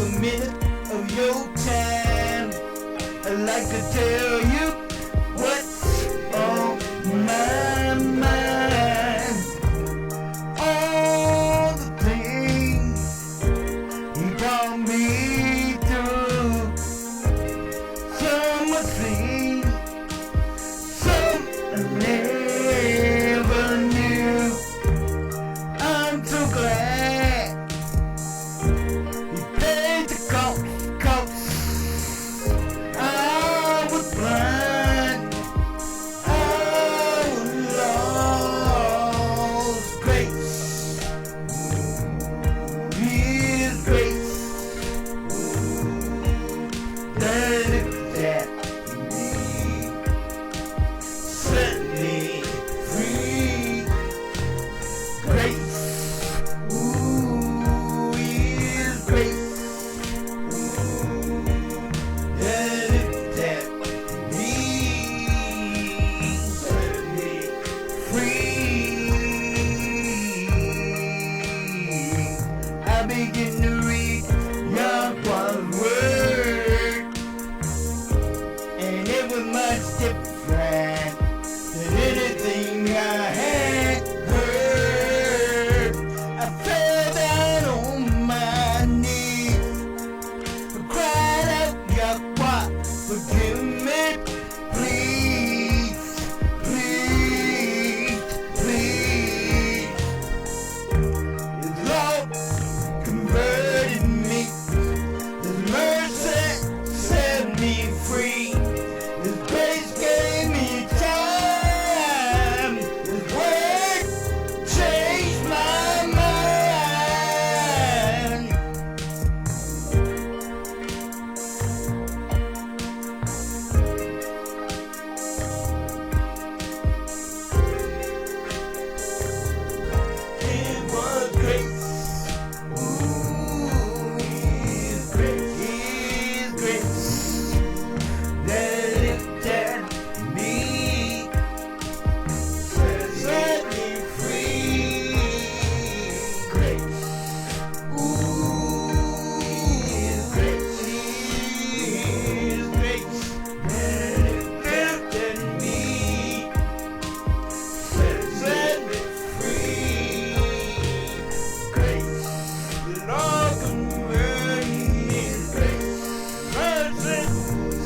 a minute of your time. I'd like to tell you what's on my mind. All the things you brought me through. Some I seen, some I never knew. I'm so glad you paid the cost. I was blind, I was lost. Grace, His grace, that looked at me, set me free. Grace, ooh, His grace. I begin to read Yahweh's word, and it was much different than anything I had heard. I fell down on my knees, cried out, Yahweh, forgive me, please, please, please. His love converted me, His mercy set me free, His grace gave me time, His word changed my mind. It was grace. Ooh, His grace, that lifted me, set me free. Grace, ooh, His grace, that lifted me, set me free. Grace, Lord convert me. Grace, mercy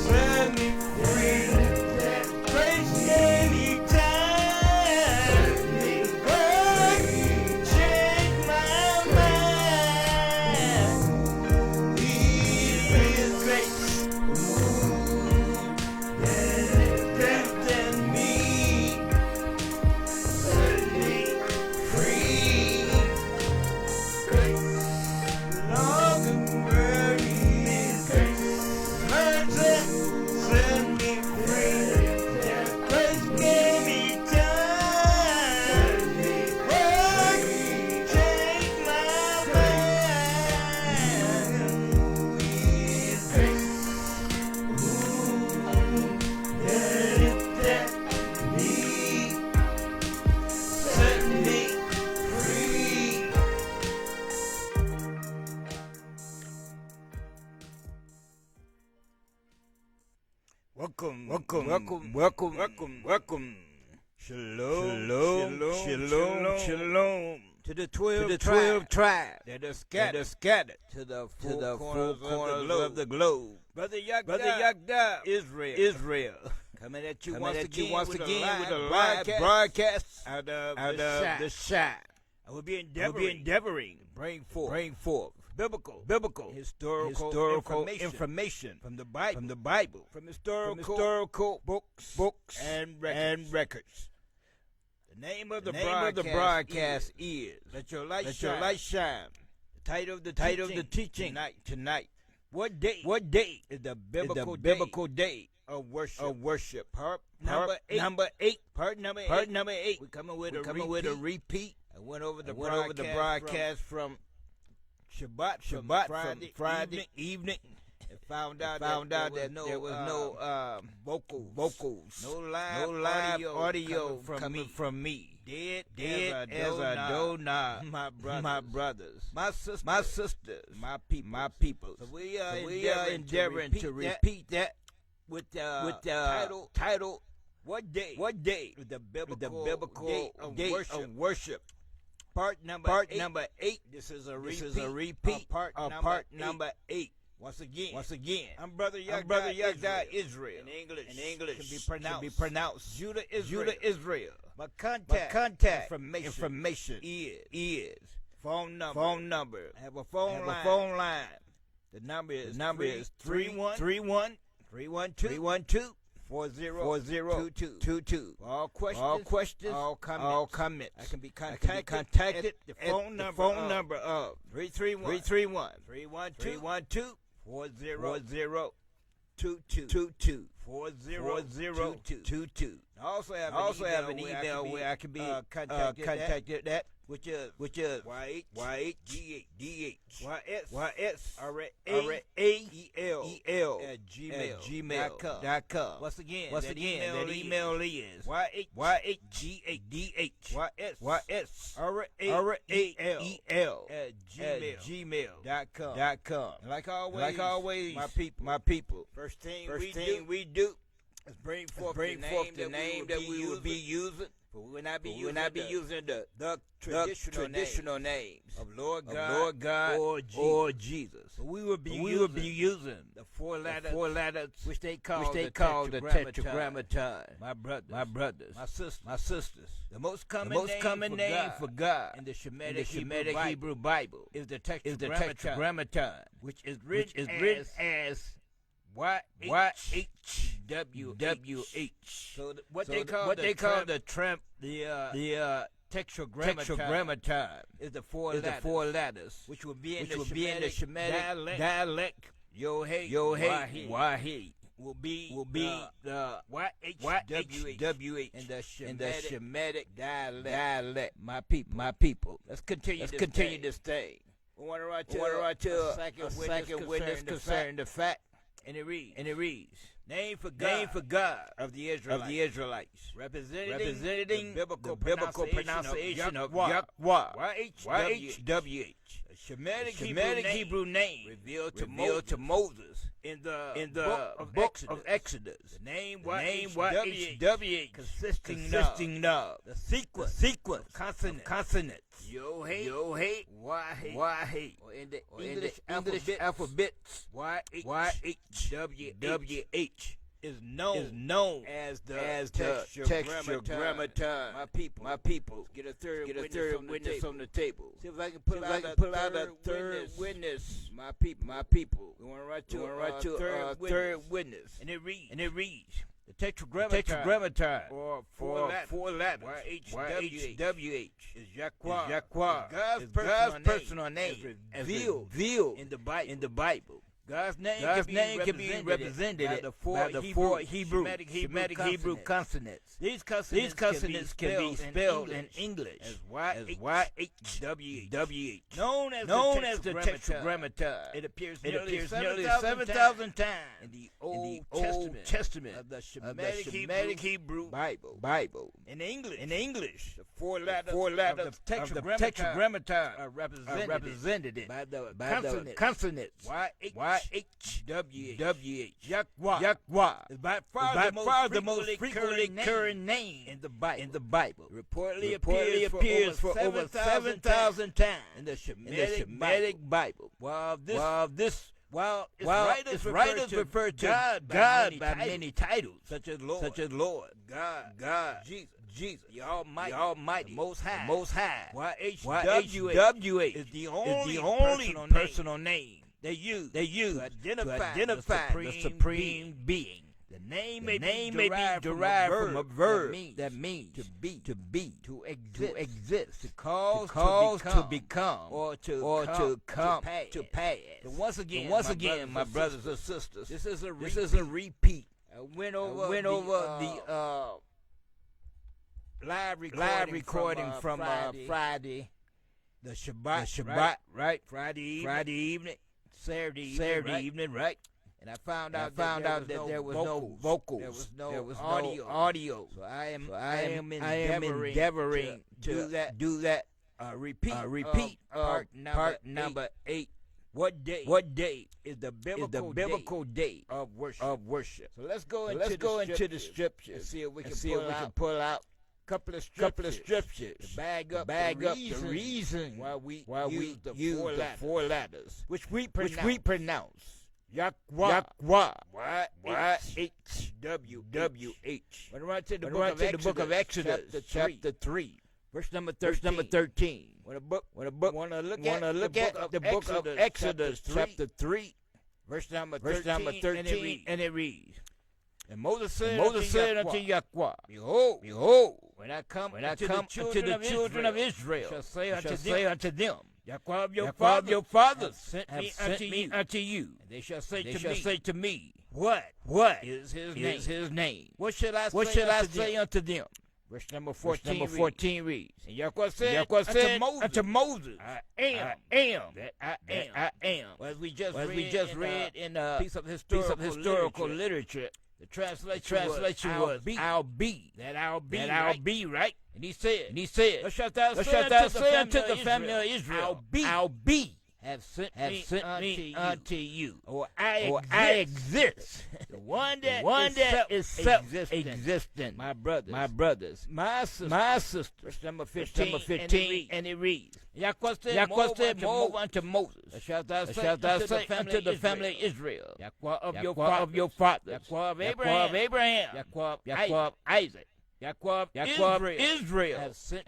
set me free. Grace gave me time. Word changed my mind. His grace, that lifted me, set me free. Grace, Lord convert me. Grace, mercy set me free. Grace gave me time. Word changed my mind. His grace, that lifted me, set me free. Welcome. Shalom. To the 12 tribes that are scattered to the four corners of the globe. Brother Yagda, Israel. Coming at you once again with a live broadcast out of the shop. I will be endeavoring to bring forth biblical historical information from the Bible, from historical books and records. The name of the broadcast is Let Your Light Shine. The title of the teaching tonight. What day is the biblical day of worship? Part number 8. We're coming with a repeat. I went over the broadcast from Shabbat from Friday evening. and found out that there was no vocals, no live audio coming from me. Dead as a doorknob. My brothers, my sisters, my people. So we are endeavoring to repeat that with the title. What day? The biblical day of worship. Part number 8. This is a repeat. Part number 8. Once again. I'm Brother Yagda Israel. In English can be pronounced Judah Israel. But contact information is phone number. I have a phone line. The number is 312 4022. All questions, all comments. I can be contacted. The phone number of 331 312 4022. 4022. I also have an email where I can be contacted at, which is YHGADHYSRAEL at gmail.com. Once again, that email is YHGADHYSRAEL at gmail.com. And like always, my people, first thing we do is bring forth the name that we will be using. But we will not be using the traditional names of Lord God or Jesus. But we will be using the four letters which they call the Tetragrammaton. My brothers, my sisters. The most common name for God in the Shemitic Hebrew Bible is the Tetragrammaton, which is written as YHWH. So what they call the Tetragrammaton is the four letters, which will be in the Shemitic dialect. Yohe Wahi will be the YHWH in the Shemitic dialect. My people. Let's continue this thing. We want to write to a second witness concerning the fact. And it reads, Name for God of the Israelites, representing the biblical pronunciation of Yahweh, YHWH, a Shemitic Hebrew name revealed to Moses in the book of Exodus. The name YHWH consisting of the sequence of consonants. Yohe, Wahe, or in the English alphabet, YHWH is known as the Tetragrammaton. My people, get a third witness on the table. See if I can pull out a third witness. My people. We want to write to a third witness, and it reads. The Tetragrammaton, or four letters, YHWH, is Yahweh. God's personal name as revealed in the Bible. God's name can be represented by the four Hebrew consonants. These consonants can be spelled in English as YHWH, known as the Tetragrammaton. It appears nearly 7,000 times in the Old Testament of the Shemitic Hebrew Bible. In English, the four letters of the Tetragrammaton are represented by the consonants YHWH. Yahweh is by far the most frequently occurring name in the Bible. Reportedly appears for over 7,000 times in the Shemitic Bible. While its writers refer to God by many titles, such as Lord, God, Jesus, the Almighty, Most High. YHWH is the only personal name they use to identify the supreme being. The name may be derived from a verb that means to be, to exist, to cause, to become, or to come to pass. So once again, my brothers and sisters, this is a repeat. I went over the live recording from Friday, the Shabbat, right? Friday evening. Saturday evening, right? And I found out that there was no vocals. There was no audio. So I am endeavoring to do that. Repeat part number 8. What day is the biblical day of worship? So let's go into the scriptures and see if we can pull out a couple of scriptures to bag up the reason why we use the four letters, which we pronounce Yahweh. Y-H-W-H. When I run to the book of Exodus, chapter 3. Verse number 13. When a book wanna look at the book of Exodus, chapter 3, verse number 13, and it reads, and Moses said unto Yahweh, Behold, when I come unto the children of Israel, shall say unto them, Yahweh of your fathers sent me unto you. And they shall say to me, What is his name? What shall I say unto them? Verse number 14 reads, and Yahweh said unto Moses, I am that I am. Well, as we just read in a piece of historical literature, the translation was I'll be, right? And he said, thus shalt thou say unto the family of Israel, I'll be. Have sent me unto you, or I exist. The one that is self-existent. My brothers, my sisters. Verse number 15, and it reads, Yahweh said unto Moses, shalt thou say unto the family of Israel, Yahweh of your fathers, Yahweh of Abraham, Yahweh of Isaac, Yahweh of Israel has sent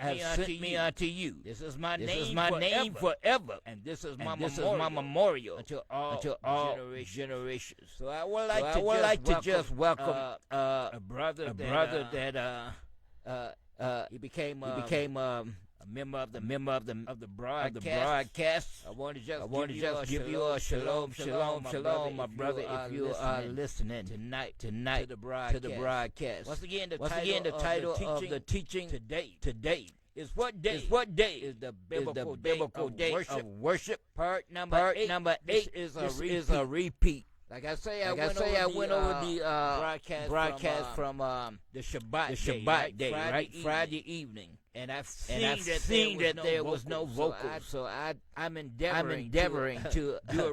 me unto you. This is my name forever, and this is my memorial unto all generations. So I would like to just welcome a brother that he became a member of the broadcast. I want to just give you a shalom, my brother, if you are listening tonight to the broadcast. Once again, the title of the teaching today is what day is the biblical day of worship. Part number 8 is a repeat. Like I say, I went over the broadcast from the Shabbat day, right? Friday evening. And I've seen that there was no vocals, so I'm endeavoring to do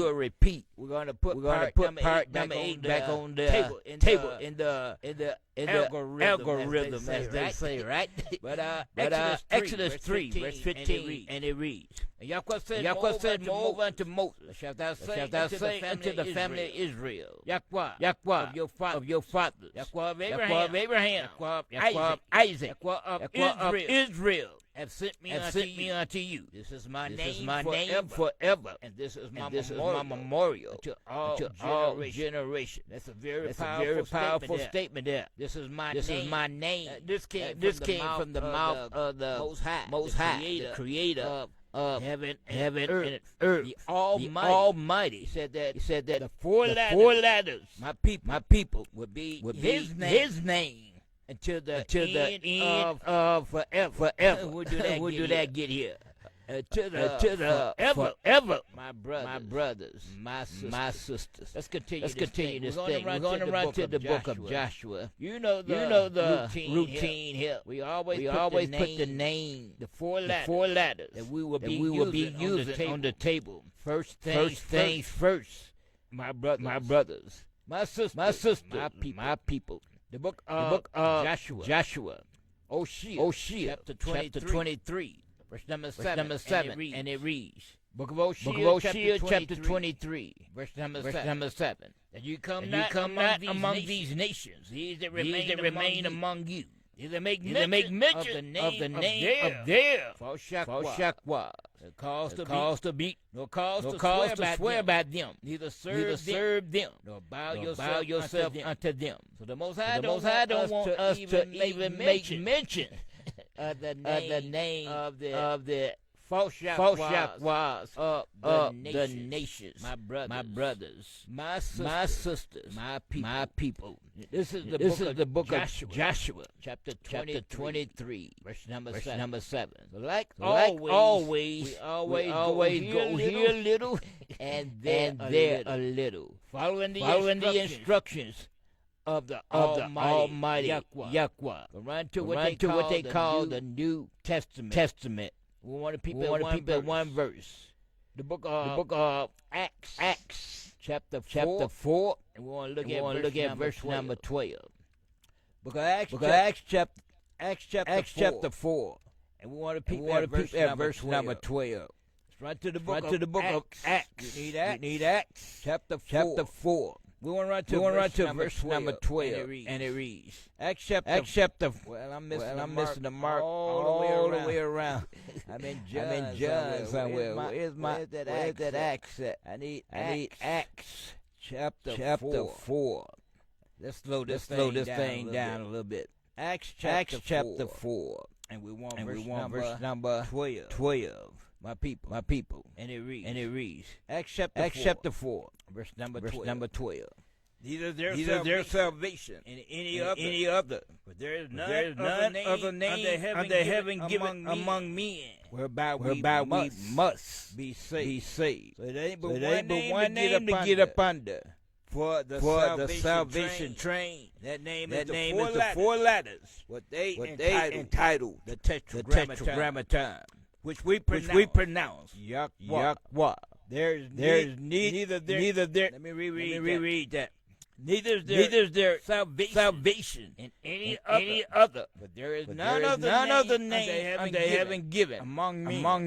a repeat. We're gonna put part number 8 back on the table in the algorithm, as they say, right? But Exodus 3, verse 15, and it reads, and Yahweh said more unto Moses, shalt thou say unto the family of Israel, Yahweh of your fathers, Yahweh of Abraham, Yahweh of Isaac, Yahweh of Israel have sent me unto you. This is my name forever, and this is my memorial to all generations. That's a very powerful statement there. This is my name. This came from the mouth of the Most High, the Creator of heaven and earth, the Almighty. He said that the four ladders, my people, would be his name. Until the end of forever. Where do that get here? To the forever. My brothers, my sisters. Let's continue this thing. We're going to run to the book of Joshua. You know the routine here. We always put the name, the four ladders that we will be using on the table. First things first. My brothers, my sisters, my people. The book of Joshua. Hosea, chapter 23, verse number 7, and it reads, Book of Hosea, chapter 23, verse number 7. That you come not among these nations, these that remain among you. Either make mention of the name of their false shakwa, cause to beat, nor cause to swear by them, neither serve them, nor bow yourself unto them. So the Most High don't want us to even make mention of the name of the false shakwas of the nations. My brothers, my sisters, my people. This is the book of Joshua, chapter 23, verse number 7. Like always, we always go here a little and there a little. following the instructions of the Almighty Yahweh. Run to what they call the New Testament. We want to people one verse. The book of Acts chapter 4, and we want to look at verse number 12. Book of Acts chapter 4, and we want to people at verse number 12. Run to the book of Acts. You need Acts chapter 4. We want to run to verse number 12, and it reads. Acts chapter. Well, I'm missing the mark all the way around. I'm in John somewhere. Where's that Acts at? I need Acts chapter 4. Let's slow this thing down a little bit. Acts chapter 4, and we want verse number 12. My people, and it reads. Acts chapter 4, verse number 12. Neither their salvation in any other, but there is none other name under heaven given among men, whereby we must be saved. So it ain't but one name to get up under. For the salvation train. That name is the four letters. What they entitled the Tetragrammaton. Which we pronounce Yahweh. There's neither there. Let me reread that. Neither is there salvation in any other. But there is none other name under heaven given among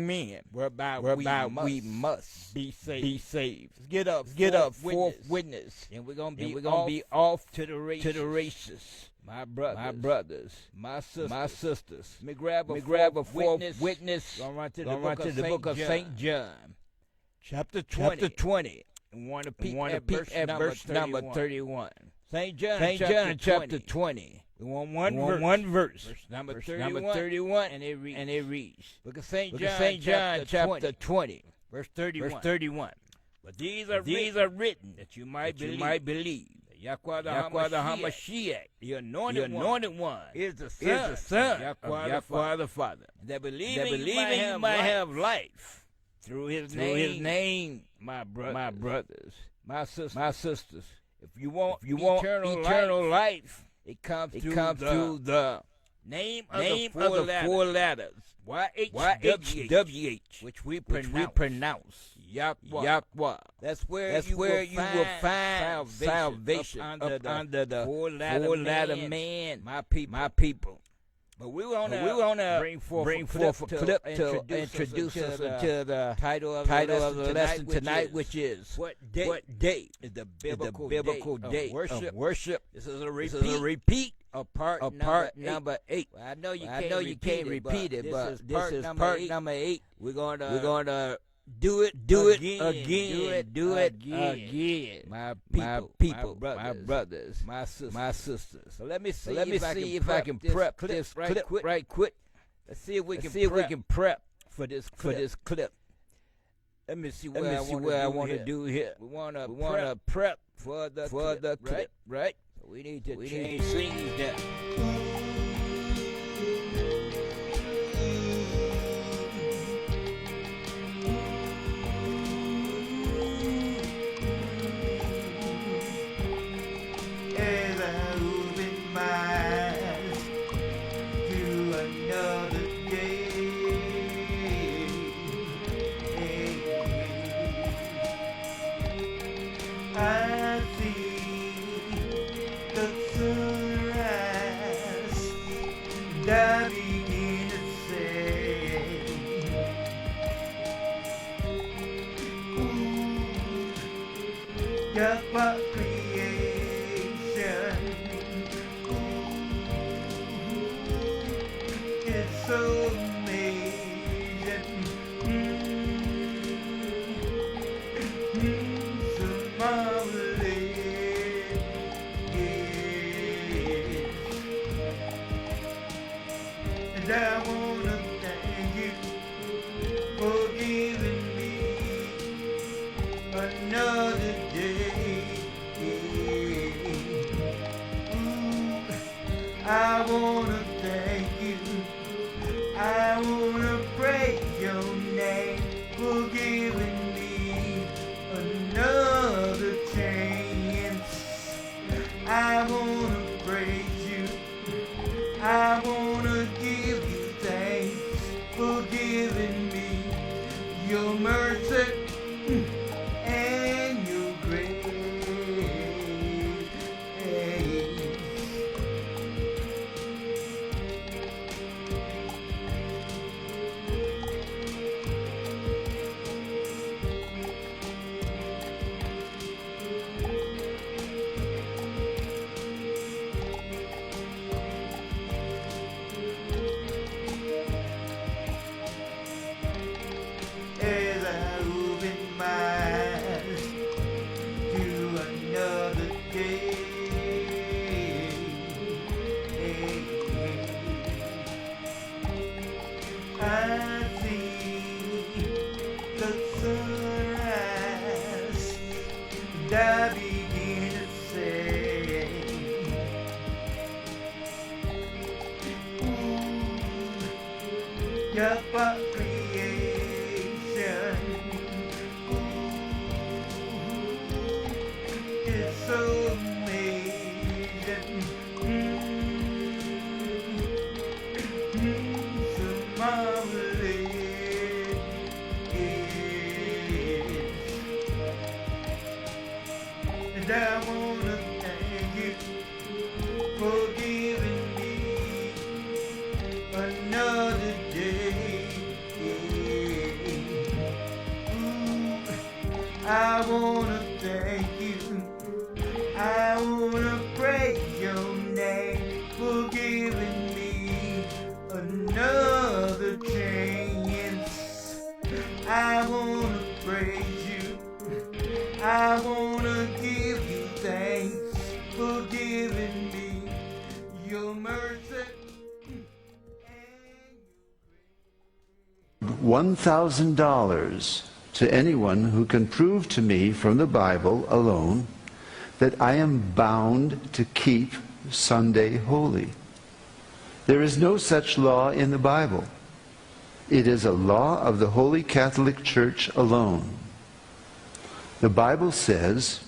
men, whereby we must be saved. Get up, fourth witness, and we're gonna be off to the races. My brothers, my sisters. Let me grab a fourth witness. Gonna run to the book of St. John, chapter 20. And want to peep at verse number 31. St. John chapter 20. We want one verse. Verse number 31. And it reads. Book of St. John chapter 20. Verse 31. But these are written that you might believe. Yahweh the Hamashiach, the anointed one, is the Son of Yahweh the Father. That believing you might have life through his name, my brothers, my sisters. If you want eternal life, it comes through the name of the four letters. YHWH, which we pronounce Yahweh. That's where you will find salvation under the four-letter man, my people. But we want to bring forth a clip to introduce us to the title of the lesson tonight, which is what day is the biblical day of worship. This is a repeat of part number 8. Well, I know you can't repeat it, but this is part number 8. We're gonna do it again. My people, my brothers, my sisters. So let me see if I can prep this clip right quick. Let's see if we can prep for this clip. Let me see what I want to do here. We want to prep for the clip, right? So we need to change things down. I see the sunrise, and I begin to say, ooh, Yahweh creation, ooh, it's so amazing. And I wanna thank you for giving me another day. Ooh, I wanna thank you. I wanna praise your name for giving me another chance. and I begin to say, ooh, your creation, ooh, is so amazing, so marvelous. And I wanna thank you for giving me another day. Ooh, I wanna thank you. I wanna praise your name for giving me another chance. I wanna praise you. I wanna give you thanks for giving me your mercy and your $1,000 to anyone who can prove to me from the Bible alone that I am bound to keep Sunday holy. There is no such law in the Bible. It is a law of the Holy Catholic Church alone. The Bible says,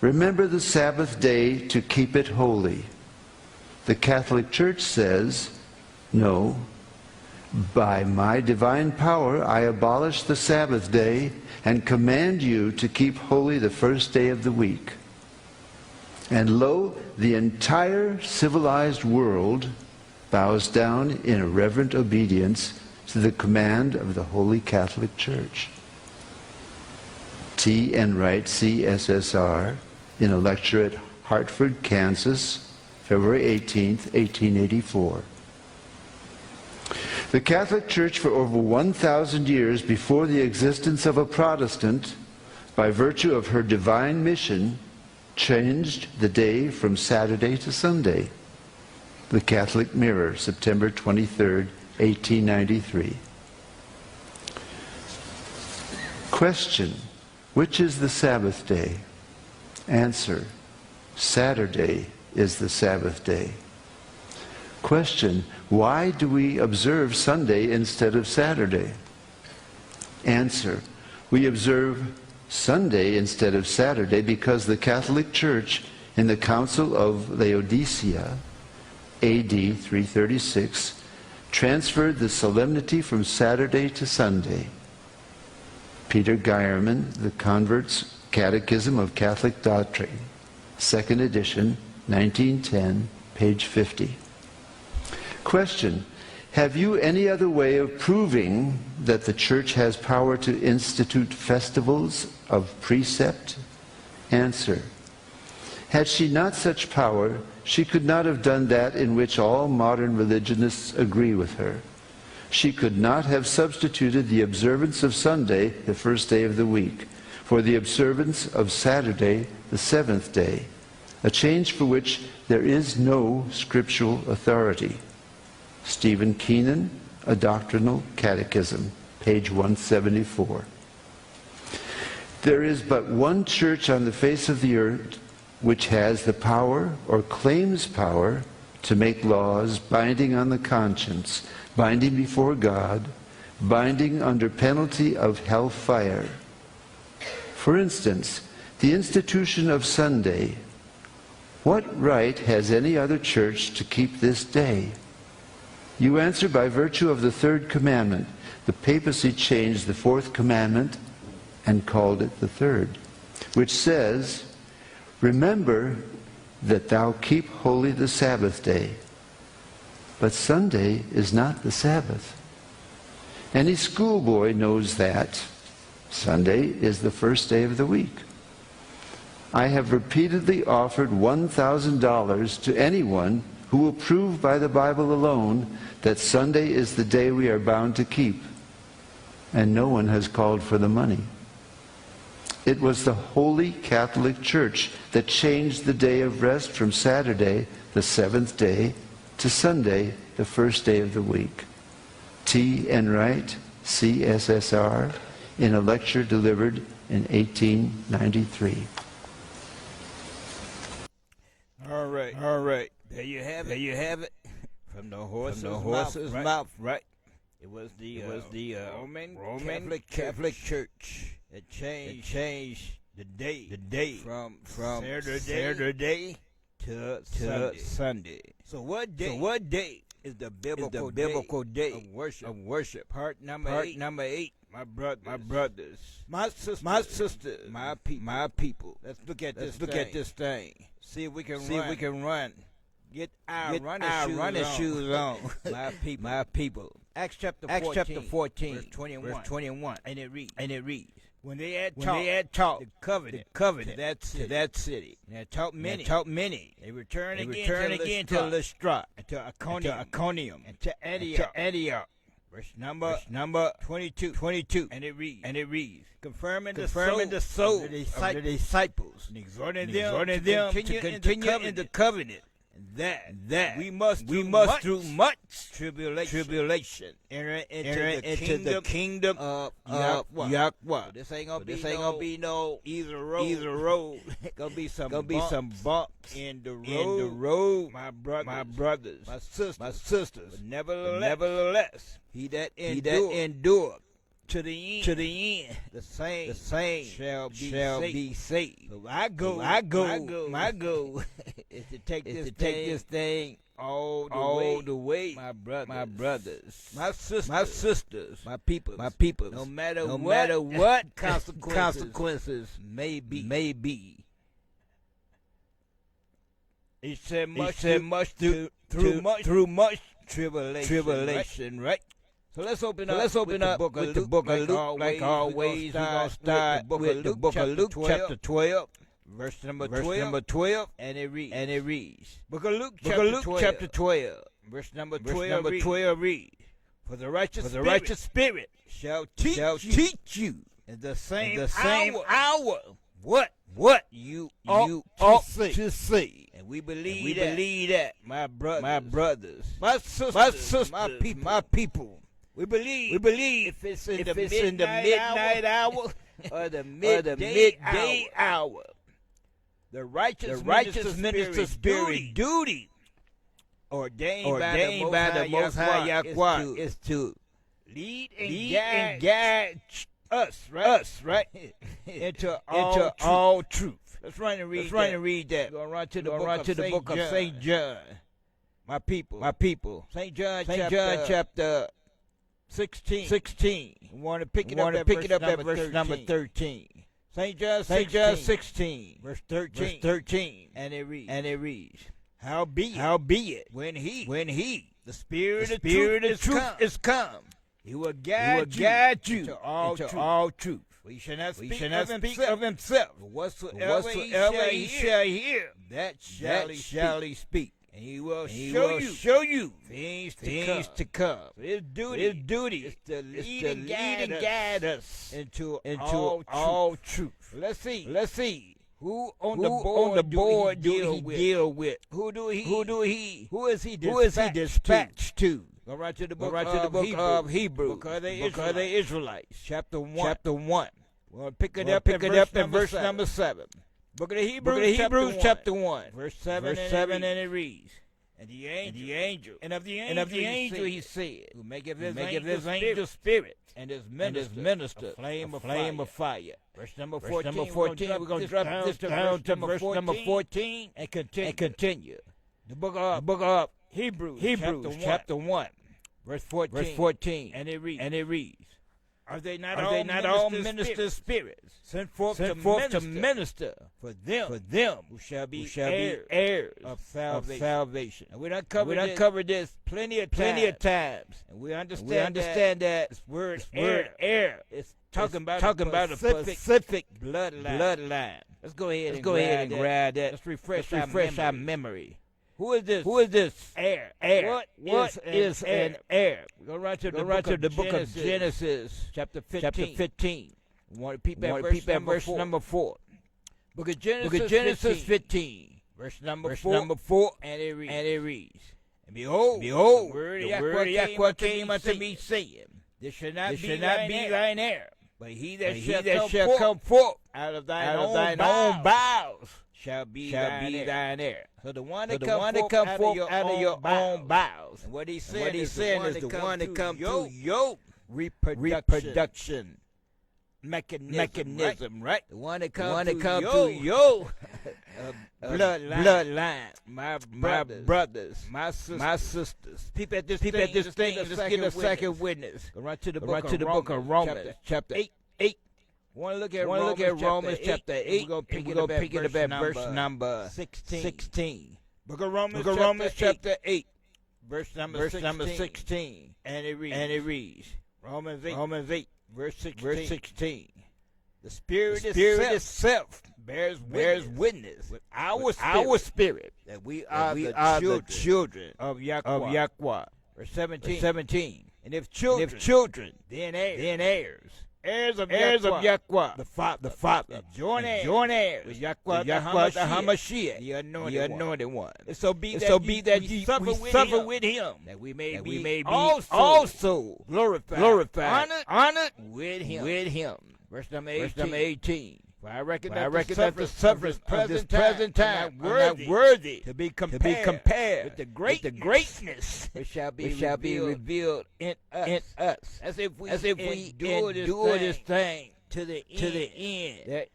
remember the Sabbath day to keep it holy. The Catholic Church says, no, by my divine power I abolish the Sabbath day and command you to keep holy the first day of the week. And lo, the entire civilized world bows down in reverent obedience to the command of the Holy Catholic Church. T. N. Wright, CSSR, in a lecture at Hartford, Kansas, February 18, 1884. The Catholic Church for over 1,000 years before the existence of a Protestant, by virtue of her divine mission, changed the day from Saturday to Sunday. The Catholic Mirror, September 23, 1893. Question: which is the Sabbath day? Answer: Saturday is the Sabbath day. Question: why do we observe Sunday instead of Saturday? Answer: we observe Sunday instead of Saturday because the Catholic Church in the Council of Laodicea, AD 336, transferred the solemnity from Saturday to Sunday. Peter Geierman, The Convert's Catechism of Catholic Doctrine, 2nd edition, 1910, page 50. Question: have you any other way of proving that the Church has power to institute festivals of precept? Answer: had she not such power, she could not have done that in which all modern religionists agree with her. She could not have substituted the observance of Sunday, the first day of the week, for the observance of Saturday, the seventh day, a change for which there is no scriptural authority. Stephen Keenan, A Doctrinal Catechism, page 174. There is but one church on the face of the earth which has the power, or claims power, to make laws binding on the conscience, binding before God, binding under penalty of hellfire. For instance, the institution of Sunday. What right has any other church to keep this day? You answer by virtue of the third commandment. The papacy changed the fourth commandment and called it the third, which says, remember that thou keep holy the Sabbath day. But Sunday is not the Sabbath. Any schoolboy knows that. Sunday is the first day of the week. I have repeatedly offered $1,000 to anyone who will prove by the Bible alone that Sunday is the day we are bound to keep. And no one has called for the money. It was the Holy Catholic Church that changed the day of rest from Saturday, the seventh day, to Sunday, the first day of the week. T. N. Wright, CSSR, in a lecture delivered in 1893. All right. There you have it. From the horse's mouth, right? It was the Roman Catholic Church that changed the day from Saturday to Sunday. So what day is the biblical day of worship? Part number 8. My brothers, my sisters, my people. Let's look at this thing. See if we can run. Get our running shoes on. My people. Acts chapter 14, verse 21. And it reads. When they had taught the covenant to that city, and had taught many, they returned again to Lystra, and to Iconium, and to Antioch. Verse number 22. And it reads. Confirming the soul of the disciples, and exhorting them to continue in the covenant. That we must through much tribulation enter into the kingdom of Yahweh. So this ain't gonna be no either road. gonna be some bumps in the road. My brothers, my sisters. But nevertheless, he that endured to the end, the same shall be saved. So my goal is to take this thing all the way. My brothers, my sisters, my people. No matter what consequences may be. He said much through much tribulation, right? So let's open up with the book of Luke, like always. We're going to start with the book of Luke, chapter 12, verse number 12, and it reads. Book of Luke, chapter 12, verse number 12 reads. For the righteous spirit shall teach you in the same hour what you ought to say. And we believe that, my brothers, my sisters, my people. We believe if it's in the midnight hour or the midday hour, the righteous minister spirit duty ordained by the Most High Yahweh is to lead and guide us, right? into all truth. Let's run and read that. We're going to run to the book of St. John. My people. St. John chapter 16. We want to pick it up at verse number 13. St. John 16, verse 13. And it reads. Howbeit, when he, the Spirit of truth is come, he will guide you into all truth. We shall not speak of himself. Whatsoever he shall hear, that shall he speak. And he will show you things to come. So his duty is to lead and guide us into all truth. Let's see. Who on the board do he deal with? Who is he dispatched to? Go right to the book of Hebrews. Book of the Israelites. Chapter 1. We'll pick it up at verse number 7. Book of the Hebrews, chapter 1, verse 7, and it reads. And the angel, and of the angel he said, who maketh his angel spirit, and his minister a flame of fire. Verse number 14, we're going to drop this down to verse number 14, and continue. The book of Hebrews, chapter 1, verse 14, and it reads. Are they not all minister spirits sent forth to minister for them who shall be heirs of salvation? And we done covered this plenty of times. And we understand that this word heir is talking about a specific bloodline. Let's go ahead and grab that. Let's refresh our memory. Who is this? Heir. What is an heir? We're going to run to the book of Genesis, chapter 15. We want to peep at verse number 4. Book of Genesis 15, verse number 4, and it reads. And behold, the word of Yahweh came unto me, saying, This should not be thine heir, but he that shall come forth out of thine own bowels shall be thine heir. So the one that come forth out of your own bowels. And what he's saying is the one that come through your reproduction mechanism, right? The one that come through your bloodline. My brothers, my sisters. People at this thing, let's get a second witness. Go right to the book of Romans, chapter 8. Want to look at Romans chapter 8. We're going to pick it up at verse number 16. Book of Romans chapter 8. Verse number 16. And it reads. Romans 8. Verse 16. The Spirit itself bears witness with our spirit that we are the children of Yahweh. Verse 17. And if children, then heirs. Heirs of Yahweh, the Father, joint heirs with Yahweh the Hamashiach, the anointed one. And so be that we suffer with him, that we may be also glorified, honored with him. Verse number 18. For I reckon that the sufferings of this present time are not worthy to be compared with the greatness which shall be revealed in us. As if we endure this thing to the end. There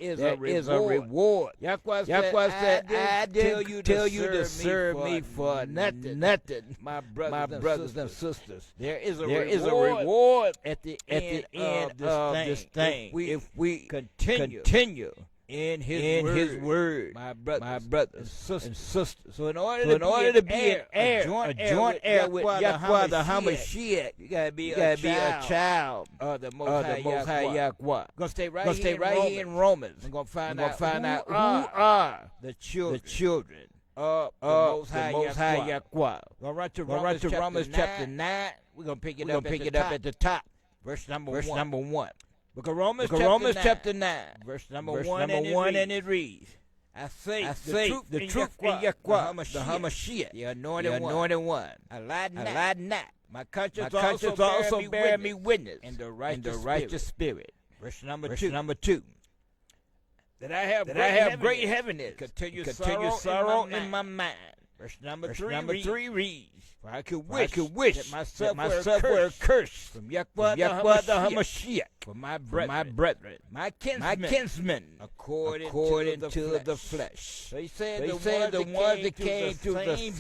is a reward. Yahweh said, I didn't tell you to serve me for nothing, my brothers and sisters. There is a reward at the end of this thing. If we continue in his word, my brothers and sisters. So in order to be an heir, a joint heir with Yahweh the Hamashiach, you gotta be a child of the Most High Yahweh. Gonna stay right here in Romans. We're gonna find out who are the children of the Most High Yahweh. Gonna run to Romans chapter 9. We're gonna pick it up at the top. Verse number 1. Book of Romans chapter 9, verse number 1, and it reads, I say the truth in Yahweh, the Hamashiach, the anointed one. I lied not. My conscience also bear me witness in the righteous spirit. Verse number 2. That I have great heaviness, continuous sorrow in my mind. Verse number 3 reads, for I could wish that myself were accursed from Yahweh the Hamashiach, for my brethren, my kinsmen, according to the flesh. So he said the ones that came through the same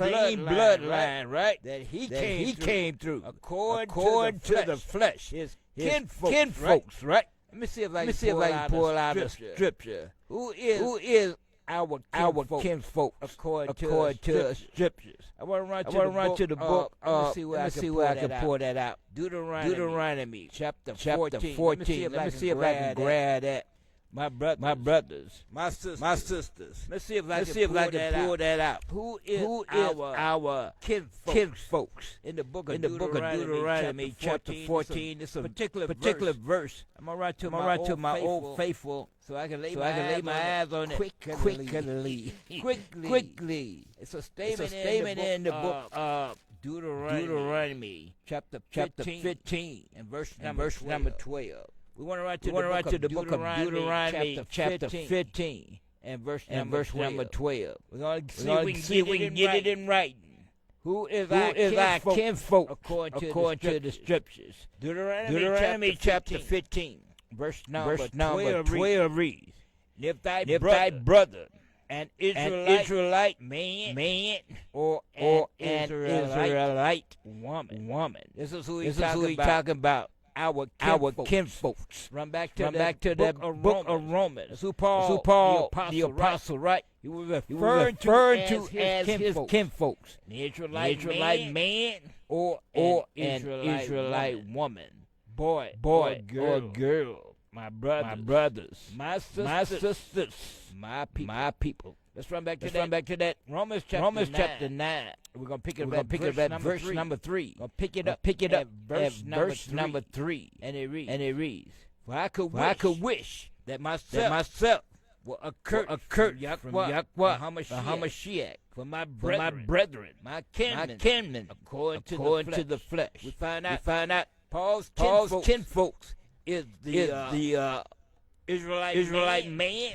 bloodline, right? That he came through, according to the flesh, his kinfolks, right? Let me see if I can pull out a scripture. Who is our kinfolk according to the scriptures? I want to run to the book. Let me see where I can pull that out. Deuteronomy chapter 14. Let me see if I can grab that. My brothers, my sisters. Let's see if I can pull that out. Who is our kinfolks in the book of Deuteronomy chapter 14? It's a particular verse. I'm gonna write to my old faithful, so I can lay my eyes on it quickly. It's a statement in the book of Deuteronomy chapter 15 and verse number 12. We want to write to the book of Deuteronomy chapter 15 and verse number 12. We're going to see if we can get it in writing. Who is our kinfolk according to the scriptures? Deuteronomy chapter 15, verse number 12 reads, if thy brother, an Israelite man or an Israelite woman. This is who he's talking about. Our kinfolks. Run back to the book of Romans. That's who Paul the apostle, right? He was referring to as his kinfolks. An Israelite man or an Israelite woman. Boy or girl. My brothers. My sisters. My people. Let's run back to that Romans chapter 9. We're gonna pick it up at verse number 3. Gonna pick it up at verse number 3. And it reads, for I could wish that myself will occur from Yahweh the Hamashiach, for my brethren, my kinmen, according to the flesh. We find out Paul's kinfolks is the Israelite man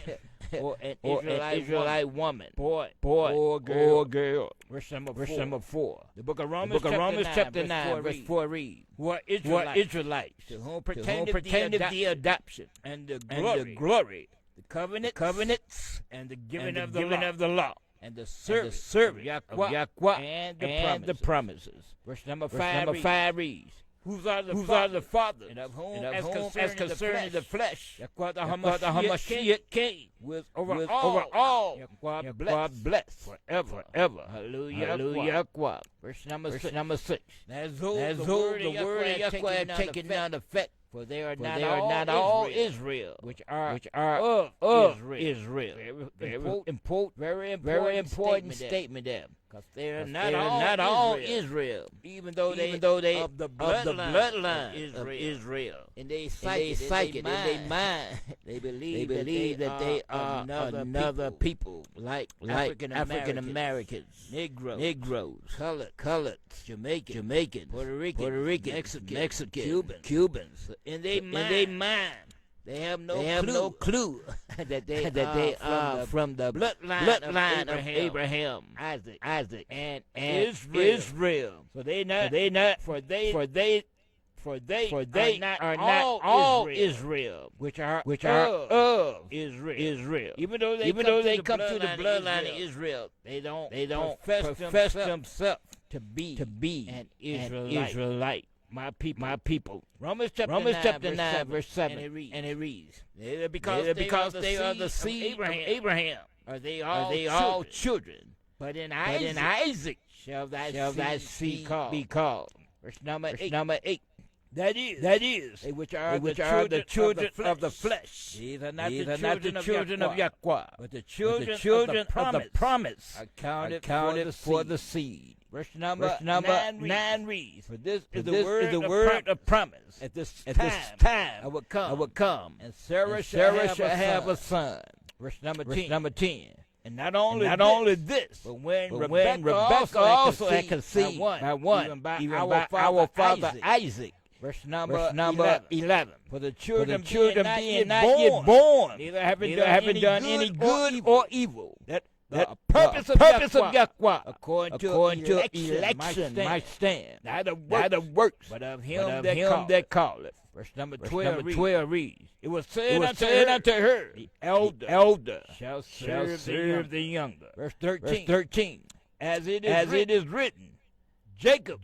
or an Israelite woman, boy, or girl. Verse number 4. The book of Romans, chapter 9, verse 4 reads, who are Israelites, to whom pertaineth the adoption, and the glory, the covenants, and the giving of the law, and the service of Yahweh, and the promises. Verse number 5 reads, whose are the fathers, and of whom, as concerning the flesh, Yahweh the Hamashiach came, was over all, Yahweh blessed forever. Hallelujah. Verse number 6. As though the word of Yahweh had taken down effect, for they are not all Israel, which are of Israel. Very important statement there. Because they are not all Israel, even though they of the bloodline of Israel. And they psychic in their mind. They believe that they are another people, like African Americans, Negroes, colored, Jamaican, Puerto Rican, Mexican, Cubans. In their mind. They have no clue that they are from the bloodline of Abraham, Isaac, and Israel. So they are not all Israel, which are of Israel. Even though they come to the bloodline of Israel, they don't profess themselves to be an Israelite. My people. Romans chapter 9, verse 7, and it reads, because they are the seed of Abraham, are they all children. But in Isaac shall thy seed be called. Verse number 8. That is, which are the children of the flesh. These are not the children of Yahweh, but the children of the promise accounted for the seed. Verse number 9 reads, for this is the word of promise. At this time I will come, and Sarah shall have a son. Verse number 10. And not only this, but when Rebekah also had conceived by one, even by our father Isaac. Verse number 11. For the children being not yet born, neither having done any good or evil, that the purpose of Yahweh, according to election, might stand. Neither works, but of him that calleth. Verse number 12 reads, it was said unto her, the elder shall serve the younger. Verse 13. As it is written, Jacob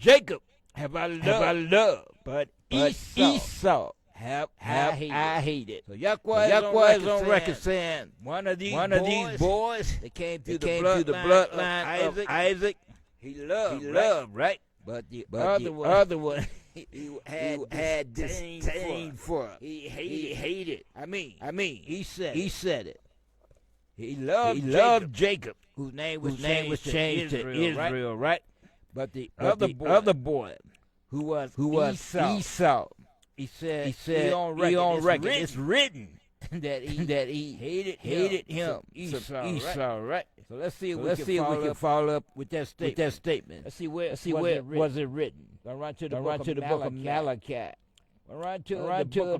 have I loved, but Esau have I hated. So Yahweh is on record saying, one of these boys that came through the bloodline of Isaac, he loved, right? But the other one, he had disdain for. He hated. I mean, he said it. He loved Jacob, whose name was changed to Israel, right? But the other boy, who was Esau, he said he on record. It's written that he hated him, Esau, right? So let's see if we can follow up with that statement. Let's see where was it written. Go right to the book of Malachi. Right to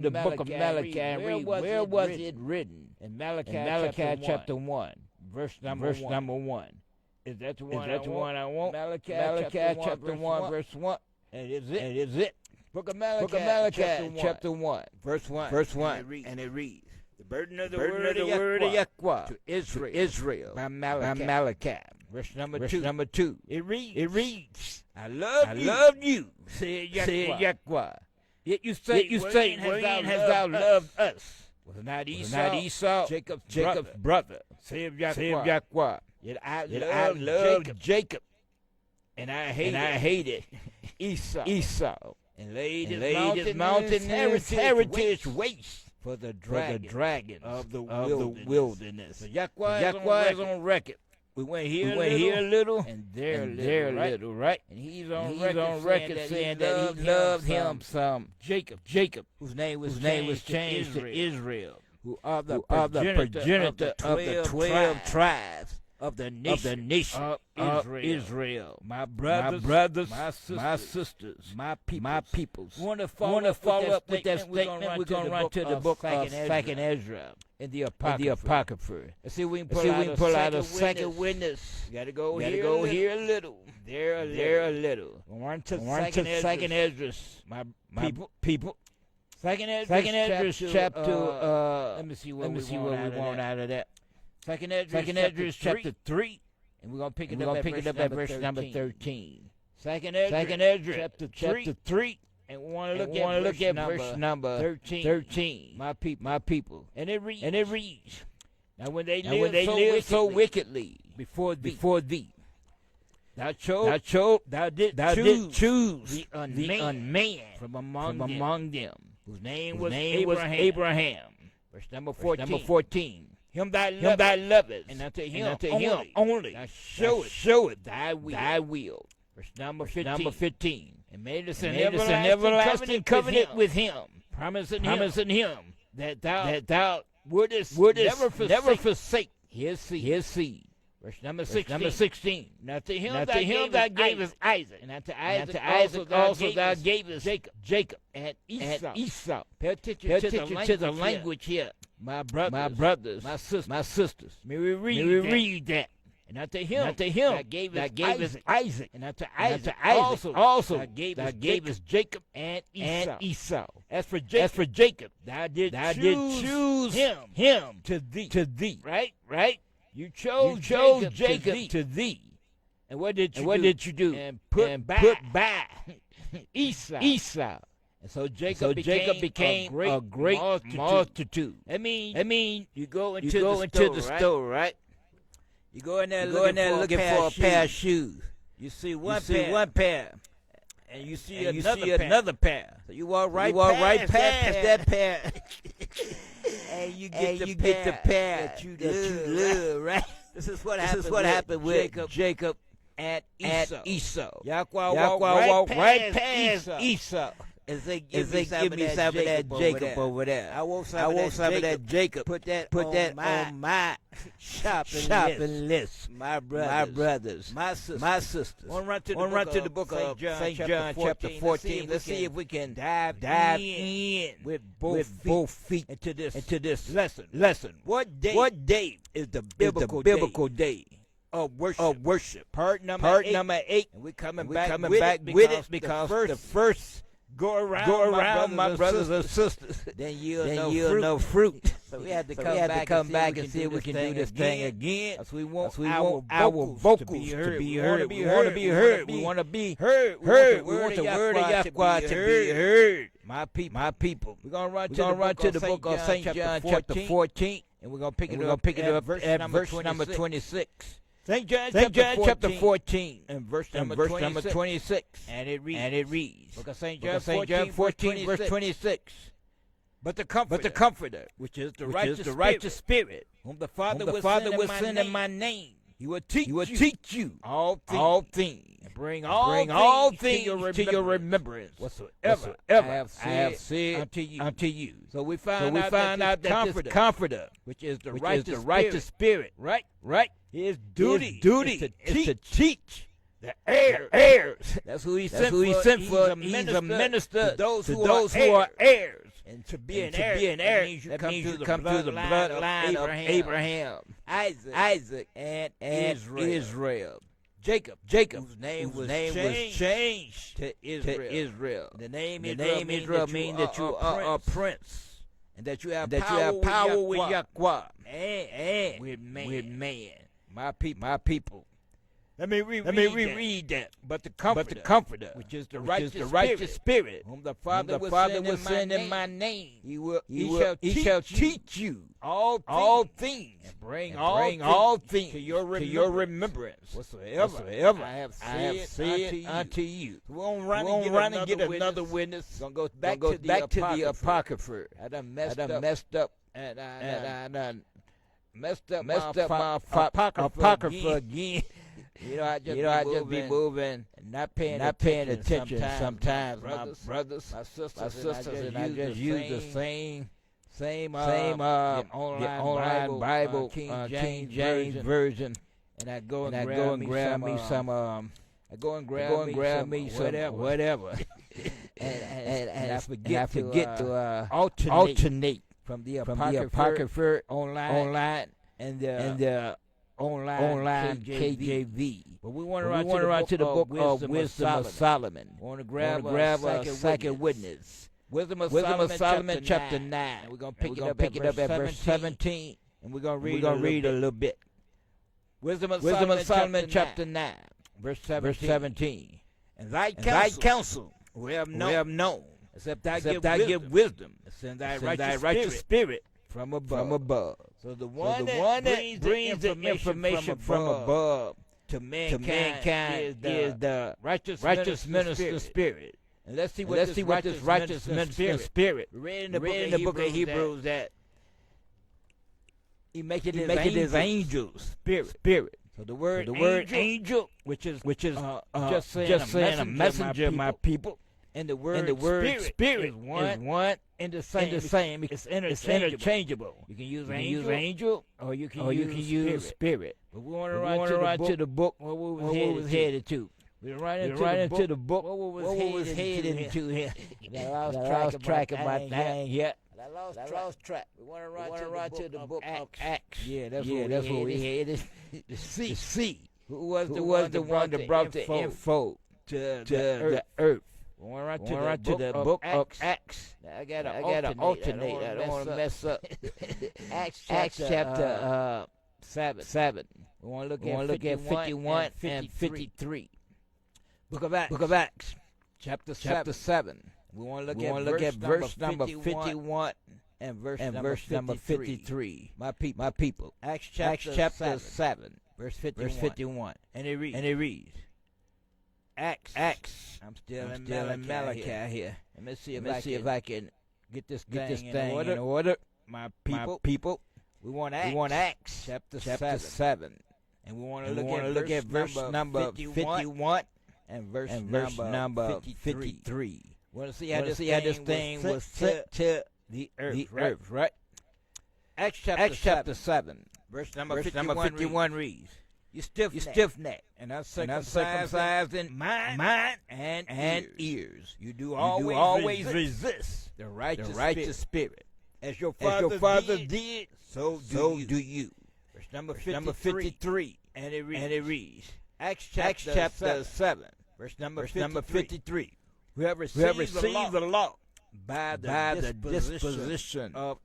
the book of Malachi and read where was it written? In Malachi chapter 1, verse number 1. Is that the one I want? Malachi chapter 1, verse 1. And is it? Book of Malachi chapter 1, verse 1. And it reads, the burden of the word of Yahweh to Israel by Malachi. Verse number 2. It reads, I love you, said Yahweh. Yet you say, wherein hast thou loved us? Was not Esau Jacob's brother, said Yahweh. Yet I loved Jacob, and I hated Esau, and laid his mountain heritage waste for the dragon of the wilderness. So Yahweh is on record. We went here a little, and there a little, right? And he's on record saying that he loved him some Jacob, whose name was changed to Israel, who are the progenitor of the 12 tribes of the nation of Israel. My brothers, my sisters, my peoples. Want to follow up with that statement? We're going to run to the book of 2nd Ezra in the Apocrypha. Let's see if we can pull out a second witness. You got to go here a little. There a little. We'll run to 2nd Ezra. My people. 2nd Ezra chapter. Let me see what we want out of that. 2nd Ezra chapter 3, and we're gonna pick it up at verse number 13. 2nd Ezra chapter 3, and we want to look at verse number 13. My people, and it reads. Now when they lived so wickedly before thee. Thou did choose the unman from among them, whose name was Abraham. Verse number 14. Him thy lovest, and unto him only thou showest thy will. Verse number 15. And made us an everlasting covenant with him, promising him that thou wouldest never forsake his seed. Verse number 16. Now to him thou gavest Isaac, and unto Isaac also thou gavest Jacob and Esau. Pay attention to the language here. My brothers, my sisters. May we read that. And unto him thou gavest Isaac, and unto Isaac also thou gavest Jacob and Esau. As for Jacob, thou did choose him to thee. Right? You chose Jacob to thee. And what did you do? And put by Esau. And so Jacob became a great multitude. I mean, you go into the store, right? You go in there looking for a pair of shoes. You see one pair, and you see another pair. So you walk right past that pair, and you get the pair that you love, right? This is what happened with Jacob and Esau. Yaquah walk right past Esau. As they give me some of that Jacob over there. I want some of that Jacob. Put that on my shopping list. My brothers, my sisters. Want to run to the book of St. John chapter 14. Let's see if we can dive in with both feet into this lesson. What day is the biblical day of worship? Part number 8. And we're coming back with it because the first go around, my brothers and sisters. Then you'll know fruit. So we had to come back and see if we can do this thing again. Because we want our vocals to be heard. We want to be heard. We want the word of Yaquah to be heard. My people. We're going to run to the book of St. John chapter 14. And we're going to pick it up at verse number 26. St. John chapter 14 and verse number 26. And it reads. Book of St. John 14 verse 26. But the Comforter, which is the righteous Spirit, whom the Father will send in my name, he will teach you all things, and bring all things to your remembrance whatsoever I have said unto you. So we find out that this Comforter, which is the righteous Spirit, right? His duty is to teach the heirs. That's who he sent for. He's a minister to those who are heirs. And to be an heir means you come through the bloodline of Abraham, Isaac, and Israel. Jacob, whose name was changed to Israel. The name Israel means that you are a prince, and that you have power with Yaquah and with man. My people. Let me reread that. But the Comforter, which is the righteous Spirit, whom the Father will send in my name, he shall teach you all things, and bring all things to your remembrance whatsoever I have said unto you. So we're going to run and get another witness. We're going to go back to the Apocrypha. I done messed up and I done messed up my Apocrypha again. I just be moving and not paying attention sometimes. My brothers, my sisters, and I just use the same online Bible, King James version. and I go and grab me some whatever. and I forget to alternate from the Apocrypha online and the online KJV. But we want to run to the book of Wisdom of Solomon. We want to grab a second witness. Wisdom of Solomon chapter 9. We're going to pick it up at verse 17. And we're going to read a little bit. Wisdom of Solomon chapter 9, verse 17. And thy counsel we have known, except I give wisdom, send thy righteous spirit from above. So the one that brings the information from above to mankind is the righteous minister spirit. And let's see what this righteous minister spirit. Read in the book of Hebrews that he make it his angel spirit. So the word angel, which is just saying a messenger, my people. And the word spirit is one and the same. It's interchangeable. You can use angel or you can use spirit. But we want to run to the book where we was headed to. We're running into the book what we was headed to here. I lost track of my thing here. I lost track. We want to run to the book of Acts. Yeah, that's where we headed. To see who was the one that brought the info to the earth. We want to run to the book of Acts. Now, I got to alternate. I don't want to mess up. Acts chapter 7. We want to look at 51 and 53. Book of Acts chapter 7. We want to look at verse number 51 and verse number 53. My people. Acts chapter 7, verse 51. And it reads. Acts. I'm still in Malachi here. Let me see if I can get this thing in order. My people. We want Acts chapter 7. And we want to look at verse number 51 and verse number 53. Want to see how this thing was sent to the earth, right? Acts chapter 7, verse number 51 reads, You stiff-necked and uncircumcised in mind and ears. You do always resist the righteous spirit. As your father did, so do you. Verse number 53, and it reads, Acts chapter 7, verse number 53. Who have received the law by the disposition of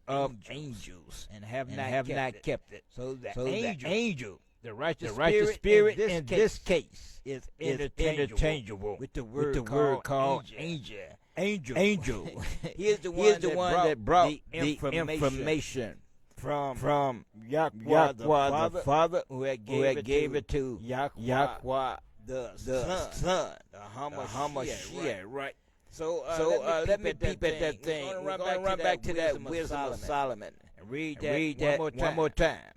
angels and have not kept it. So the angel, the righteous spirit in this case is interchangeable with the word called angel. He is the one that brought the information from Yahweh the Father who had gave it to Yahweh the Son, the Hamashiach, right? So let me peep at that thing. We're going to run back to that Wisdom of Solomon and read that one more time.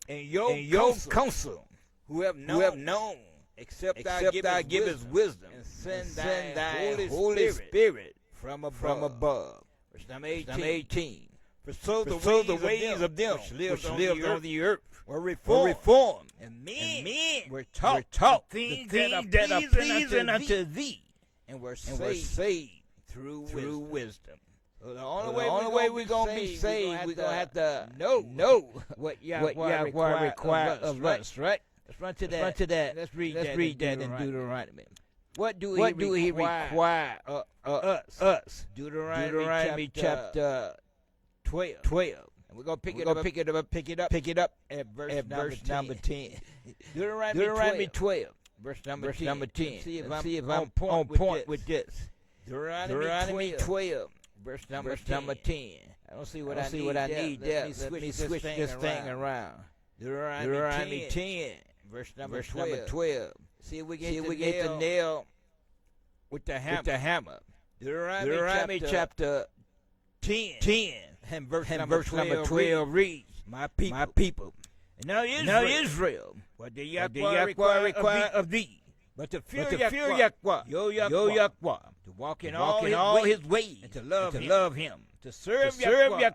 And your counsel, who have known, except thou give his wisdom, and send thy Holy Spirit from above. Verse number 18. For so the ways of them which lived on the earth were reformed, and men were taught the things that are pleasing unto thee, and were saved through wisdom. So the only way we're going to be saved, we're going to have to know what Yahweh requires of us, right? Let's run to that. Let's read that in Deuteronomy. What do he require us? Deuteronomy chapter 12. And we're going to pick it up at verse number 10. Deuteronomy 12, verse number 10. See if I'm on point with this. Deuteronomy 12, verse number 10. I don't see what I need there. Let me switch this thing around. Deuteronomy 10, verse number 12. See if we get the nail with the hammer. Deuteronomy chapter 10 and verse number 12 reads, My people. And now Israel, what the Yahweh require of thee, but to fear Yahweh, your Yahweh, to walk in all his ways, and to love him, to serve Yahweh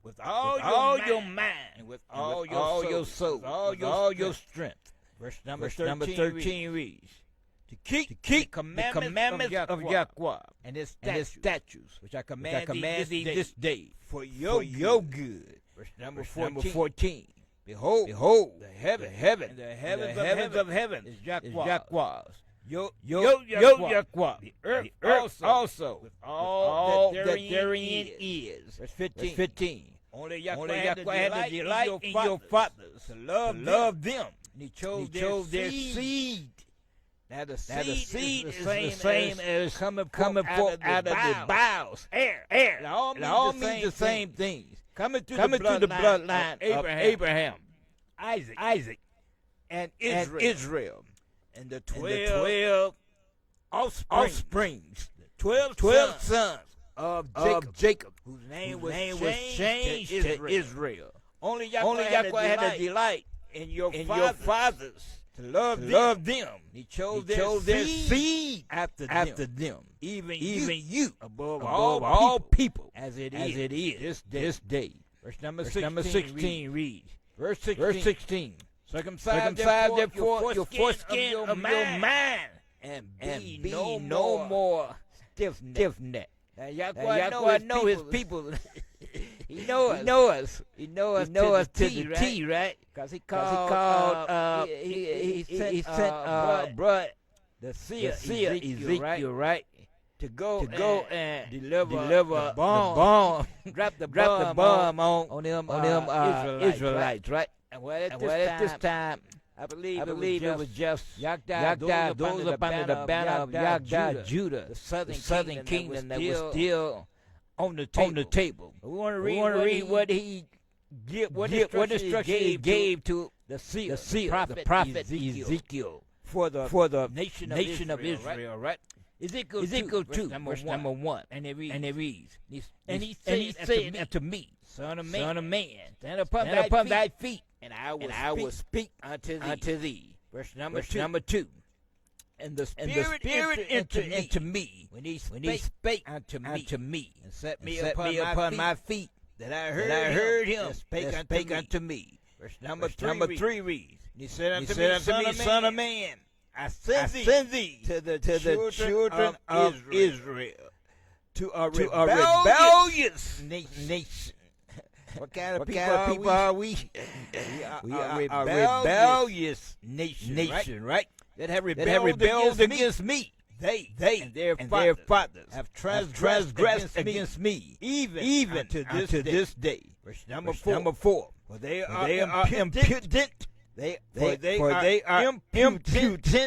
with all your mind, and with all your soul, with all your strength. Verse number 13 reads, to keep the commandments of Yahweh and his statutes, which I command thee this day for your good. Verse number 14. Behold, the heaven and the heavens of heaven is Yahweh's. Yo, Yahweh. The earth also with all that therein is. Verse 15. Only Yahweh had to delight in your fathers to love them. And he chose their seed. Now the seed is the same as coming forth out of the bowels. Air. It all means the same things. Coming through the bloodline of Abraham, Isaac, and Israel. And the 12 offsprings, 12 sons of Jacob, whose name was changed to Israel. Only Yahweh had a delight in your fathers to love them. He chose their seed after them. Even you above all people, as it is this day. Verse number 16 reads. Verse 16. Circumcise therefore your foreskin of your mind, and be no more stiff-necked. Now Yahweh know his people. He know us. He know us to the T, right? Because he sent blood, the seer Ezekiel, right? To go and deliver the bomb, drop the bomb on them Israelites, right? And at this time, I believe it was just Yahweh, those up under the banner of Yahweh, Judah, the southern kingdom that was still on the table. We want to read what instruction he gave to the seer, the prophet Ezekiel for the nation of Israel, right? Ezekiel 2, verse number 1, and it reads, and he said unto me, Son of man, stand upon thy feet, and I will speak unto thee. Verse number 2. And the Spirit entered into me when he spake unto me, and set me upon my feet, that I heard him spake unto me. Verse number 3 reads, and he said unto me, Son of man, I send thee to the children of Israel, to a rebellious nation. What kind of people are we? We are a rebellious nation, right? That have rebelled against me. They and their fathers have transgressed against me, even to this day. Verse number 4. For they are impudent. They are impudent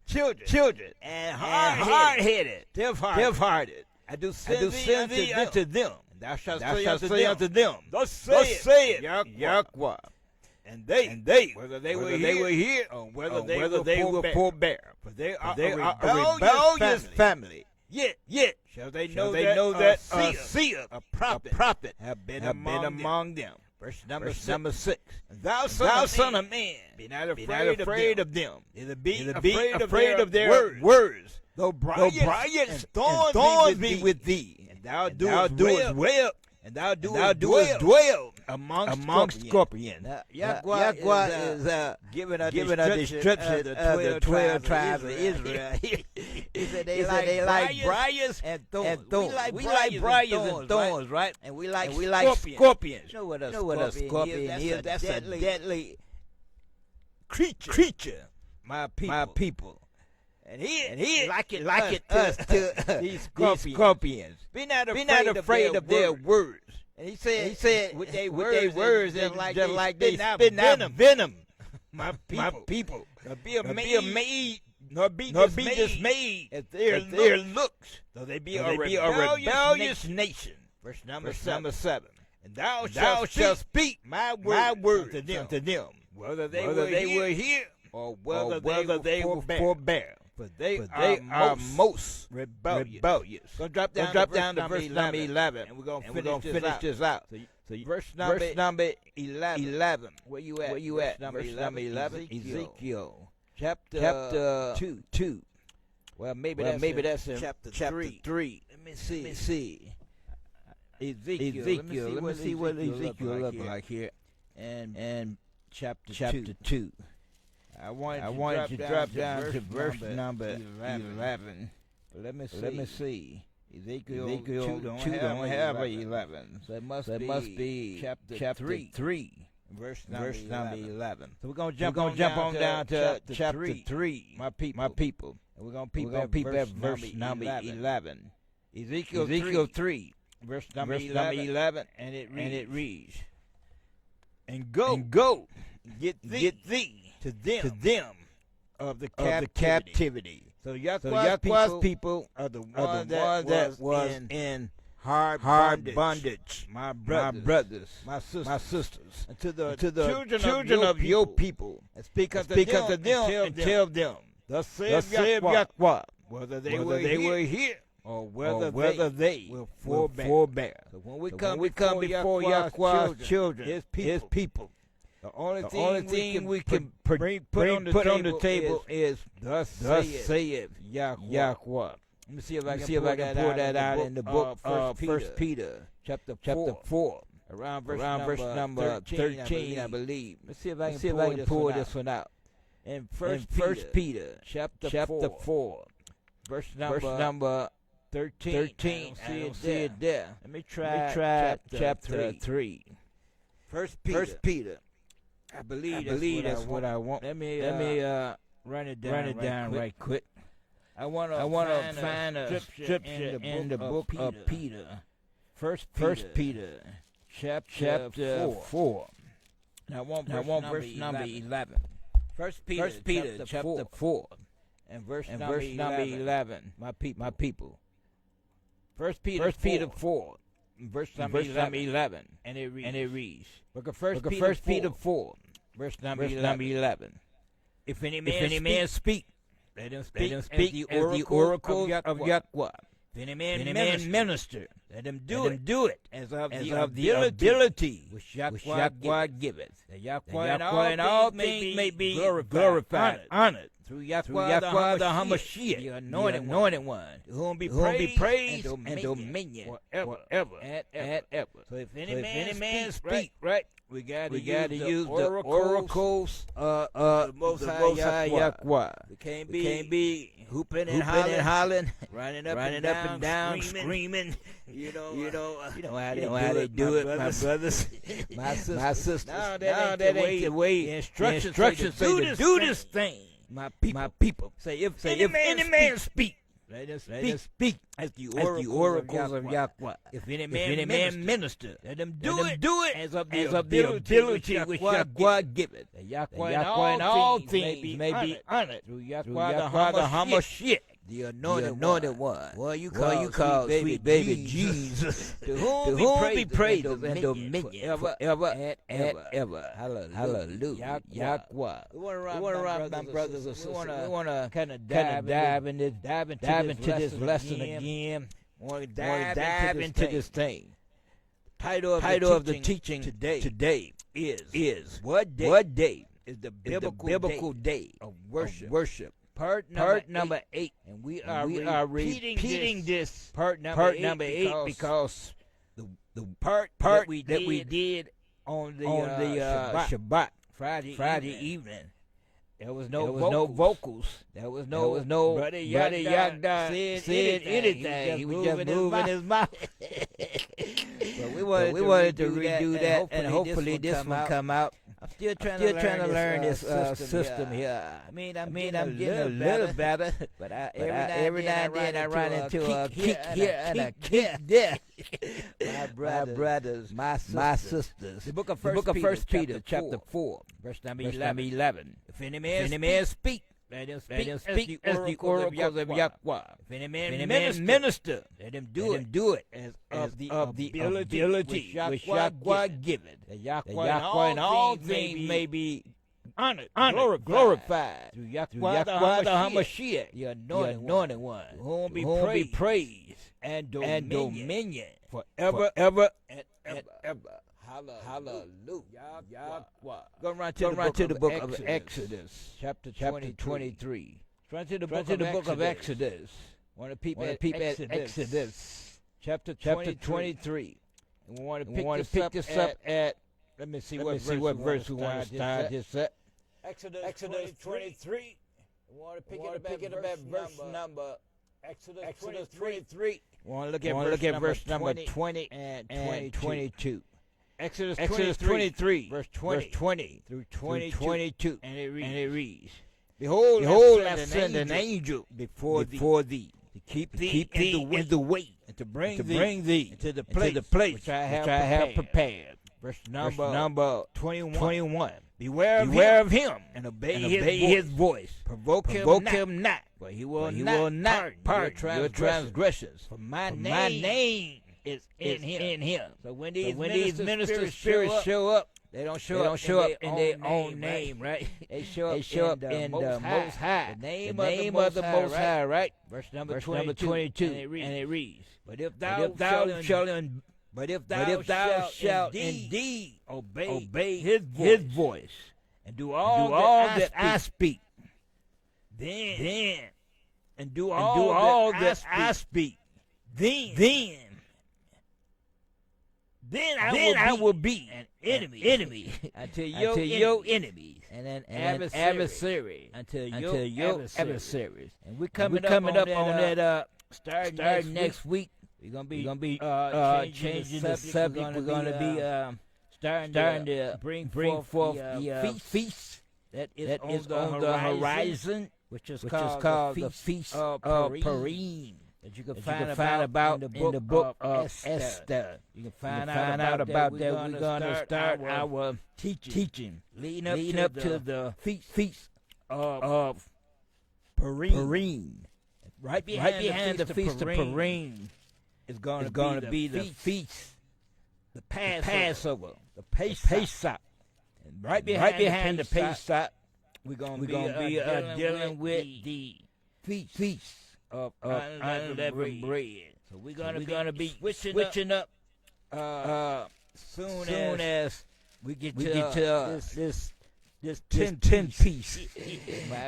children, and hard-headed, stiff-hearted. I do send thee unto them, and thou shalt say unto them, Thus saith Yahweh. And they, whether they were here or whether they will forbear, for they are a rebellious family. Yet shall they know that a seer, a prophet, have been among them. Verse number 6. Thou son of man, be not afraid of them, neither be afraid of their words. Though briars and thorns be with thee, and thou doest well, and thou doest dwell among scorpions. Yahweh is giving a description of the 12 tribes of Israel. He said they like briars and thorns. We like briars and thorns, right? And we like scorpions. You know what a scorpion is? That's a deadly creature. My people. And he like it us to these scorpions. Be not afraid of their words. And he said with their words, just like they spitting out venom. My people. Be amazed, nor be dismayed at their looks, though they be a rebellious nation. Verse number 7. And thou shalt speak my words unto them, whether they were here or whether they will forbear. For they are most rebellious. So drop down to verse number 11, and we're going to finish this out. So verse number 11. Where you at? Verse number 11. Ezekiel. Chapter 2. Well, maybe that's in chapter 3. Let me see. Ezekiel. Let me see what Ezekiel look like here. And chapter 2. I wanted to drop down to verse number 11. Let me see. Ezekiel 2 don't have 11. So it must be chapter 3. Verse number 11. So we're gonna jump on down to chapter 3. My people. And we're gonna peep at verse number 11. Ezekiel 3. Verse number 11. And it reads. And go get thee to them of the captivity. So Yahweh's people are the ones that was in hard bondage. My brothers, my sisters, and to the children of your people. And speak unto them and tell them, thus saith Yahweh, whether they were here or whether they will forbear. So when we come before Yahweh's children, his people, the only thing we can put on the table is thus saith Yahweh. Let me see if I can pull that out in the book of 1 Peter chapter 4. Around verse number 13, I believe. Let's see if I can pull this one out. In 1 Peter chapter 4, verse number 13. I don't see it there. Let me try chapter 3. 1 Peter. I believe that's what I want. Let me run it down right quick. I want to find a scripture in the book of Peter. First Peter chapter 4. I want verse number 11. First Peter chapter 4 and verse number 11. My people. First Peter 4. Verse number 11. And it reads. Book of First Peter 4. Verse number 11. If any man speak, let him speak as the oracles of Yahweh. If any man minister, let him do it as of the ability which Yahweh giveth. That Yahweh in all things may be glorified, honored through Yahweh the Hamashiach, the anointed one, to whom be praise and dominion forever and ever. So if any man speak, right? We got to use the oracles of the Most High Yahweh. We can't be hooping and hollering, running up and down, screaming. You know how they do it, my brothers, my sisters. No, that ain't the way. The instructions say to do this thing. My people. Say if any man speak. Let him speak as the oracles of Yahweh. If any man minister, let him do it as of the ability which Yahweh giveth. That Yahweh in all things may be honored through Yahweh the Hamashiach, the anointed one. Well, you call sweet baby Jesus, to whom be praise and dominion forever and ever. Hallelujah. Yahweh. We want to run, my brothers and sisters. We want to kind of dive into this lesson again. We want to dive into this thing. Title of the teaching today is What Day is the Biblical Day of Worship. Part number 8, and we are repeating this part number 8 because the part that we did on the Shabbat Friday evening. There was no vocals. There was no Brother Yagda said anything. He was just moving his mouth. But we wanted to redo that, and hopefully this one come out. I'm still trying to learn this system here. I mean, I'm getting a little better, but every now and then I run into a kick here and a kick there. My brothers, my sisters. The book of First Peter, chapter 4, verse number 11. If any man speak, let him speak as the oracles of Yahweh. If any man minister, let him do it as of the ability which Yahweh giveth. That Yahweh in all things may be honored, glorified through Yahweh the Hamashiach, the anointed one, to whom be praise and dominion forever and ever. Hallelujah. Gonna run to the book of Exodus, chapter 23. Run to the book of Exodus. Want to peep at Exodus, chapter 23. And we want to pick this up at let me see what verse we want to start this at. Exodus 23. We want to pick it up at verse number Exodus 23. We want to look at verse number 20 and 22. Exodus 23, verse 20 through 22. And it reads, Behold, I send an angel before thee to keep thee in the way, and to bring thee into the place which I have prepared. Verse number 21. Beware of him, and obey his voice. Provoke him not, for he will not pardon your transgressions. For my name is in him. So when these minister spirits show up, they don't show up in their own name, right? They show up in the Most High, the name of the Most High, right? Verse number 22, and it reads, But if thou shalt indeed obey his voice, and do all that I speak, then I will be an enemy unto your enemies, and an adversary unto your adversaries. And we're coming up on that starting next week. We're gonna be changing the subject. We're gonna be starting to bring forth the feast that is on the horizon, which is called the Feast of Purim. That you can find about in the book of Esther. You can find out about that. We're going to start our teaching leading up to the feast of Purim. Right behind the feast of Purim is going to be the feast, the Passover, the Pesach. And right behind the Pesach, we're going to be dealing with the feast of unleavened bread. So we're gonna be switching up soon as we get to this 10 piece.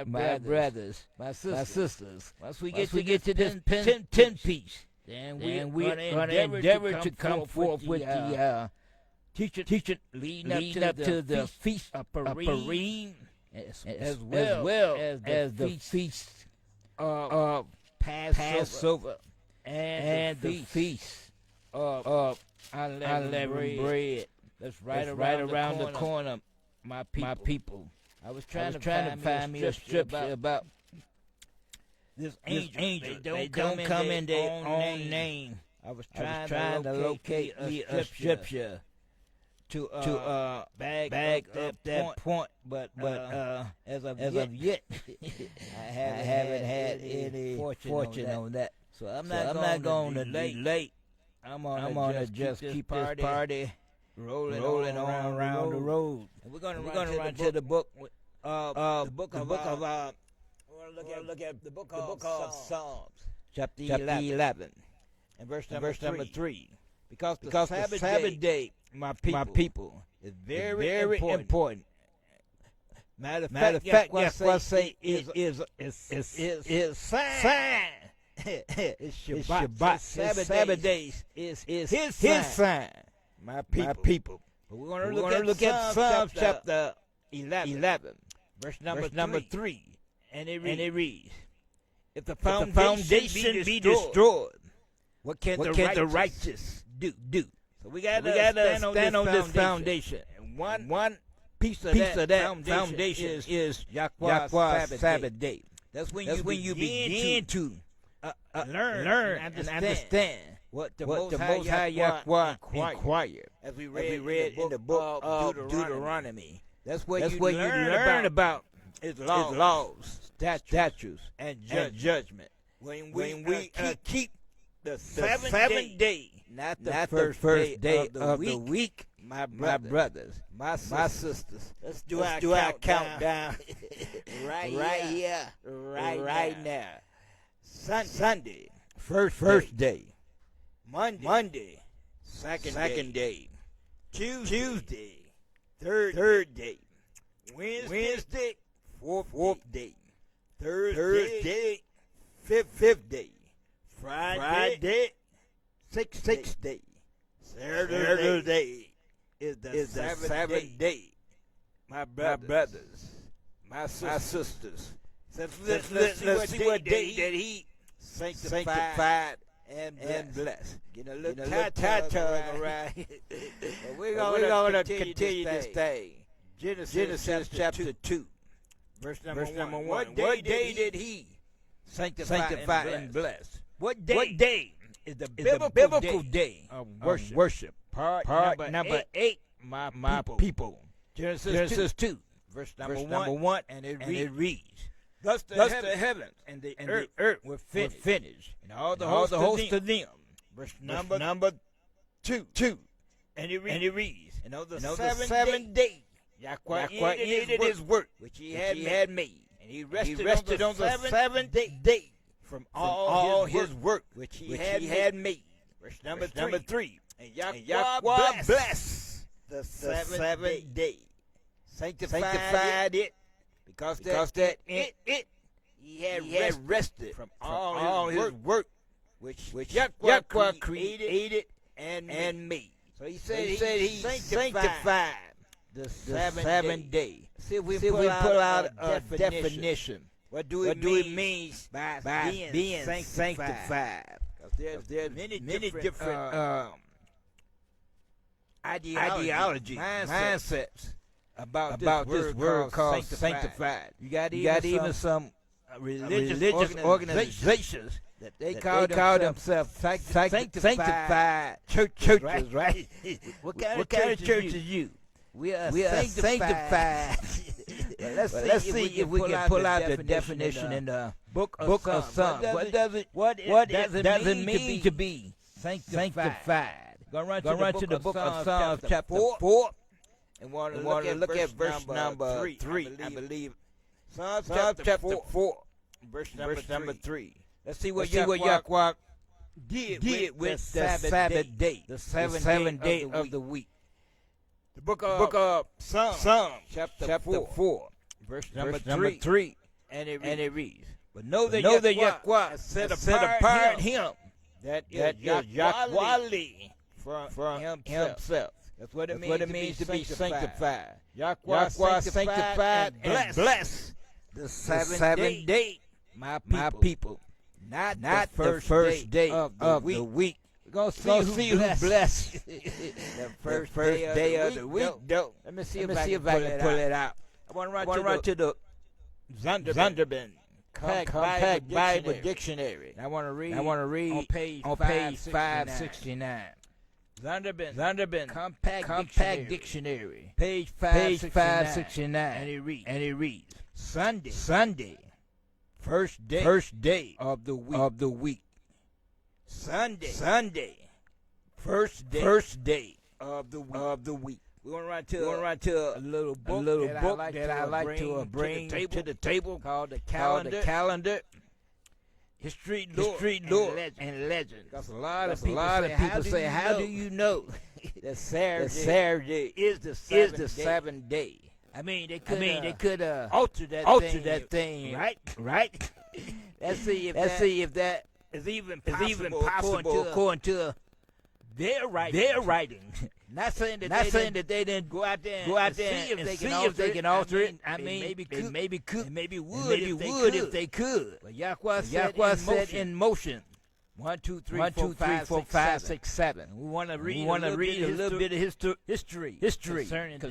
my brothers, my sisters. Once we get to this 10 piece, then we're gonna endeavor to come forth with the teaching leading up to the feast of Purim, as well as the feast of Passover and the feast of unleavened bread. That's right around the corner, my people. I was trying to find me a scripture about this angel. They don't come in their own name. I was trying to locate a scripture to bag up that point, but as of yet, I haven't had any fortune on that. So I'm not going to delay. I'm gonna just keep this party rolling on around the road. And we're gonna run to the book of look at the book of Psalms, chapter 11, and verse number 3. Because the Sabbath day, my people, is very important. Matter of fact, Yahweh say is sign. It's Shabbat. Sabbath days is his sign. My people. But we're gonna look at Psalms chapter 11, verse number 3, and it reads, If the foundation be destroyed, what can the righteous do? So we gotta stand on this foundation. And one piece of that foundation is Yahweh's Sabbath day. That's when you begin to learn and understand what the Most High Yahweh inquired. As we read in the book of Deuteronomy. That's where you learn about his laws, statutes, and judgment. When we keep the seventh day, not the first day of the week, my brothers, my sisters. Let's do our countdown right here, right now. Sunday, first day. Monday, second day. Tuesday, third day. Wednesday, fourth day. Thursday, fifth day. Friday, sixth day. Saturday is the Sabbath day. My brothers, my sisters. Let's see what day that he sanctified and blessed. Get a little title around here. We're going to continue this thing. Genesis chapter 2, verse number 1. What day did he sanctify and bless? What day is the biblical day of worship? Part number 8, my people. Genesis 2, verse number 1, and it reads, Thus the heavens and the earth were finished, and all the hosts of them. Verse number 2. And it reads, and on the seventh day, Yahweh ended his work, which he had made. And he rested on the seventh day from all his work, which he had made. Verse number 3. And Yahweh blessed the seventh day, sanctified it, because that he had rested from all his work, which Yahweh created and made. So he said he sanctified the seventh day. See if we pull out a definition. What do it mean by being sanctified? Because there's many different ideologies, mindsets about this word called sanctified. You got even some religious organizations that they call themselves sanctified churches, right? What kind of church is you? We are sanctified. Let's see if we can pull out the definition in the book of Psalms. What does it mean to be sanctified? Gonna run to the book of Psalms chapter 4. And want to look at verse number 3, I believe. Psalms chapter 4, verse number 3. Let's see what Yahweh did with the Sabbath day, the seventh day of the week. The book of Psalms chapter 4, verse number 3. And it reads, But know that Yahweh set apart him, that is Yahweh from himself. That's what it means to be sanctified. Yahweh sanctified and blessed the seventh day, my people. Not the first day of the week. We're going to see who blessed the first day of the week. Let me see if I can pull it out. I want to run to the Zondervan Compact Bible Dictionary. I want to read on page 569. Zondervan Compact Dictionary, page 569, and it reads, Sunday, first day of the week. Sunday, first day of the week. We want to run to a little book that I like to bring to the table called the calendar. History, lore, and legend. Because a lot of people say, how do you know that Saturday is the seventh day? I mean, they could alter that thing, right? Let's see if that is even possible according to their writing. Not saying that they didn't go out there and see if they can alter it. I mean, maybe would if they could. But Yahweh set in motion. 1, 2, 3, 4, 5, 6, 7. We want to read a little bit of history concerning the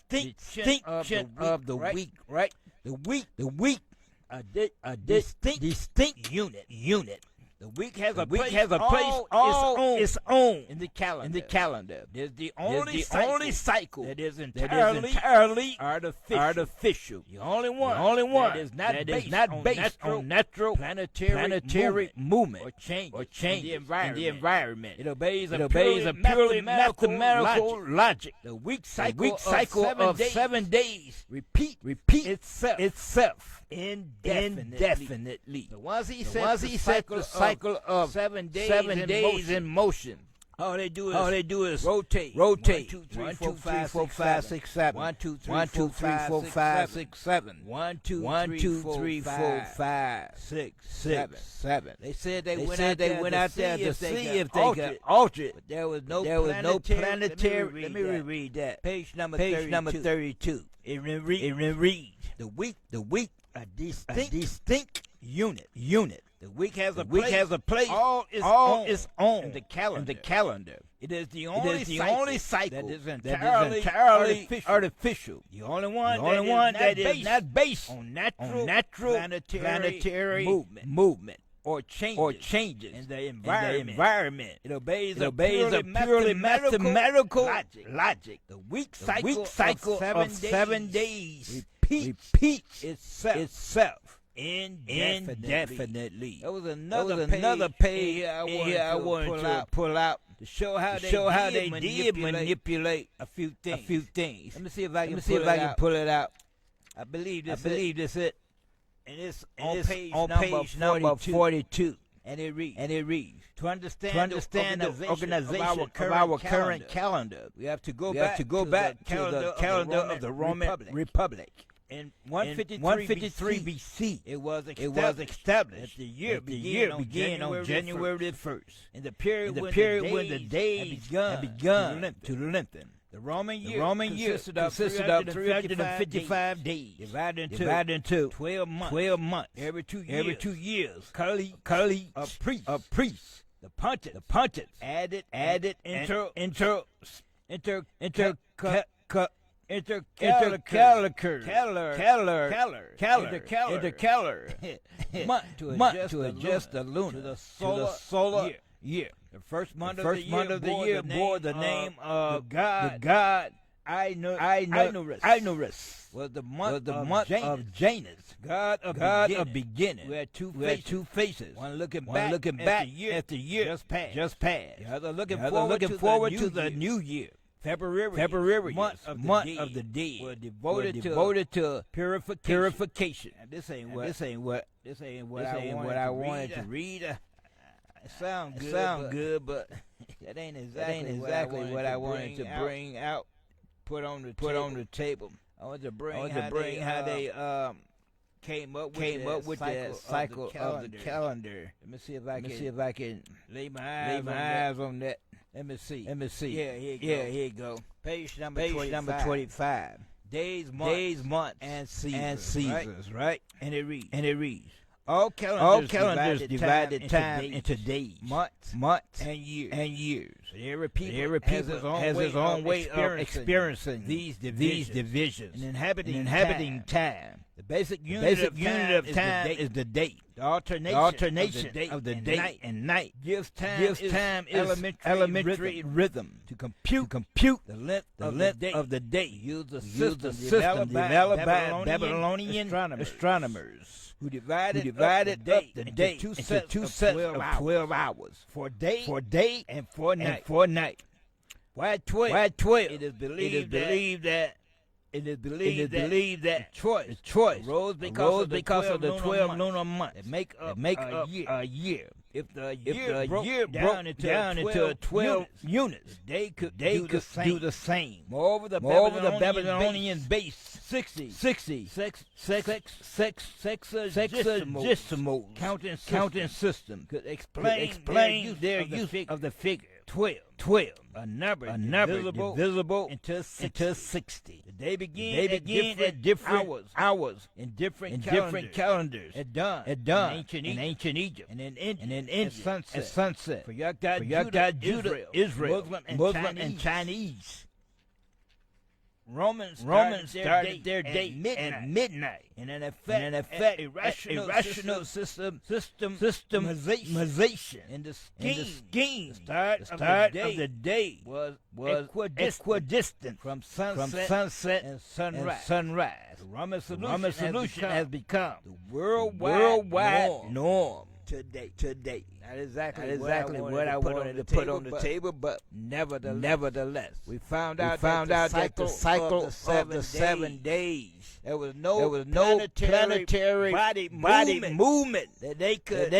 distinction of the week, right? The week, a distinct unit. The week has a place all its own in the calendar. There's the only cycle that is entirely artificial. The only one that is not based on natural planetary movement or change in the environment. It obeys a purely mathematical logic. The week cycle of 7 days repeat itself indefinitely. So once he set the cycle of 7 days in motion, All they do is rotate. 1, 2, 3, 4, 5, 6, 7. 1, 2, 3, 4, 5, 6, 7. 1, 2, 3, 4, 5, 6, 7. They said they went out there to see if they could alter it. But there was no planetary. Let me reread that. Page number 32. It reads the week a distinct unit. The week has a place all its own in the calendar. It is the only cycle that is entirely artificial. The only one that is not based on natural planetary movement or changes in the environment. It obeys a purely mathematical logic. The week cycle of 7 days repeats itself indefinitely. There was another page I wanted to pull out to show how they did manipulate a few things. Let me see if I can pull it out. I believe this it. And it's on page number 42. And it reads, to understand the organization of our current calendar, we have to go back to the calendar of the Roman Republic. In 153 BC, it was established. The year began on January the 1st. In the period when the days had begun to lengthen. The Roman year consisted of 355 days, divided into 12 months. Every 2 years, Kali, a priest, the pontiff, added month to adjust the lunar to the solar year. The first month of the year bore the name of the god Inurus. Was the month of Janus, god of beginning. We had two faces. One looking back at the year just passed. The other looking forward to the new year. February month of the dead were devoted to purification. And this ain't what I wanted to read. It sound good, but that ain't exactly what I wanted to bring out. Put on the table. I want to bring how they came up with the cycle of the calendar. Let me see if I can lay my eyes on that. Let me see. Yeah, here you go. Page number 25. Days, months, and seasons, right? And it reads. All calendars divided time into days, months, and years. Every people has his own way of experiencing these divisions and inhabiting time. The basic unit of time is the day. The alternation of the day and night gives time elementary rhythm to compute the length of the day. Use the system developed by Babylonian astronomers who divided up the day into two sets of 12 hours for day and for night. Why 12? It is believed that the choice arose because of the 12 lunar months that make up a year. If the year broke down into 12 units, they could do the same. Moreover, the Babylonian base 60 sexagesimal counting system could explain their use of the figure 12, a number divisible into 60. The day began at different hours in different calendars. At dawn in ancient Egypt, and in India at sunset. For Yagdad, Israel, Muslim and Chinese. Romans started their day at midnight. In an effect, irrational systemization. In the scheme, the start of the day was equidistant from sunset and sunrise. The Roman solution has become the worldwide norm today. Not exactly what I wanted to put on the table, but nevertheless, we found out that the cycle of the 7 days, there was no planetary body movement that they could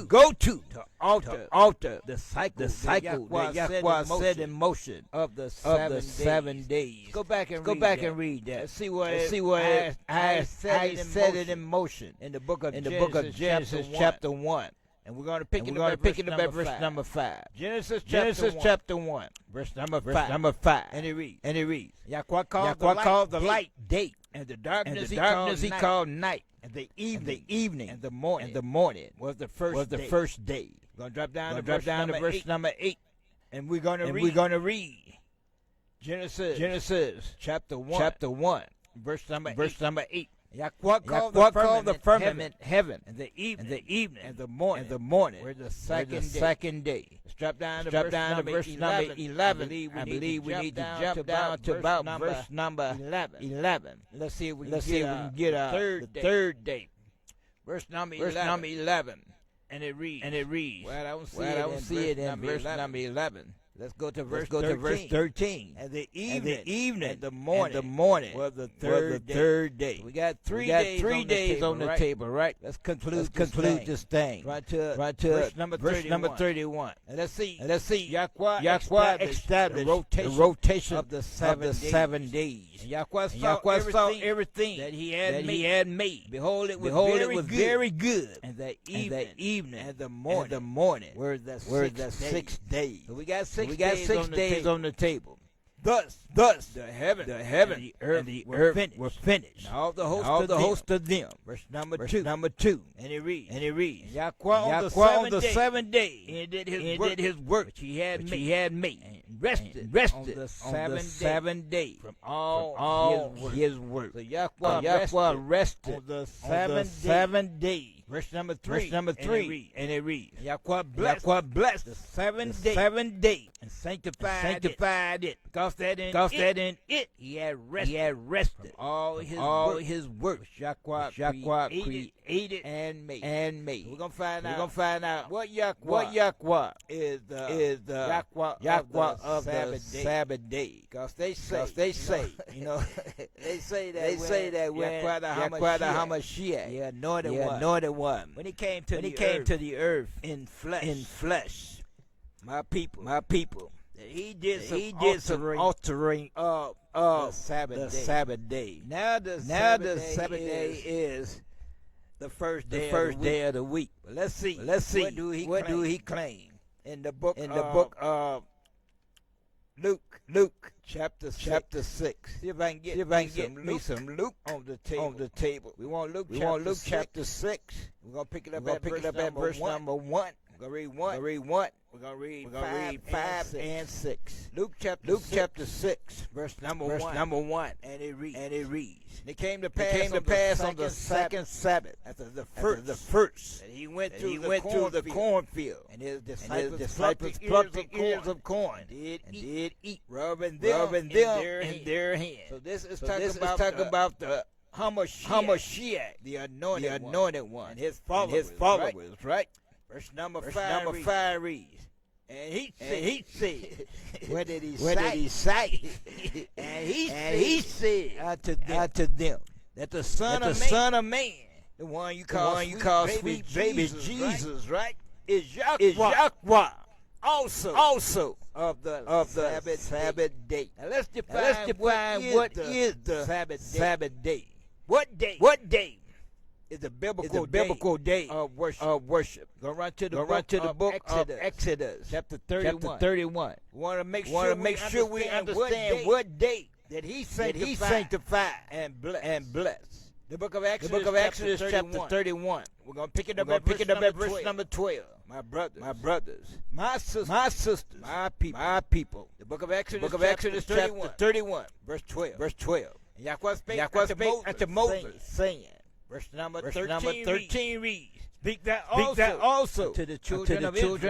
go to alter the cycle that Yahweh set in motion of the 7 days. Go back and read that. Let's see what I set it in motion in the book of Genesis chapter 1. And we're going to pick it up at verse number 5. Genesis chapter 1, verse number 5. And it reads, Yahweh called the light day, and the darkness he called night, and the evening and the morning was the first day. We're going to drop down to verse number 8. And we're going to read Genesis chapter 1, verse number 8. Yahweh called the firmament heaven, and the evening and the morning were the second day. Let's drop down to verse number 11. I believe we need to jump down to about verse number 11. Let's see if we can get the third day. Verse number 11. And it reads. Well, I don't see it in verse number 11. Let's go to verse 13. And the evening and the morning was the third day. So we got three days on the table, right? Let's conclude this thing. Right to verse number 31. And let's see. Yahweh established the rotation of the 7 days. And Yahweh saw everything that he had made. Behold, it was very good. And the evening and the morning were the 6 days. So we got 6 days on the table. Thus the heaven and the earth were finished. And all the host of them. Verse number 2. And it reads. Yahweh on the 7th day ended his work which he had made. And rested on the 7th day from all his work. So Yahweh rested on the 7th day. Verse number 3. And it reads. Yahweh blessed the 7th day and sanctified it. Because that in it he had rested all his work. Yahweh created and made. We're gonna find out what Yahweh is the Yahweh of the Sabbath day. Because they say you know they say that when Yahweh the Hamashiach, the anointed one, when he came to the earth in flesh, my people, that he did some altering of the Sabbath day. Now the Sabbath day is the first day of the week. But let's see. What do he claim in the book of Luke chapter 6. See if I can get me some Luke on the table. We want Luke chapter 6. We're gonna pick it up at verse number 1. We're gonna read 1. We're gonna read 5 and 6. Luke chapter 6, verse number 1. And it reads. And it came to pass on the second Sabbath, after the first, that he went through the cornfield, and his disciples plucked the ears of corn, and did eat, rubbing them in their hands. So this is talking about the Hamashiach, the anointed one, and his followers, right? Verse number 5 reads. And he said, where did he say? And he said unto them that the Son of Man, the one you call sweet baby Jesus, right? Is Yahweh also of the Sabbath day. Now let's define what is the Sabbath day. What day? Is the biblical day of worship. Gonna run to the book of Exodus, chapter 31. We want to make sure we understand what day that he sanctified and bless. The book of Exodus, chapter 31. We're gonna pick it up at verse number 12. My brothers, my sisters, my people. The book of Exodus, chapter 31, verse 12. And Yahweh spake unto Moses, saying. Verse number 13 reads, Speak that also to the children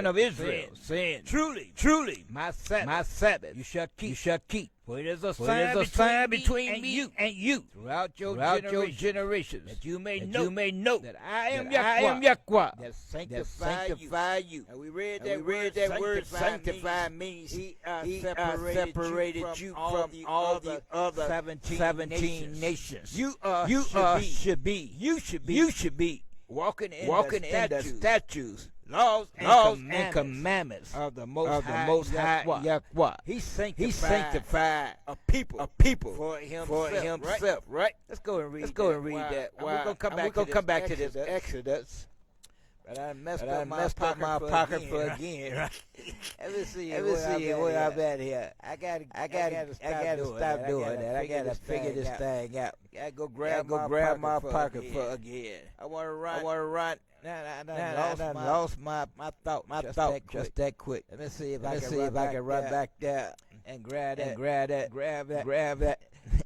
of Israel, saying, Truly, my Sabbath you shall keep. For it is a sign between me and you throughout your generations, that you may know that I am Yahweh, that sanctify you. And we read that word sanctify means he separated you from all the other 17 nations. You should be walking in the statutes, laws and commandments of the Most High Yahweh. He sanctified a people for himself, right? Let's go and read that. We're gonna come back to this Exodus. But I messed up my apocrypha again, right? Let me see where I'm at here. I gotta stop doing that. I gotta figure this thing out. I go grab my apocrypha again. I wanna run. I lost my thought just that quick. Let me see if I can run back there and grab that.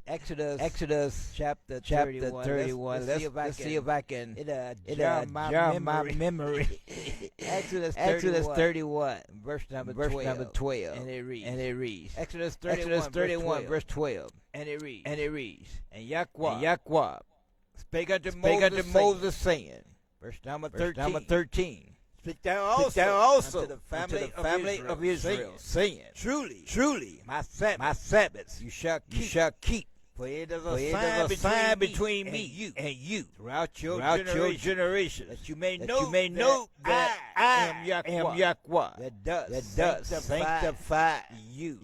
Exodus chapter 31. Let's see if I can jog my memory. Exodus 31, verse number 12. And it reads. Exodus 31, verse 12. And it reads. And Yahweh spake unto Moses, saying, verse number 13. Speak thou also unto the family of Israel, saying, Truly, my Sabbaths you shall keep. For it is a sign between me and you throughout your generation, that you may know that I am Yahweh, that does sanctify you,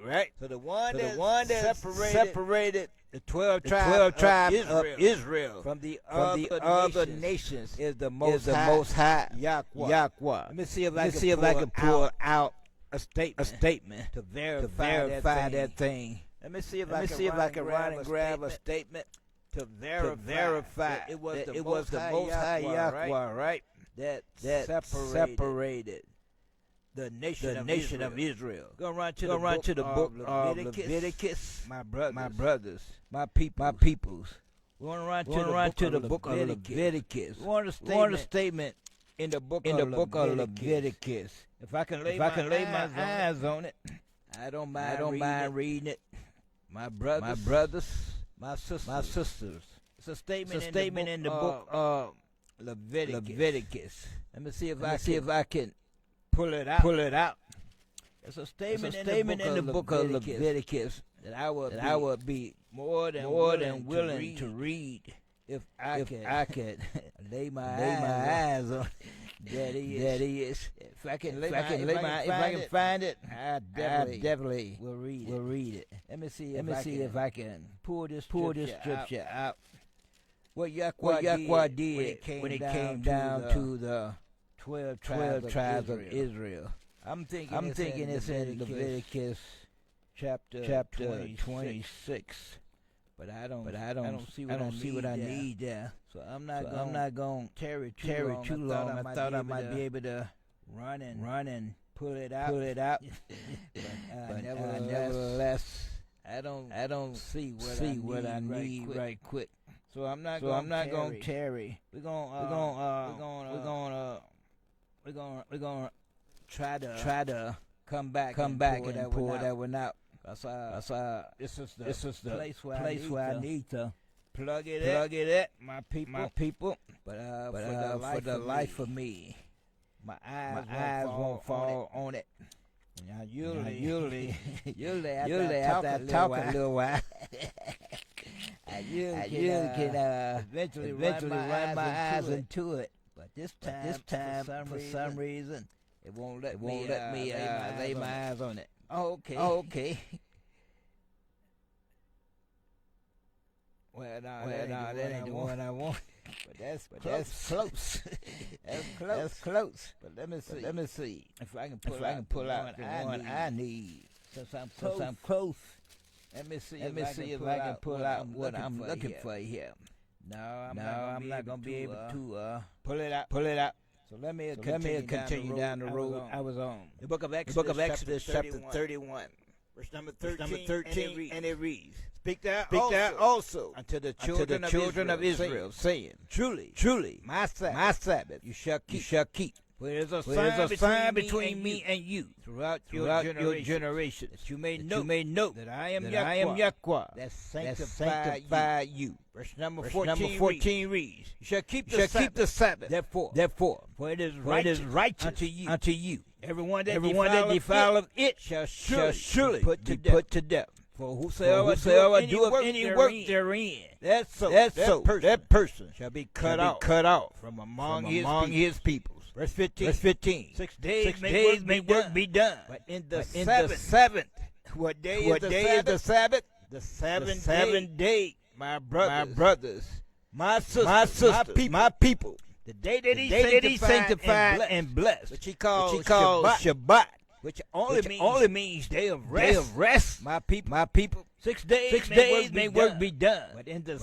right? So the one that separated the 12 tribes of Israel from the other nations is the Most High Yahweh. Let me see if I can pull out a statement to verify that thing. Let me see if I can run and grab a statement to verify it was the Most High Yahweh, right? That separated the nation of Israel. Gonna run to the book of Leviticus. My brothers, my peoples. We want to run to the book of Leviticus. We want a statement in the book of Leviticus. If I can lay my eyes on it, I don't mind reading it. My brothers, my sisters. It's a statement in the book of Leviticus. Let me see if I can pull it out. It's a statement in the book of Leviticus that I would be more than willing to read if I could lay my eyes on. That he is. If I can find it, I definitely will read it. Let me see if I can pull this scripture out. What Yahweh did when it came down to the 12 tribes of Israel. I'm thinking it's in Leviticus chapter 26. But I don't see what I need there. So I'm not going to tarry too long. I thought I might be able to run and pull it out. but nevertheless, I don't see what I need right quick. So I'm not going to tarry. We're going to try to come back and pull that one out. This is the place where I need to plug it in, my people. But for the life of me, my eyes won't fall on it. Now usually after I talk a little while, I usually can eventually run my eyes into it. But this time for some reason, it won't let me lay my eyes on it. Okay. Well, that ain't the one I want. But that's close. That's close. But let me see if I can pull out the one I need. Since I'm close. Let me see if I can pull out what I'm looking for here. No, I'm not gonna be able to pull it out. So let me continue down the road I was on. The book of Exodus chapter 31. Verse number 13, and it reads. Speak thou also unto the children of Israel, saying, Truly, my Sabbath you shall keep. For it is a sign between me and you throughout your generation, that you may know that I am Yahweh, that sanctify you. Verse number 14 reads, You shall keep the Sabbath. Therefore, for it is righteous unto you. Everyone that defileth it shall surely be put to death. For whosoever doeth any work therein, that person shall be cut off from among his peoples. Verse 15. 6 days may work be done. But in the seventh, what day is the Sabbath? The seventh day, my brothers, my sisters, my people. The day that he sanctified and blessed, which he called Shabbat. Which only means day of rest. My people. 6 days may work be done. But in the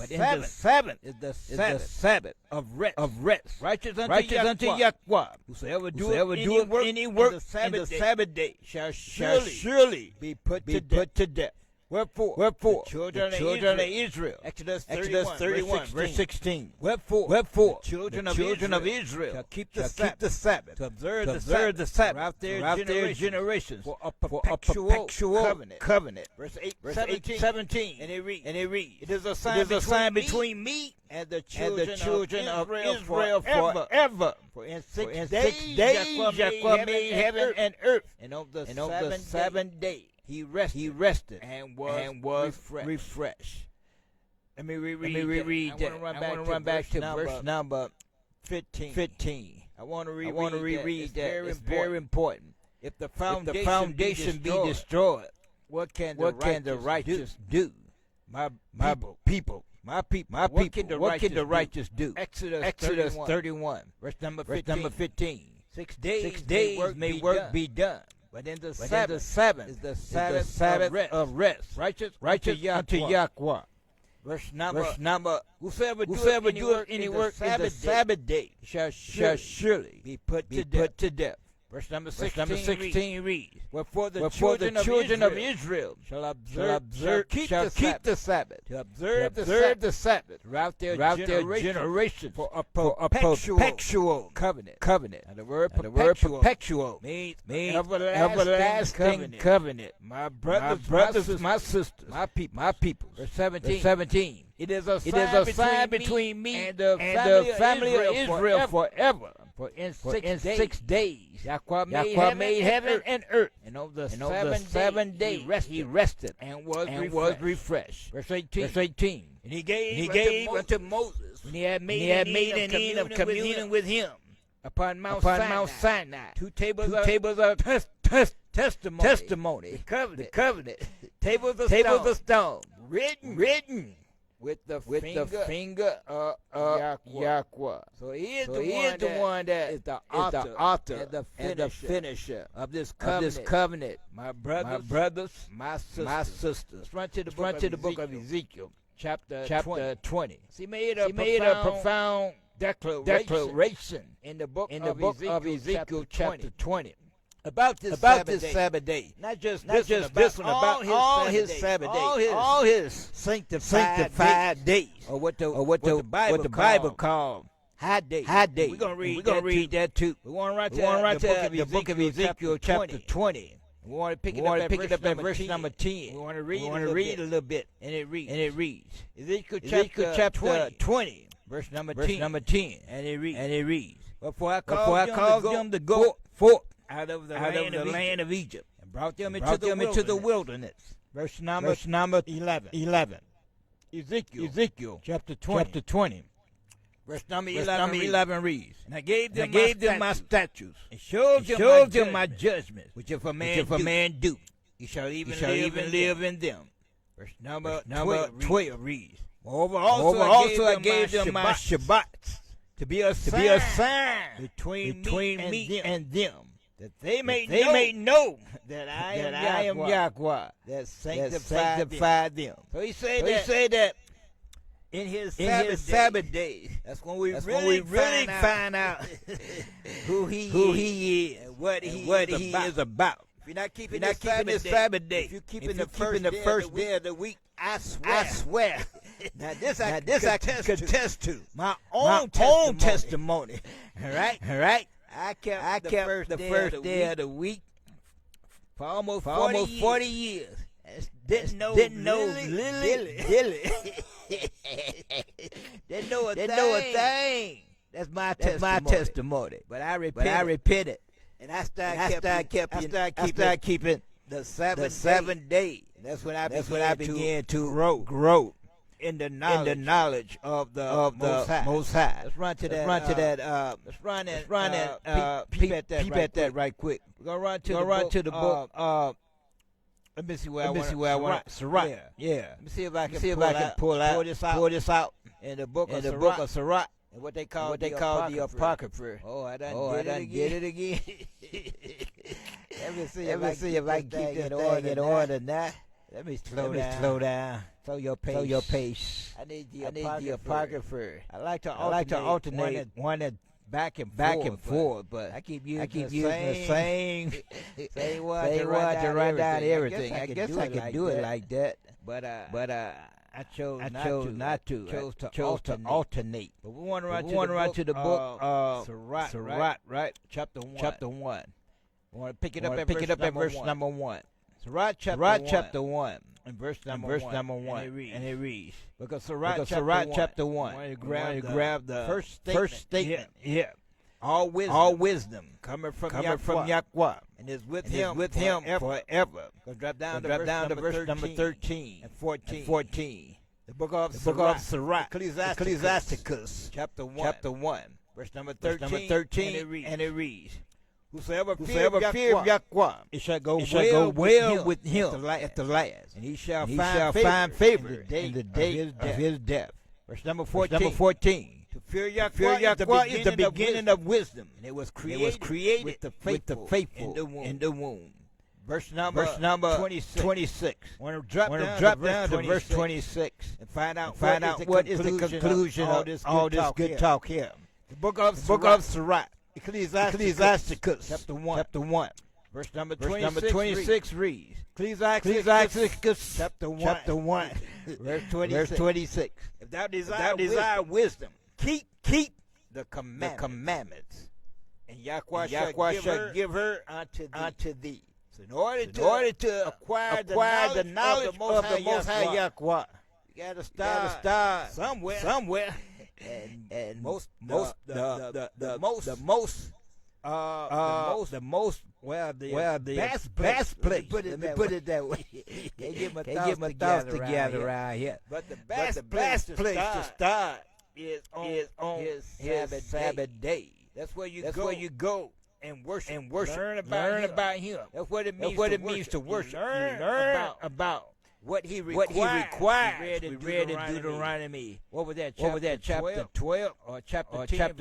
seventh is the Sabbath of rest. Righteous unto Yahweh. Whosoever doeth any work in the Sabbath day shall surely be put to death. Wherefore, the children of Israel, Exodus 31, verse 16. Wherefore, the children of Israel shall keep the Sabbath, to observe the Sabbath throughout their generations, for a perpetual covenant. Verse 17. And it reads, It is a sign between me and the children of Israel forever. For in 6 days Yahweh made heaven and earth, and on the seventh day He rested and was refreshed. Let me reread that. I want to run back to verse number 15. I want to reread that. It's very important. If the foundation be destroyed, what can the righteous do? My people. What can the righteous do? Exodus 31, verse number 15. 6 days may work be done. But in the seventh is the Sabbath of rest. Righteous unto Yahweh. Verse number. Whosoever doeth any work in the Sabbath day shall surely be put to death. Verse number 16 reads, Wherefore the children of Israel shall keep the Sabbath, to observe the Sabbath throughout their generation, for a perpetual covenant. And the word perpetual means everlasting covenant. My brothers, my sisters, my people. Verse 17. It is a sign between me and the family of Israel forever. For in 6 days Yahweh made heaven and earth, and on the seventh day he rested and was refreshed. Verse 18. And he gave unto Moses, when he had made an end of communion with him, upon Mount Sinai, two tables of testimony, the covenant, tables of stone, written with the finger of Yahweh. So he is the one that is the author and the finisher of this covenant. My brothers, my sisters. Let's run to the book of Ezekiel, chapter 20. He made a profound declaration in the book of Ezekiel, chapter 20. About this Sabbath day, not just this one, about all his Sabbath days, all his sanctified days, or what the Bible called high days. We're gonna read that too. We want to run to the book of Ezekiel, chapter 20. We want to pick it up at verse number 10. We want to read a little bit, and it reads Ezekiel chapter 20, verse number 10, and it reads. Before I caused them to go forth out of the land of Egypt, and brought them into the wilderness. Verse number 11. Ezekiel chapter 20. Verse number 11 reads, And I gave them my statutes, and showed them my judgments, which if a man do, he shall even live in them. Verse number 12 reads, Moreover also I gave them my Shabbats, to be a sign between me and them, that they may know that I am Yahweh, that sanctified them. So he said that in his Sabbath days, that's when we really find out who he is and what he is about. If you're not keeping the Sabbath day, if you're keeping the first day of the week, I swear. Now this I can contest to. My own own testimony. All right. I kept the first day of the week for almost 40 years. Didn't know Lily. Didn't know a thing. That's my testimony. But I repented. And I started keeping the seven day. That's when I began to grow in the knowledge of the Most High. Let's run to that. Peep at that right quick. We're gonna run to the book. Let me see where I want. Sirach. Yeah. Let me see if I can pull this out in the book of Sirach. And what they call the Apocrypha. Oh, I done did it again. Let me see if I can keep that thing in order now. Let me slow down. Slow your pace. I need the Apocrypha. I like to alternate one that back and forth, but I keep using the same one to write down everything. I guess I can do it like that, but I chose not to. Chose to alternate. But we want to run to the book Sirach, right? Chapter 1. We want to pick it up at verse number 1. Sirach chapter 1. And verse number 1. And it reads. Because Sirach chapter 1. I want to grab the first statement. Yeah. All wisdom coming from Yahweh, and is with him forever. Drop down to verse number 13 and 14. The book of Sirach, Ecclesiasticus, chapter 1, verse number 13, and it reads, Whosoever fear Yahweh, it shall go well with him at the last, and he shall find favor in the day of his death. Verse number 14. To fear Yahweh is the beginning of wisdom, and it was created with the faithful in the womb. Verse number 26. Want to drop down to verse 26 and find out what is the conclusion of all this good talk here. The book of Sirach, Ecclesiasticus, chapter 1. Verse number 26 reads, Ecclesiasticus, chapter 1, verse 26. If thou desire wisdom, keep the commandments, and Yahweh shall give her unto thee. So in order to acquire the knowledge of the Most High Yahweh, you gotta start somewhere. And the best place. Let me put it that way. Can't get my thoughts together around here. But the best place to start is on his Sabbath day. That's where you go and worship. Learn about him. That's what it means to worship. Learn about what he requires. We read in Deuteronomy. What was that? Chapter 12 or chapter 10,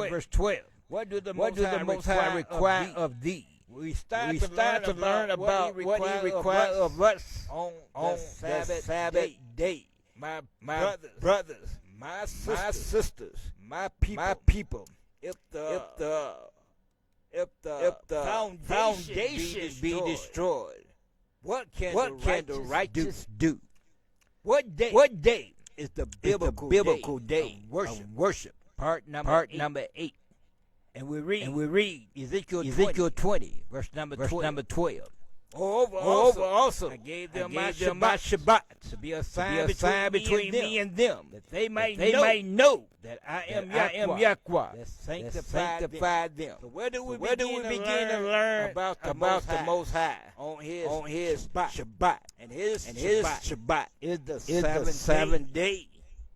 verse 12. What do the Most High require of thee? We start to learn about what he requires of us on the Sabbath day. My brothers, my sisters, my people. If the foundation be destroyed, what can the righteous do? What day is the biblical day of worship? Part number 8. And we read Ezekiel 20, verse number 12. Moreover, also, I gave them my Shabbat to be a sign between me and them, that they might know that I am Yahweh, that sanctified them. So where do we begin to learn about the Most High? On his Shabbat. And his Shabbat is the seventh day.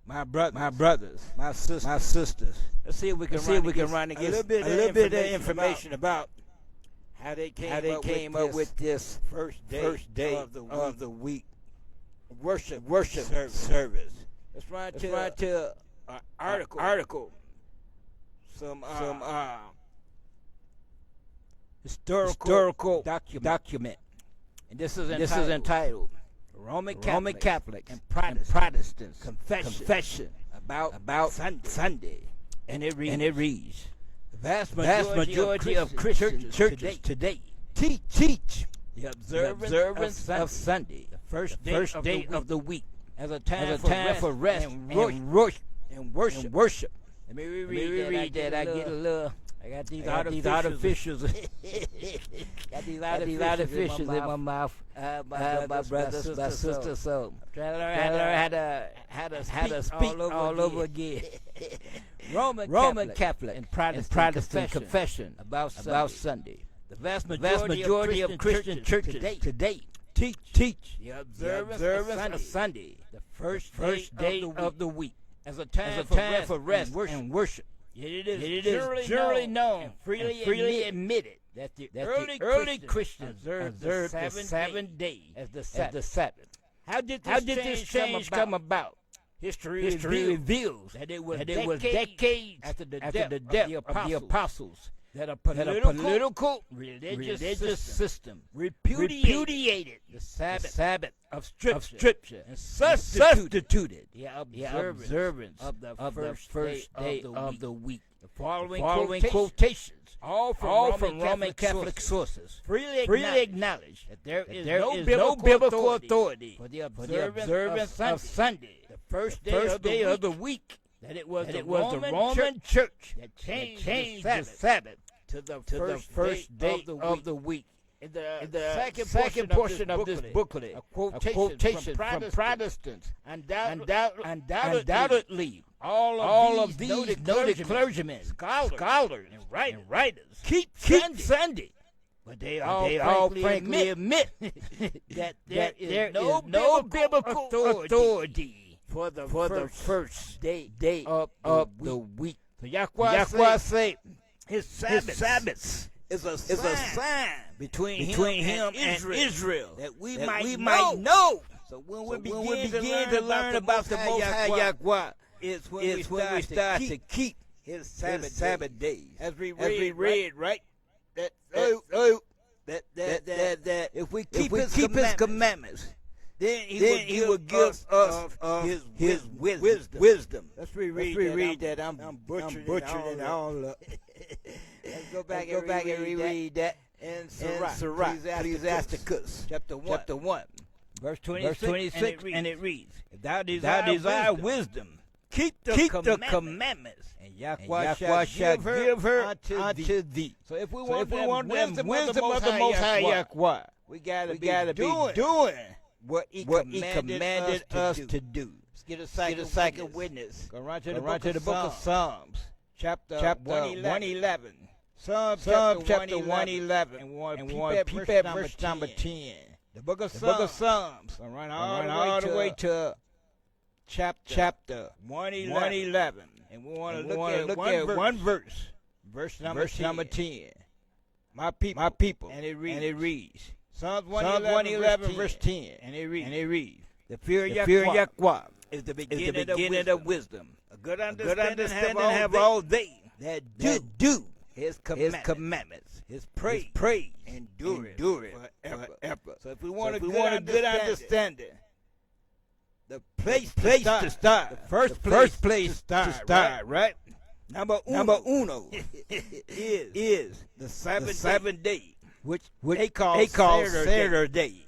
My brothers, my sisters. Let's see if we can run and get a little bit of information about how they came up with this first day of the week worship service. Let's run to an article. Some historical document. And this is entitled Roman Catholic and Protestants Confession about Sunday. And it reads, the vast majority of Christian churches today teach the observance of Sunday, the first day of the week, as a time for rest and worship. Let me reread that. I get a little. I got these artificials. got these artificials in my mouth. My brother, my sister. So I'm trying to learn how to speak all over again. Roman Catholic and Protestant confession about Sunday. The vast majority of Christian churches today teach the observance of Sunday, the first day of the week, as a time for rest and worship. Yet it is generally known and freely admitted that the early Christians observed the seventh day as the Sabbath. How did this change come about? History reveals that it was decades after the death of the apostles that a political religious system repudiated the Sabbath of Scripture and substituted the observance of the first day of the week. The following quotations, all from Roman Catholic sources, freely acknowledge that there is no biblical authority for the observance of Sunday, the first day of the week. That it was the Roman Church that changed the Sabbath to the first day of the week. In the second portion of this booklet, a quotation from Protestants undoubtedly all of these noted clergymen, scholars, and writers keep Sunday. But they all frankly admit that there is no biblical authority for the first day of the week. So Yahweh say his Sabbath is a sign between him and Israel that we might know. So when we begin to learn about the Most High Yahweh, it's when we start to keep his Sabbath days. As we read, right? That if we keep his commandments, then he will give us his wisdom. Let's reread that. I'm butchering it all up. Let's go back and reread that. In Sirach, Ecclesiasticus, chapter 1, verse 26, and it reads, If thou desire wisdom, keep the commandments, and Yahweh shall give her unto thee. So if we want wisdom of the Most High Yahweh, we gotta be doing what he commanded us to do. Let's get a second witness. Go right to the book of Psalms, chapter 111. Psalms chapter 111 and peep at verse number 10. The book of Psalms. Run all the way to chapter 111. And we want to look at one verse. Verse number 10. My people. And it reads. Psalms 111 verse 10. And it reads. The fear of Yahweh is the beginning of wisdom. A good understanding have all they that do his commandments, his praise, endure forever. So if we want a good understanding, the place to start, the first place to start, right? Number uno is the seventh day, which they call Saturday.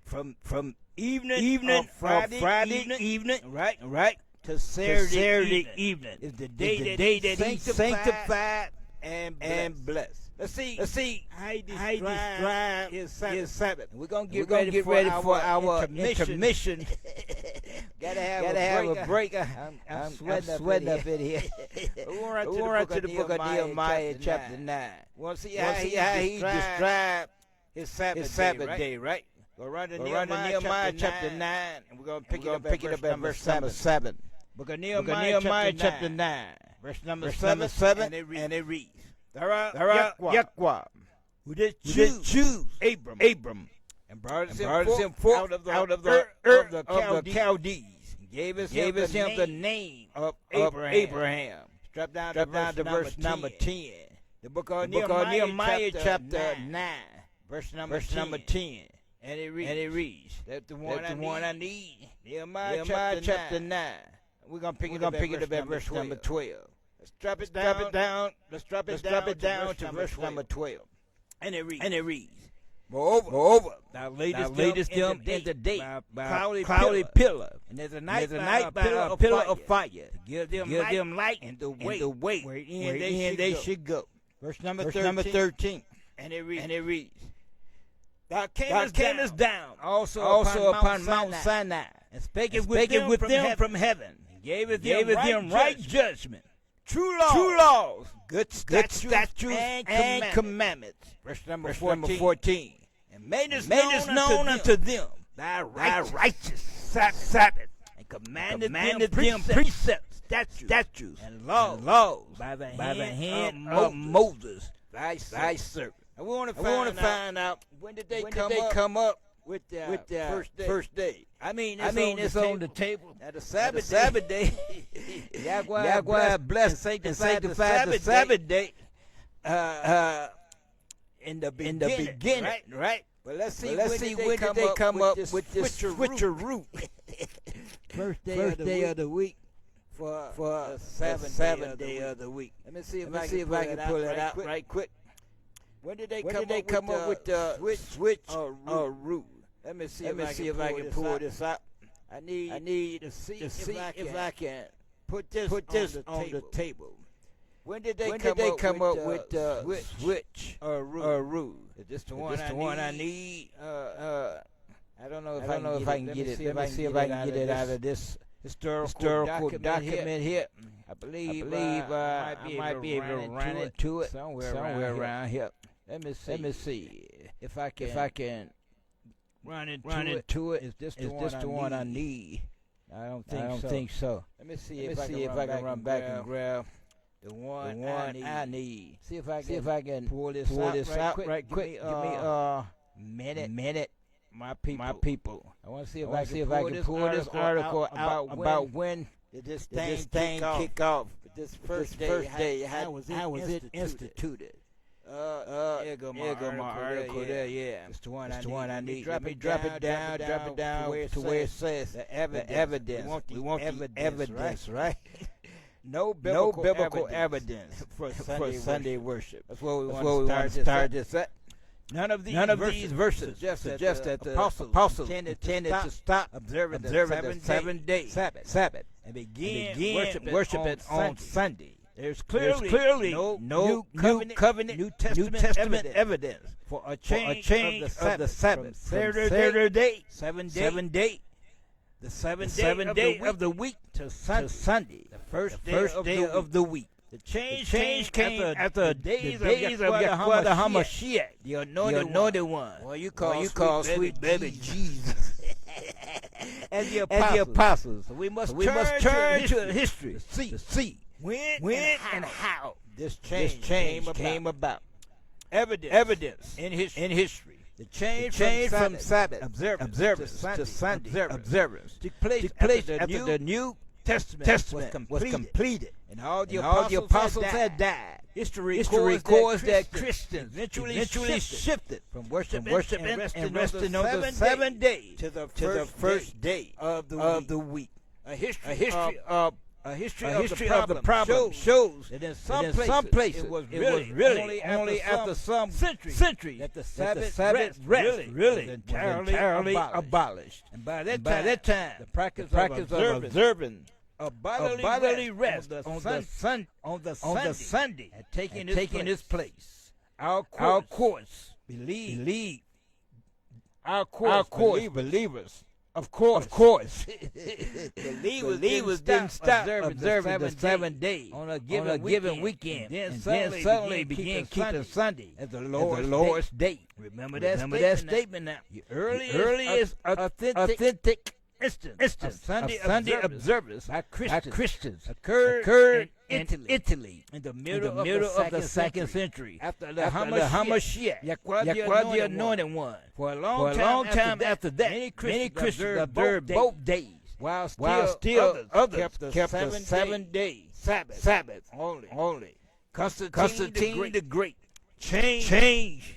From evening of Friday evening, right, to Saturday evening is the day that he sanctified and blessed. Let's see how he described his Sabbath. We're gonna get ready for our intermission. Gotta have a break. I'm sweating up in here. We'll run to the book of Nehemiah chapter 9. We'll see how he described his Sabbath day, right? Go run to Nehemiah chapter 9, and we're gonna pick it up at verse number 7. Book of Nehemiah chapter 9, verse number 7, and it reads. Yahweh, who did choose Abram and brought him forth out of the Chaldees, and gave us him the name of Abraham. Strap down to verse number 10. The book of Nehemiah chapter 9, verse number 10. And it reads, that's the one I need. Nehemiah chapter 9. We're going to pick it up at verse number 12. Let's drop it down to verse number 12. And it reads, Moreover, thou latest them in the day by cloudy pillar, and there's a night by a pillar of fire, to give them light and the way wherein they should go. Verse number 13. And it reads, Thou camest down also upon Mount Sinai, and spakest with them from heaven, and gaveth them right judgment, true laws, good statutes and commandments. Verse number 14. And made us known unto them thy righteous Sabbath, and commanded them precepts, statutes, and laws by the hand of Moses, thy servant. And we want to find out when did they come up with the first day. I mean, it's on the table. At the Sabbath day. Yahweh bless and sanctify the Sabbath day. In the beginning, right? But let's see when did they come up with this switcheroo. First day of the week for the seventh day of the week. Let me see if I can pull it out right quick. When did they come up with the switch root? Let me see if I can pull this out. I need to see if I can put this on the table. When did they come up with the switch root? Is this the one I need? I don't know if I can get it. Let me see if I can get it out of this historical document here. I believe I might be able to run into it somewhere around here. Let me see if I can run into it. Is this the one I need? I don't think so. Let me see if I can run back and grab the one I need. See if I can pull this out right quick. Give me a minute. My people. I want to see if I can pull this article out about when did this thing kick off. This first day, how was it instituted? Here go my article there, yeah. It's the one I need. Drop it down to where it says the evidence. We want the evidence, right? No biblical evidence for Sunday worship. That's what we want to start this at. None of these verses suggest that the apostles intended to stop observing the seven-day Sabbath and begin worshiping on Sunday. There's clearly no New Covenant, New Testament evidence for a change of the Sabbath. Saturday, 7 day, the seventh day of the week to Sunday, the first day of the week. The change came after the days of Yahweh the Hamashiach, the anointed one. Well, you call sweet baby Jesus. and the apostles. So we must turn to history to see when and how this change came about. Evidence in history. The change from Sabbath observance to Sunday observance took place after the New Testament was completed. And all the apostles had died. History records that Christians eventually shifted from worship and resting on the 7 days to the first day of the week. A history of the problem shows that in some places it was really only after some centuries that the Sabbath rest really entirely abolished. And by that time, the practice of observing a bodily rest on the Sunday had taken its place. Our courts believers. Of course. Believers didn't stop observing the 7 days on a given weekend, and then suddenly began keeping Sunday as the Lord's day. Remember that statement now. The earliest authentic instance of Sunday observance by Christians occurred in Italy in the middle of the second century after the Hamashiach, Yahweh the Anointed One. For a long time after that, many Christians observed both days, while still others kept the 7 day Sabbath only. Constantine the Great changed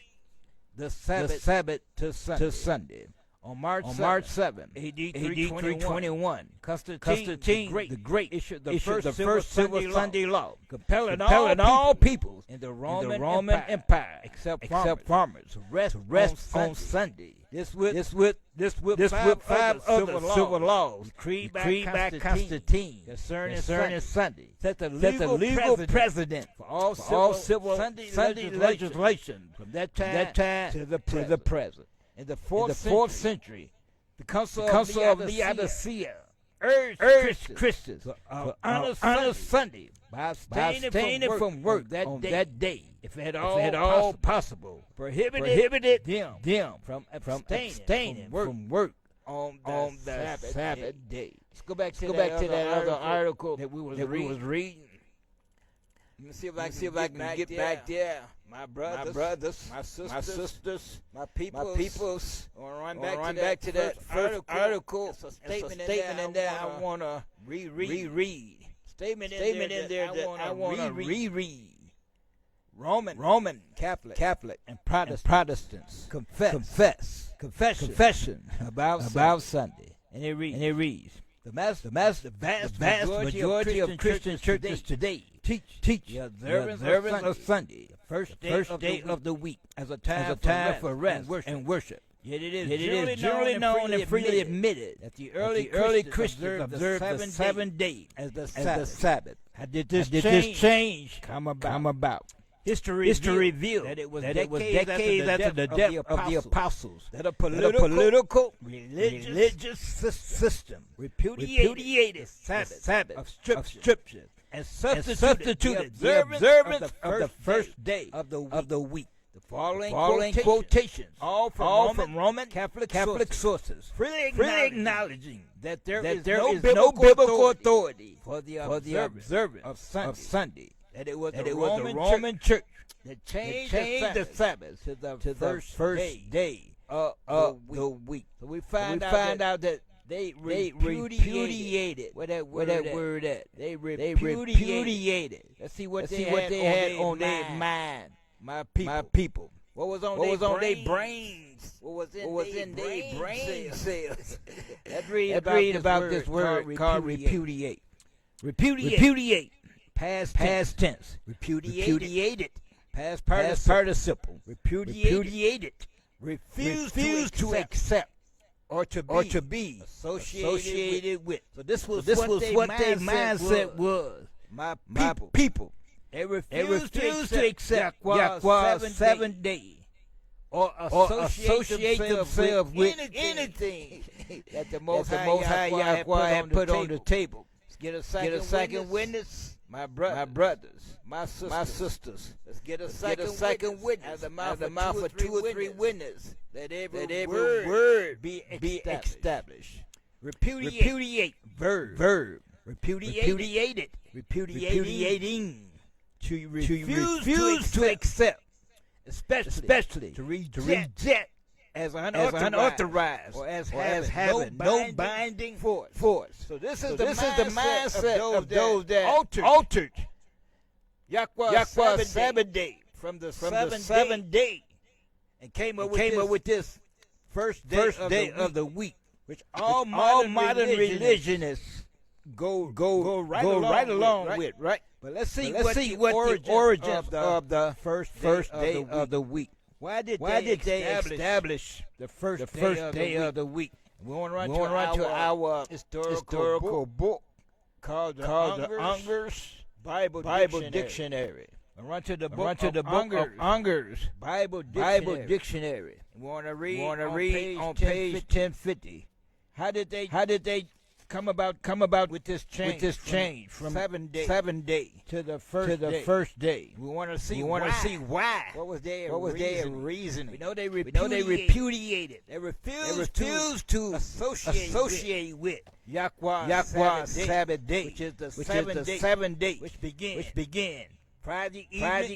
the Sabbath to Sunday. On March 7, AD 321, Constantine the Great issued the first civil Sunday law, compelling all peoples in the Roman Empire, except farmers, to rest on Sunday. This with five other civil laws decreed by Constantine concerning Sunday. Set the legal precedent for all civil Sunday legislation from that time to the present. In the 4th century, the Council of Laodicea urged Christians to honor Sunday by abstaining from work that day, if at all possible. Prohibited them from abstaining from work on the Sabbath day. Let's go back to that other article that we was reading. Let me see if I can get back there. My brothers, my sisters, my peoples. I want to run back to that first article. It's a statement in there I want to reread. Statement in there that I want to reread. Roman Catholic and Protestants confession about Sunday. And it reads, the vast majority of Christian churches today teach the observance of Sunday, the first day of the week, as a time for rest and worship. Yet it is generally known and freely admitted that the early Christians observed the 7 days as the Sabbath. How did this change come about? History revealed that it was decades after the death of the apostles that a political religious system repudiated the Sabbath of Scripture and substituted the observance of the first day of the week. The following quotations, all from Roman Catholic sources, freely acknowledging that there is no biblical authority for the observance of Sunday. That it was the Roman Church that changed the Sabbath to the first day of the week. So we find out that they repudiated where that word at. They repudiated. Let's see what they had on their mind. My people. What was on their brains? What was in their brain cells? Let's read about this word called repudiate. Repudiate. Past tense. Repudiated. Past participle. Repudiated. Refuse to accept or to be associated with. So this was what their mindset was. My people. They refused to accept Yahweh's 7 days or associate themselves with anything that the Most High Yahweh had put on the table. Get a second witness. My brothers, my sisters. Let's get a second witness. Out of the mouth of 2 or 3 witnesses. That every word be established. Repudiate. Verb. Repudiated. Repudiating. To refuse to accept. Especially to reject. As unauthorized or as having no binding force. So this is the mindset of those that altered Yahweh's Sabbath day from the 7 day and came up with this first day of the week, which all modern religionists go right along with, right? But let's see what the origins of the first day of the week. Why did they establish the first day of the week? We want to run to our historical book called the Unger's Bible Dictionary. We run to the book of Unger's Bible Dictionary. We want to read on page 1050. How did they come about with this change from 7 day to the first day? We want to see why. What was their reasoning? We know they repudiated. They refused to associate with Yahweh's Sabbath day, which is the 7 day, which began Friday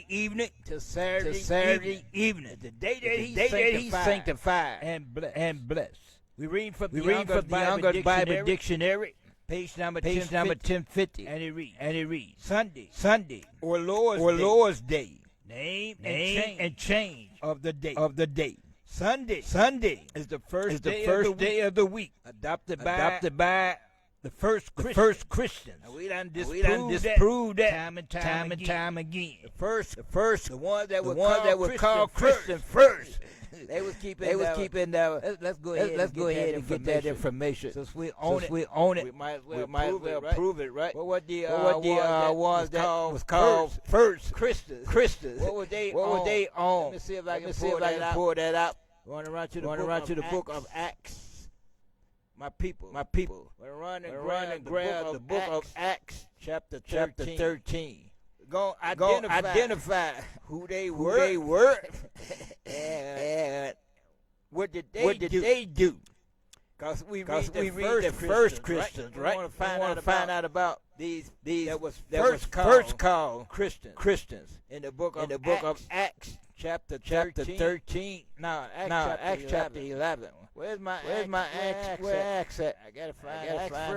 evening to Saturday evening, the day that he sanctified and blessed. We read from the Unger's Bible Dictionary, page number 1050, and it reads Sunday or Lord's Day, name and change of the day. Sunday is the first day of the week. Adopted by the first Christians. And we done disproved that time and time again. The ones that were called Christian first. They was keeping. Let's go ahead and get that information. Since we own it, we might as well prove it, right? What were the ones that was called first Christians? What would they own? Let me see if I can pull that out. Want to run to the book of Acts. My people. We're run and grab the book of Acts, chapter 13. Go identify who they were, and what did they do? Because we read the first Christians, right? We want to find out about these that was first called Christians in the book of Acts, chapter 13. No, Acts chapter 11. Where's my Acts at? I gotta find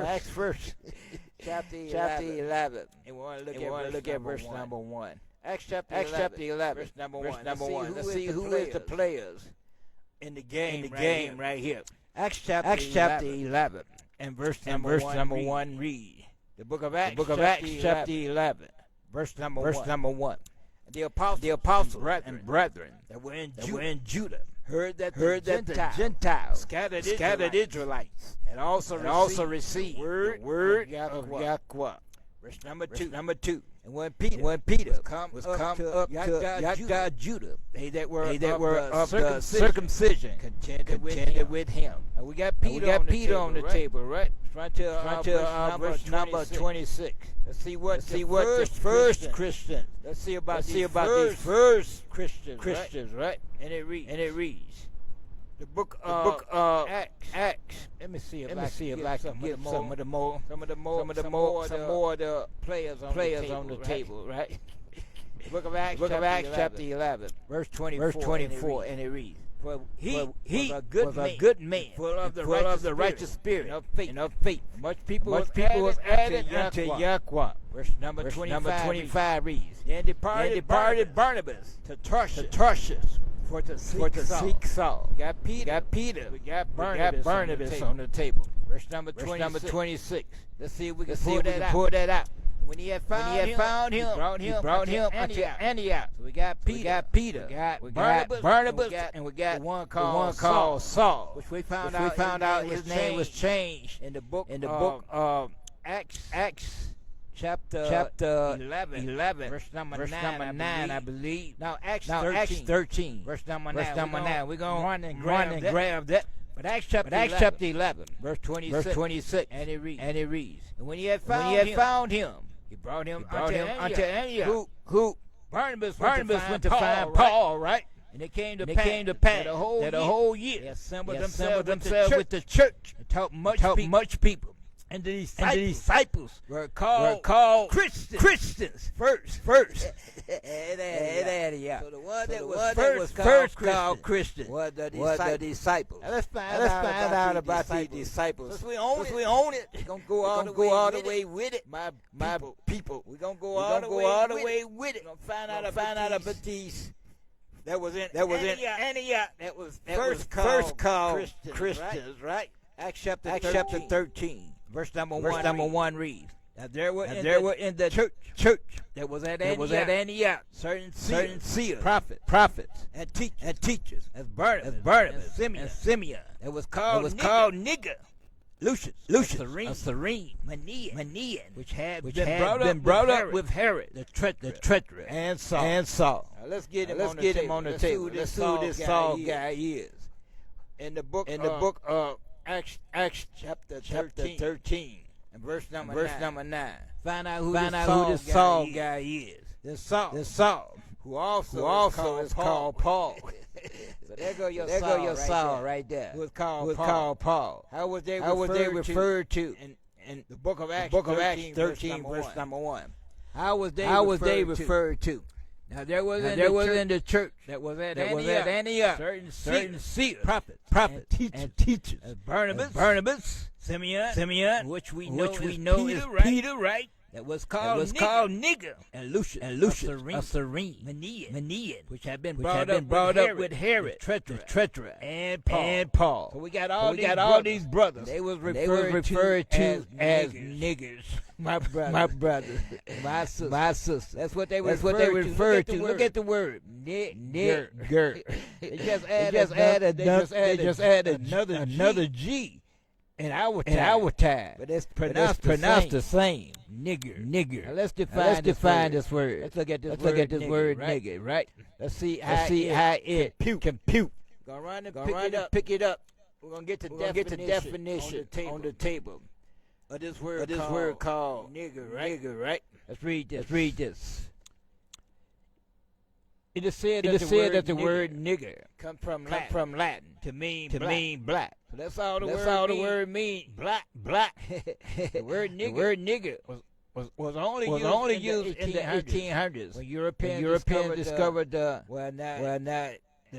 Acts first. Chapter 11. And we want to look at verse number 1. Acts chapter 11, verse number 1. Let's see who is the players in the game right here. Acts chapter 11 and verse number 1 read. The book of Acts chapter 11, verse number 1. The apostles and brethren that were in Judah heard that the Gentiles scattered Israelites and also received the word of Yahweh. Verse number 2. And when Peter was come up to Judah, they that were of the circumcision contended with him. And we got Peter on the table, right? Right to verse number 26. Let's see what the first Christian. Let's see about these first Christians, right? And it reads. The book of Acts. Let me see if I can get some of the more of the players on the table, right? The book of Acts chapter 11, verse 24, and it reads. He was a good man, full of the righteous spirit and of faith. Much people was added unto Yahweh. Verse number 25 reads. Then departed Barnabas to Tarshish for to seek Saul. We got Peter. We got Barnabas on the table. Verse number 26. Let's see if we can pull that out. When he had found him, he brought him unto Antioch. So we got Peter, we got Barnabas, and we got the one called Saul, which we found out his name was changed in the book of Acts. Chapter 11, verse number 9, I believe. Now, Acts 13, verse number 9. We're going to run and grab that. But Acts chapter 11, verse 26, and it reads. And when he had found him, he brought him unto Antioch. Who? Barnabas went to find Paul, right? And it came to pass that a whole year they assembled themselves with the church and taught much people. And the disciples were called Christians first. Yeah. So the one that was first called Christian was the disciples. Now let's find out about the disciples. Since we own it, we're going to go all the way with it. My people. We're going to go all the way with it. We're going to find out about these. That was in Antioch. That was first called Christians, right? Acts chapter 13. Verse number 1 reads. Now there were in the church that was at Antioch certain seers, prophets, and teachers, as Barnabas, and Simeon. It was called Niger, Lucius, a Cyrene, Manaen, which had been brought up with Herod, the treacherous, and Saul. Now let's get him on the table. Let's see who this Saul guy is. In the book of Acts chapter 13 and verse number 9. Find out who this Saul guy is. This Saul, who also is called Paul. So there go your Saul right there. Who was called Paul. How was they referred to in the book of Acts 13 verse number 1? How was they referred to? Now there was in the church that was at Antioch certain seers, prophets, and teachers, as Barnabas, Simeon, which we know is Peter, right? that was called nigger, and Lucius of Cyrene, Menian, which had been brought up with Herod, Tetrarch, and Paul. So we got all these brothers. They was referred to as niggers. My brother, my sister. That's what they referred to. Look at the word nigger. They just add another G. In our time, but it's pronounced the same. Nigger. Now let's define this word. Let's look at this word, nigger, right? Let's see how it compute. Go around and pick it up. We're gonna get the definition on the table of this word called nigger, right? Let's read this. It is said that the word nigger come from Latin to mean black. So that's all the word mean. Black. The word nigger was only used in the 1800s when Europeans discovered the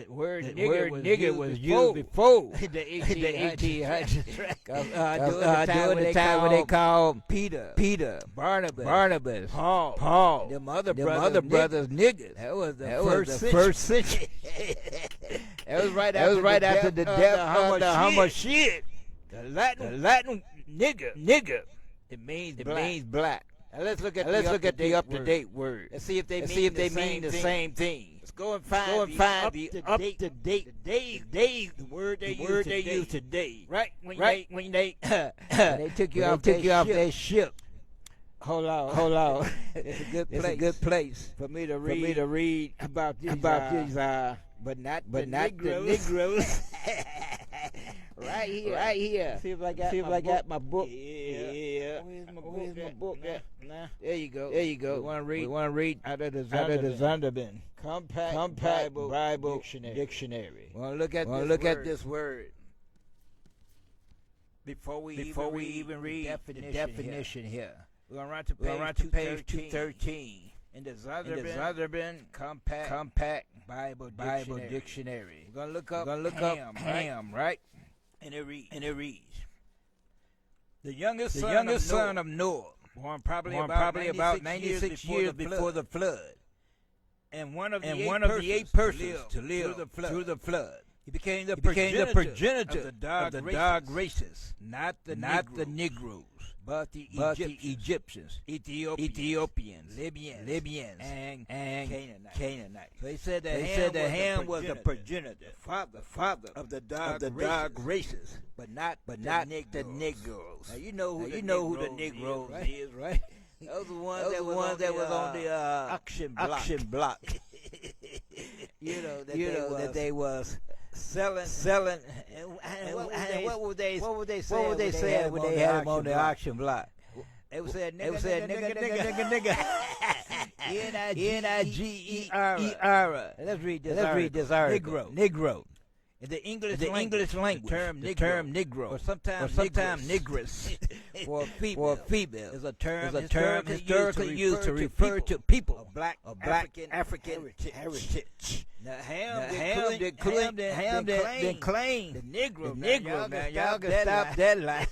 word nigger was used before the 1800s. During the time when they called Peter, Barnabas, Paul, them other brothers niggers. That was the first century. That was right after the death of the Hamashiach. The Latin nigger. It means black. Now let's look at the up-to-date word. Let's see if they mean the same thing. Let's go and find the up-to-date word they use today. Right when they took you off that ship. Hold on. It's a good place for me to read about these but not the Negroes. Right here. See if I got my book. Yeah. Where's my book? Nah. There you go. We want to read out of the Zondervan Compact Bible Dictionary. We want to look at this word before we even read the definition here. We're going to run to page 213 in the Zondervan Compact Bible Dictionary. We're going to look up ham, right? And it reads, the youngest son of Noah, born probably about 96 years before the flood, and one of the eight persons to live through the flood. He became the progenitor of the dog races, not the Negroes, but the Egyptians, Ethiopians, Libyans, and Canaanites. So they said that Ham was the progenitor, father of the dog races, but not the Negroes. Now you know who the Negroes is, right? Those are the ones that was on the auction block. that they was selling. And what would they say when they had them on the auction block? They would say nigga. N-I-G-E-R. Let's read this article. Negro. In the English language, the term Negro, or sometimes Negress, for female, is a term historically used to refer to people of black African heritage. Now Ham did claim the Negro, man. Y'all can stop that line.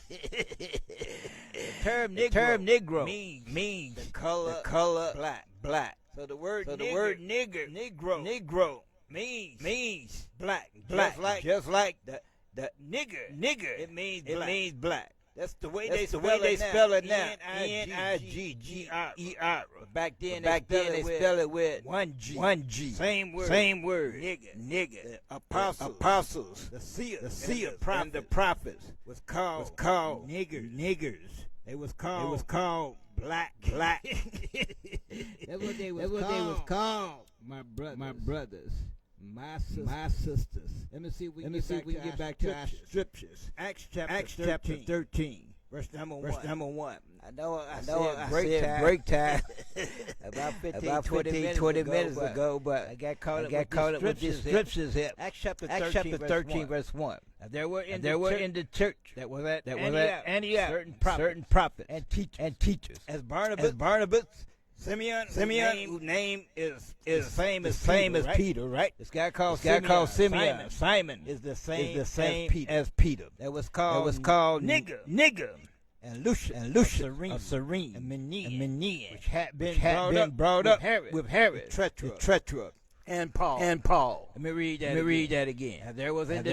The term Negro means the color black. So the word Negro means black, just like the nigger. It means black. That's the way they spell it now. N-I-G-G-E-R. Back then they spell it with one G. Same word. Nigger. Apostles. The seer. And the prophets was called niggers. It was called black. That's what they was called. My brothers. My sisters. Let me see if we can get back to our scriptures. Acts chapter 13. Verse number 1. I know I said break time about 20 minutes ago, but I got caught up with these scriptures here. Acts chapter 13 verse 1. There were in the church that was at Antioch certain prophets and teachers. As Barnabas, Simeon, whose name is same as Peter, right? This guy called Simeon. Simon is the same as Peter. That was called nigger. and Lucian of Serene and Menian, which had been brought up with Herod, Tetrarch, and Paul. Let me read that again. And there was in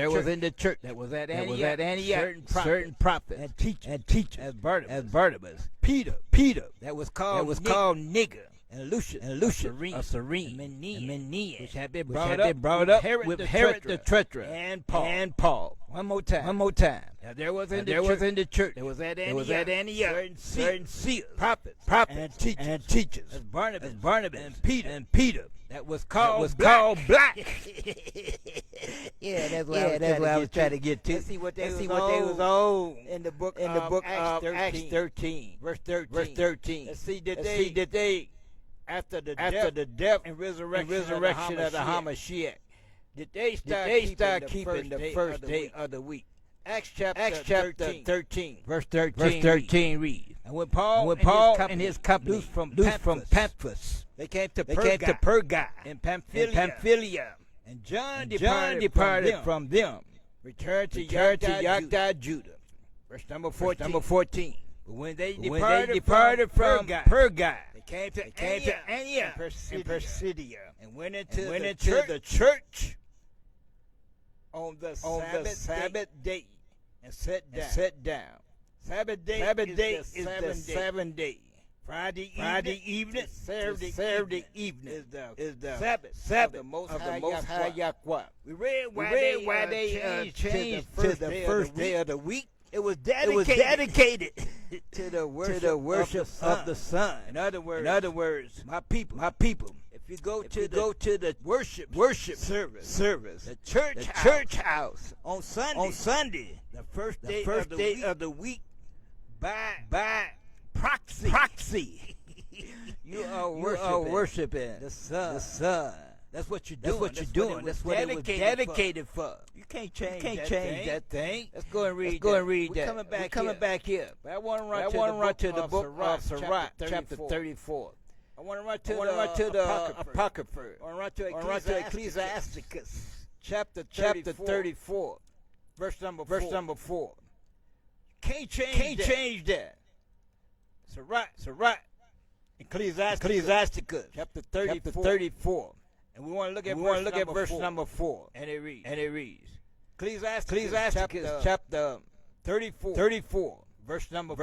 the church that was at Antioch certain prophets and teachers as Barnabas, Peter that was called nigger, and Lucian of Cyrene and Menian, which had been brought up with Herod the Tetrarch and Paul. One more time. Now there was in the church that was at Antioch certain seers, prophets and teachers as Barnabas and Peter that was called black. That's what I was trying to get to. Let's see what they was on in the book of Acts 13, verse 13. Let's see that they after the death and resurrection of the Hamashiach, did they start keeping the first day of the week. Acts chapter 13, verse 13 reads, and when Paul and his company from Paphos, they came to Perga in Pamphylia, and John departed from them, returned to Yokta, Judah. Verse number 14. But when they departed from Perga, they came to Antioch and Pisidia, and went into the church on the Sabbath day and sat down. Sabbath day is the seventh day. Friday evening, Saturday evening is the Sabbath of the Most High Yahweh. We read why they changed to the first day of the week. It was dedicated to the worship of the sun. In other words, my people. If you go to the worship service, the church house on Sunday, the first day of the week, by proxy, you are worshiping the sun. That's what you're doing. That's what it was dedicated for. You can't change that thing. Let's go and read that. We're coming back here. But I want to run to the book of Sirach, chapter 34. I want to run to the Apocrypha. I want to run to Ecclesiasticus, chapter 34, verse number 4. Can't change that. Sirach, Ecclesiasticus, chapter 34. And we want to look at verse number 4. And it reads. Ecclesiasticus chapter 34, verse number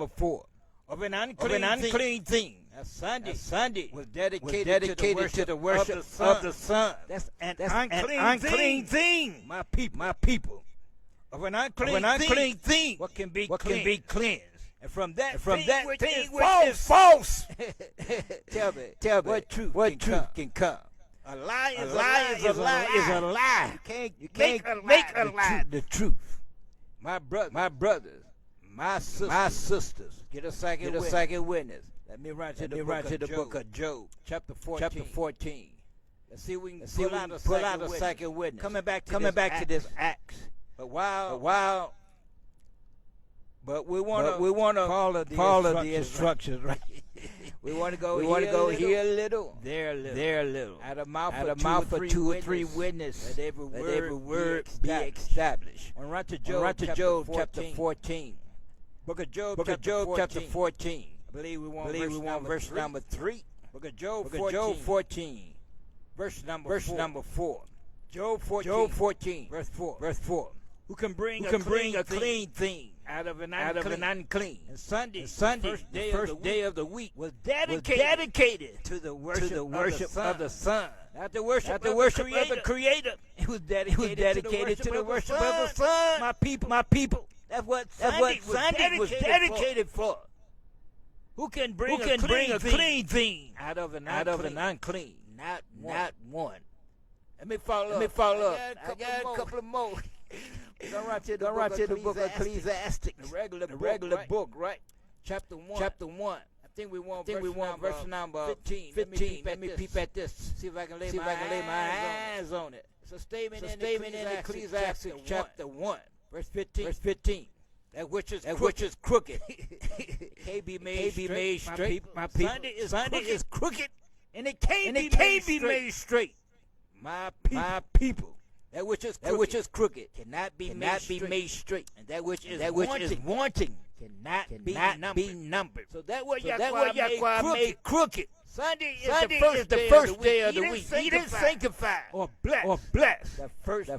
4. Of an unclean thing. Sunday was dedicated to the worship of the sun. That's an unclean thing. My people. Of an unclean thing. What can be cleansed? And from that thing which is false. Tell me what truth can come. A lie is a lie. You can't make a lie the truth. My brothers, my sisters, get a second witness. Let me run to the book of Job, chapter 14. Let's see if we can pull out a second witness. Coming back to this Acts. But we want to follow the instructions, right? We want to go here a little, there a little. Out of mouth of two or three witnesses, that every word be established. I run to Job chapter 14. Book of Job chapter 14. I believe we want verse number 3. Book of Job 14. Verse number 4. Job 14. Verse 4. Who can bring a clean thing out of an unclean? And Sunday, the first day of the week, was dedicated to the worship of the sun. Not the worship of the Creator. It was dedicated to the worship of the sun. My people. That's what Sunday was dedicated for. Who can bring a clean thing out of an unclean? Not one. Let me follow up. I got a couple of more. We're going to run to the book of Ecclesiastes. The regular book, right? Chapter 1. I think we want verse number 15. Let me peep at this. See if I can lay my eyes on it. It's a statement in Ecclesiastes chapter 1. Verse 15. That which is crooked can't be made straight. My people. Sunday is crooked, and it can't be made straight. My people. That which is crooked cannot be made straight. And that which is wanting cannot be numbered. So that way Yahweh made crooked. Sunday is Sunday the first day of the week. He didn't sanctify or bless. The first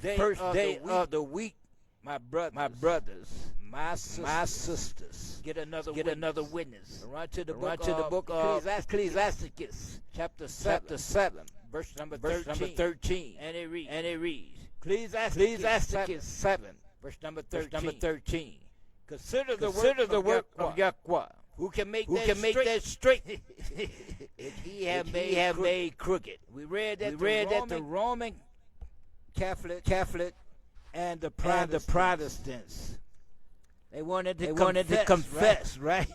day of the week. My brothers, my sisters, get another witness. Run to the book of Ecclesiasticus, chapter 7, verse number 13. And it reads, Ecclesiasticus 7, verse number 13. Consider the work of Yahweh, who can make that straight. He have made crooked. We read that the Roman Catholic and the Protestants, they wanted to confess, right?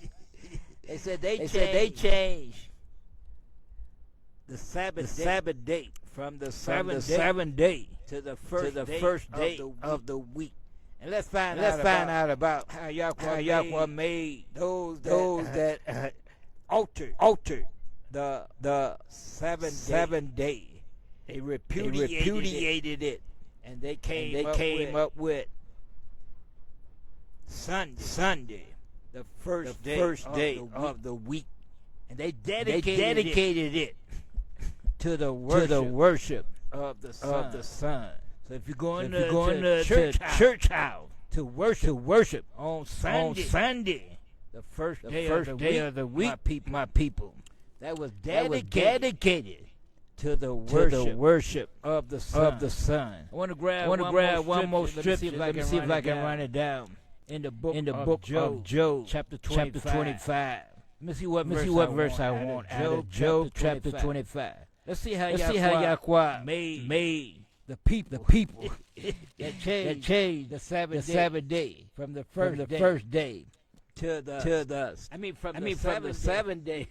They said they changed the Sabbath day from the seventh day to the first day of the week. And let's find out about how Yahweh made those that altered the seventh day. They repudiated it. And they came up with Sunday, the first day of the week. And they dedicated it to the worship of the sun. So if you're going to church house to worship on Sunday, the first day of the week, my people, that was dedicated to the worship of the sun. I want to grab one more scripture. Let me see if I can run it down in the book of Job, chapter 25. Let me see what verse I want. Job chapter 25. Let's see how Yahweh made the people that changed the Sabbath day from the first day to the seventh day.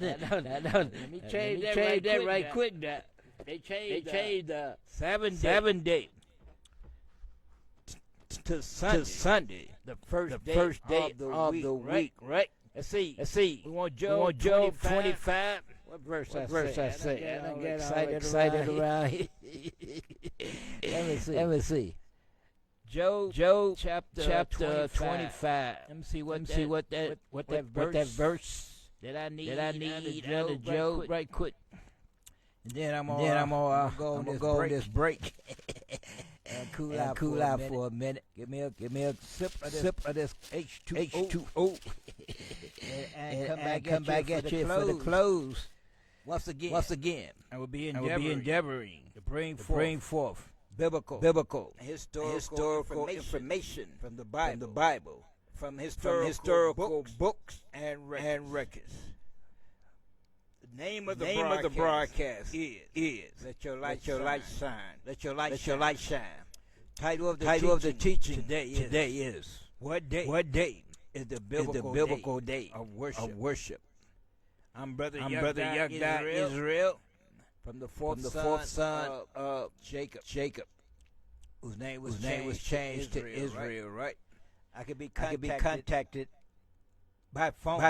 Let me change that right quick. Now they changed the seventh day to Sunday, the first day of the week. Right? Let's see. We want Job 25. What verse I say? I get excited around here. Let me see. Job chapter 25. Let me see what that verse that I need out of Job right quick. And then I'm gonna go on this break and cool out for a minute. Give me a sip of this H2O and come back at you for the close. Once again, I will be endeavoring to bring forth biblical historical information from the Bible, from historical books and records. The name of the broadcast is Let Your Light Shine. Let Your light shine. Title of the teaching today is What day is the biblical day of worship? I'm Brother Yagda Israel, from the fourth son of Jacob, whose name was changed to Israel, right? I could be contacted by phone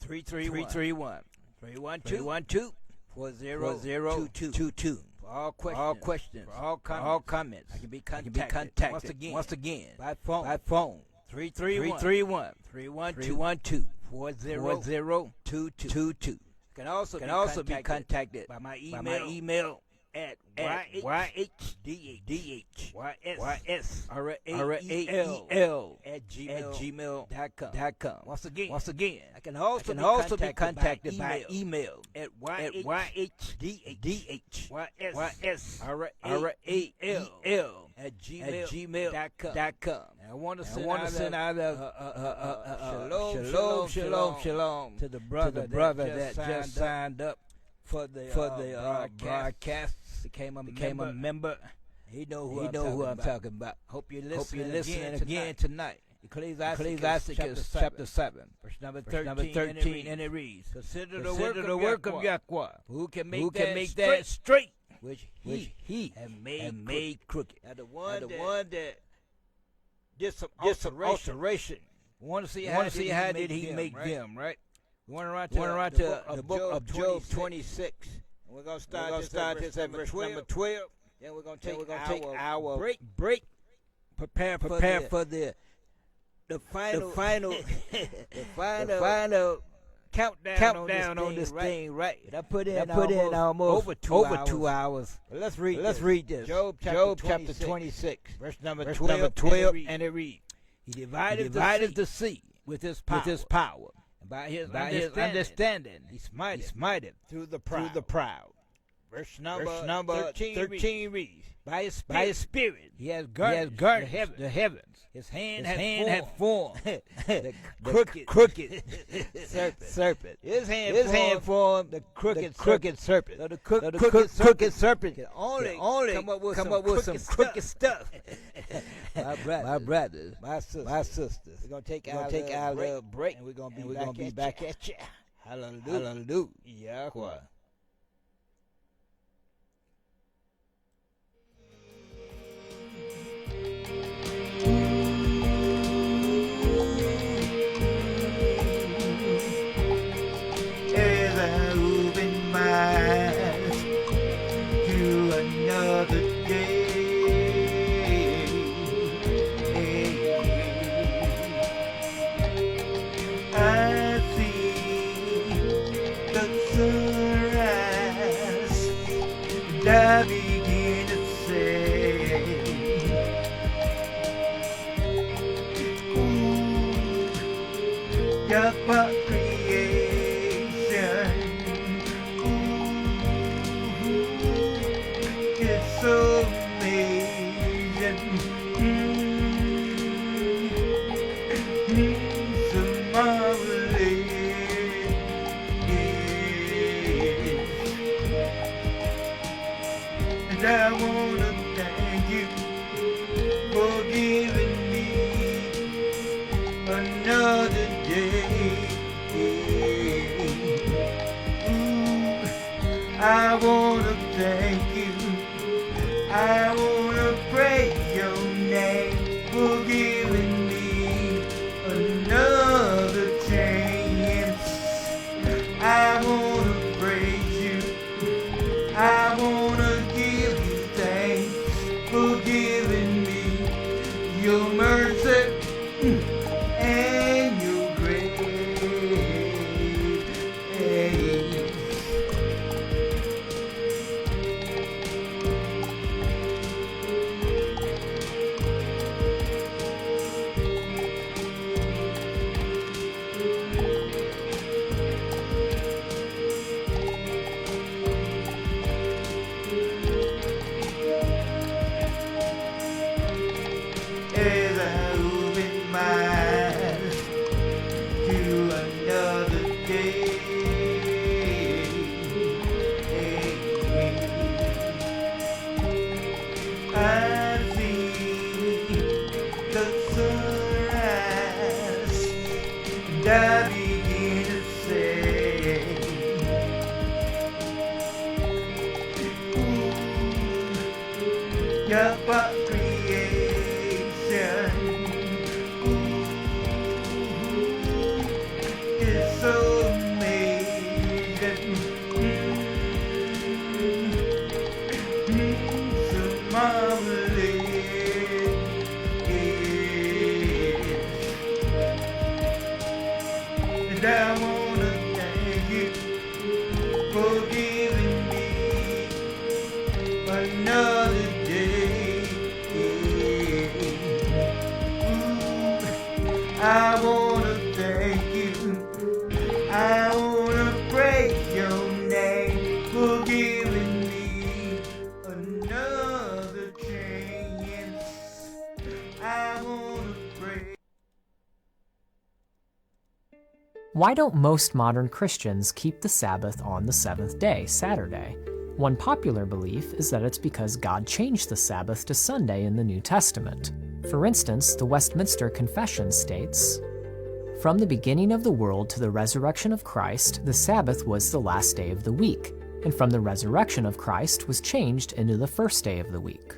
331 312 4022 for all questions, for all comments. I can be contacted once again by phone 331 312 4022. Can also be contacted by my email at yhdsrael@gmail.com. Once again, I can also be contacted by email at yhdsrael@gmail.com. I want to send out a shalom to the brother that just signed up for the broadcast. Became a member. He know who I'm talking about. Hope you're listening again tonight. Ecclesiasticus chapter 7, verse number 13, and it reads, Consider the work of Yahweh, who can make that straight, which he has made crooked. Now the one that did some alteration. We want to see how did he make them, right? We want to run to the book of Job 26. And we're going to start this at verse number 12. Then we're going to take our break. Prepare for the the final countdown on this thing, right? I put in almost over 2 hours. Well, let's read this. Job chapter 26, verse number 12, and it reads, He divided the sea with his power. And by his understanding, he smited through the proud. Verse number 13 reads, By his spirit, he has guarded the heavens. His hand had formed the crooked serpent. His hand formed the crooked serpent. So the crooked serpent can only come up with some crooked stuff. my brothers, my sisters. We're gonna take our little break, and we're gonna be back at you. Hallelujah. Yahweh. I begin to say, ooh, Yahweh creation, ooh, it's so amazing, so marvelous. And I wanna thank you for giving me another day. Ooh, I wanna thank you. I wanna praise your name for giving me another chance. I wanna praise you. I wanna for giving me your mercy and your grace. As I open my eyes to another day, I see the sunrise, and I begin to say, ooh, Yahweh it's so amazing, so marvelous. And I wanna thank you for giving me another day. Ooh, I wanna thank you. I wanna praise your name for giving me another chance. I wanna praise. Why don't most modern Christians keep the Sabbath on the seventh day, Saturday? One popular belief is that it's because God changed the Sabbath to Sunday in the New Testament. For instance, the Westminster Confession states, "From the beginning of the world to the resurrection of Christ, the Sabbath was the last day of the week, and from the resurrection of Christ was changed into the first day of the week."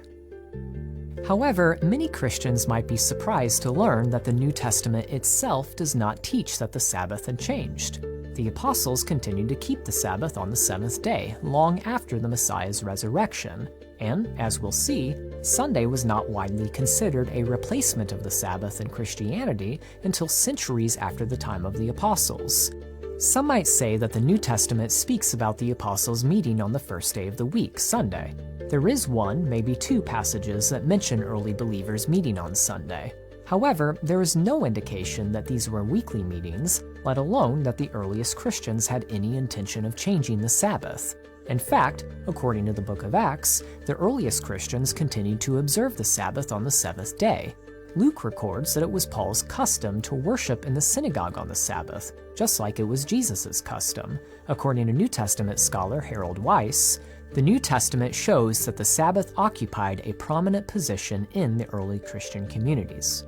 However, many Christians might be surprised to learn that the New Testament itself does not teach that the Sabbath had changed. The apostles continued to keep the Sabbath on the seventh day, long after the Messiah's resurrection, and, as we'll see, Sunday was not widely considered a replacement of the Sabbath in Christianity until centuries after the time of the Apostles. Some might say that the New Testament speaks about the Apostles meeting on the first day of the week, Sunday. There is one, maybe two passages that mention early believers meeting on Sunday. However, there is no indication that these were weekly meetings, let alone that the earliest Christians had any intention of changing the Sabbath. In fact, according to the book of Acts, the earliest Christians continued to observe the Sabbath on the seventh day. Luke records that it was Paul's custom to worship in the synagogue on the Sabbath, just like it was Jesus' custom. According to New Testament scholar Harold Weiss, the New Testament shows that the Sabbath occupied a prominent position in the early Christian communities.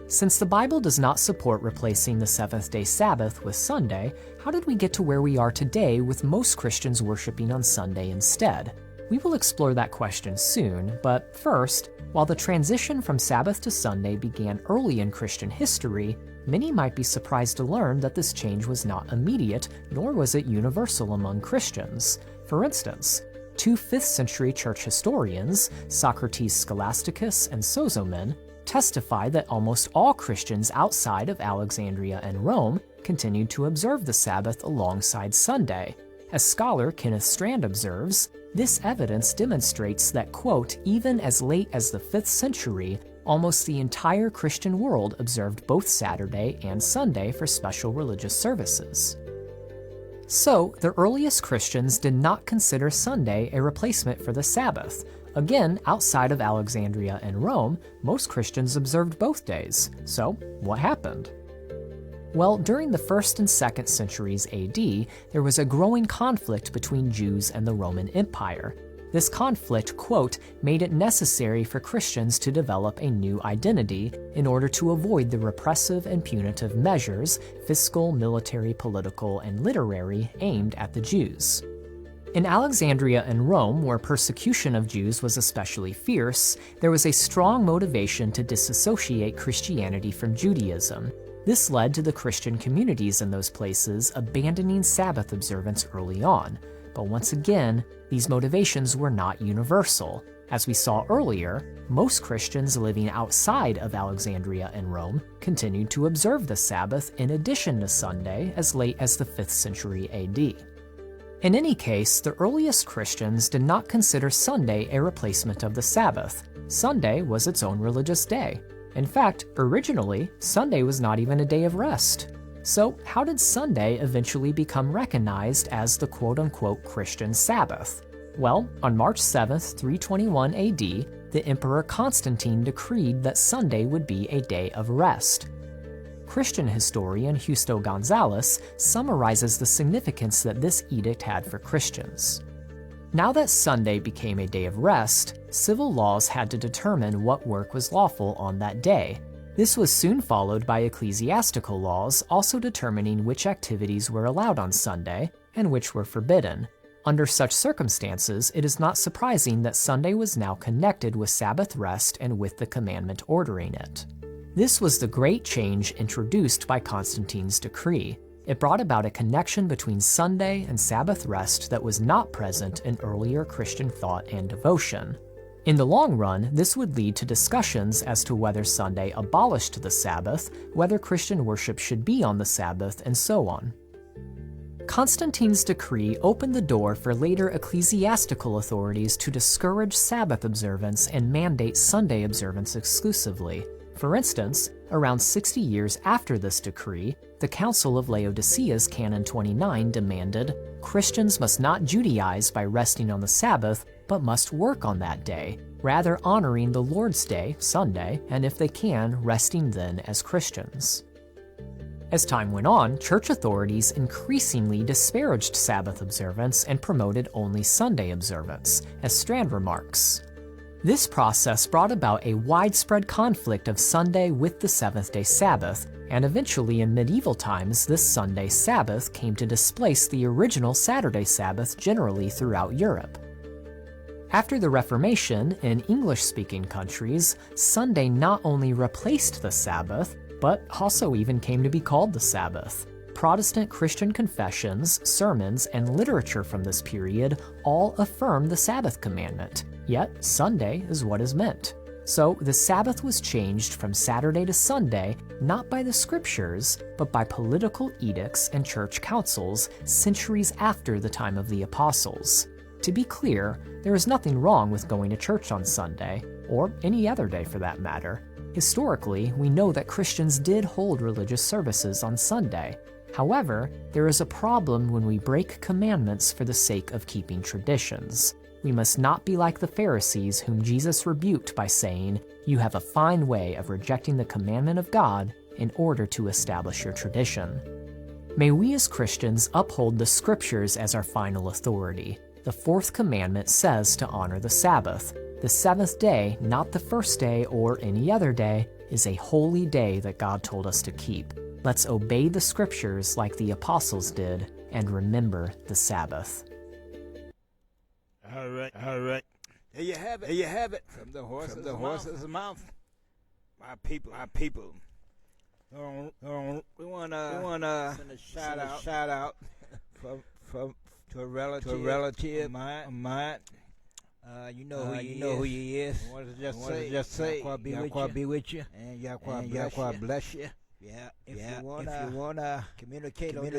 Since the Bible does not support replacing the seventh-day Sabbath with Sunday, how did we get to where we are today with most Christians worshiping on Sunday instead? We will explore that question soon, but first, while the transition from Sabbath to Sunday began early in Christian history, many might be surprised to learn that this change was not immediate, nor was it universal among Christians. For instance, two 5th century church historians, Socrates Scholasticus and Sozomen, testify that almost all Christians outside of Alexandria and Rome continued to observe the Sabbath alongside Sunday. As scholar Kenneth Strand observes, this evidence demonstrates that, quote, even as late as the 5th century, almost the entire Christian world observed both Saturday and Sunday for special religious services. So, the earliest Christians did not consider Sunday a replacement for the Sabbath. Again, outside of Alexandria and Rome, most Christians observed both days. So, what happened? Well, during the 1st and 2nd centuries AD, there was a growing conflict between Jews and the Roman Empire. This conflict, quote, made it necessary for Christians to develop a new identity in order to avoid the repressive and punitive measures, fiscal, military, political, and literary, aimed at the Jews. In Alexandria and Rome, where persecution of Jews was especially fierce, there was a strong motivation to disassociate Christianity from Judaism. This led to the Christian communities in those places abandoning Sabbath observance early on. But once again, these motivations were not universal. As we saw earlier, most Christians living outside of Alexandria and Rome continued to observe the Sabbath in addition to Sunday as late as the 5th century AD. In any case, the earliest Christians did not consider Sunday a replacement of the Sabbath. Sunday was its own religious day. In fact, originally, Sunday was not even a day of rest. So, how did Sunday eventually become recognized as the quote-unquote Christian Sabbath? Well, on March 7th, 321 AD, the Emperor Constantine decreed that Sunday would be a day of rest. Christian historian Justo Gonzalez summarizes the significance that this edict had for Christians. Now that Sunday became a day of rest, civil laws had to determine what work was lawful on that day. This was soon followed by ecclesiastical laws also determining which activities were allowed on Sunday and which were forbidden. Under such circumstances, it is not surprising that Sunday was now connected with Sabbath rest and with the commandment ordering it. This was the great change introduced by Constantine's decree. It brought about a connection between Sunday and Sabbath rest that was not present in earlier Christian thought and devotion. In the long run, this would lead to discussions as to whether Sunday abolished the Sabbath, whether Christian worship should be on the Sabbath, and so on. Constantine's decree opened the door for later ecclesiastical authorities to discourage Sabbath observance and mandate Sunday observance exclusively. For instance, around 60 years after this decree, the Council of Laodicea's Canon 29 demanded, Christians must not Judaize by resting on the Sabbath, but must work on that day, rather honoring the Lord's Day, Sunday, and if they can, resting then as Christians. As time went on, church authorities increasingly disparaged Sabbath observance and promoted only Sunday observance, as Strand remarks. This process brought about a widespread conflict of Sunday with the seventh-day Sabbath, and eventually in medieval times this Sunday Sabbath came to displace the original Saturday Sabbath generally throughout Europe. After the Reformation, in English-speaking countries, Sunday not only replaced the Sabbath, but also even came to be called the Sabbath. Protestant Christian confessions, sermons, and literature from this period all affirm the Sabbath commandment, yet Sunday is what is meant. So the Sabbath was changed from Saturday to Sunday not by the scriptures, but by political edicts and church councils centuries after the time of the apostles. To be clear, there is nothing wrong with going to church on Sunday, or any other day for that matter. Historically, we know that Christians did hold religious services on Sunday. However, there is a problem when we break commandments for the sake of keeping traditions. We must not be like the Pharisees whom Jesus rebuked by saying, "You have a fine way of rejecting the commandment of God in order to establish your tradition." May we as Christians uphold the scriptures as our final authority. The fourth commandment says to honor the Sabbath. The seventh day, not the first day or any other day, is a holy day that God told us to keep. Let's obey the scriptures like the apostles did and remember the Sabbath. All right. There you have it. From the horse's mouth. My people. We wanna send a shout out from to a relative of mine. You know who he is. I wanted to just say, Yahweh be with you, and Yahweh bless you. Yeah. If you wanna communicate on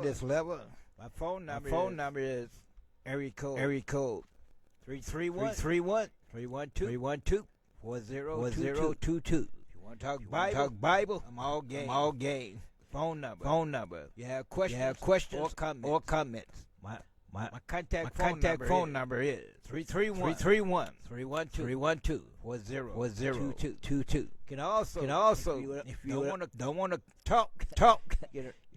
this level, my phone number is area code 331-312-4022. If you want to talk Bible, I'm all game. Phone number. You have questions or comments. My contact phone number is 331-312-4022. Can also if you don't want to talk,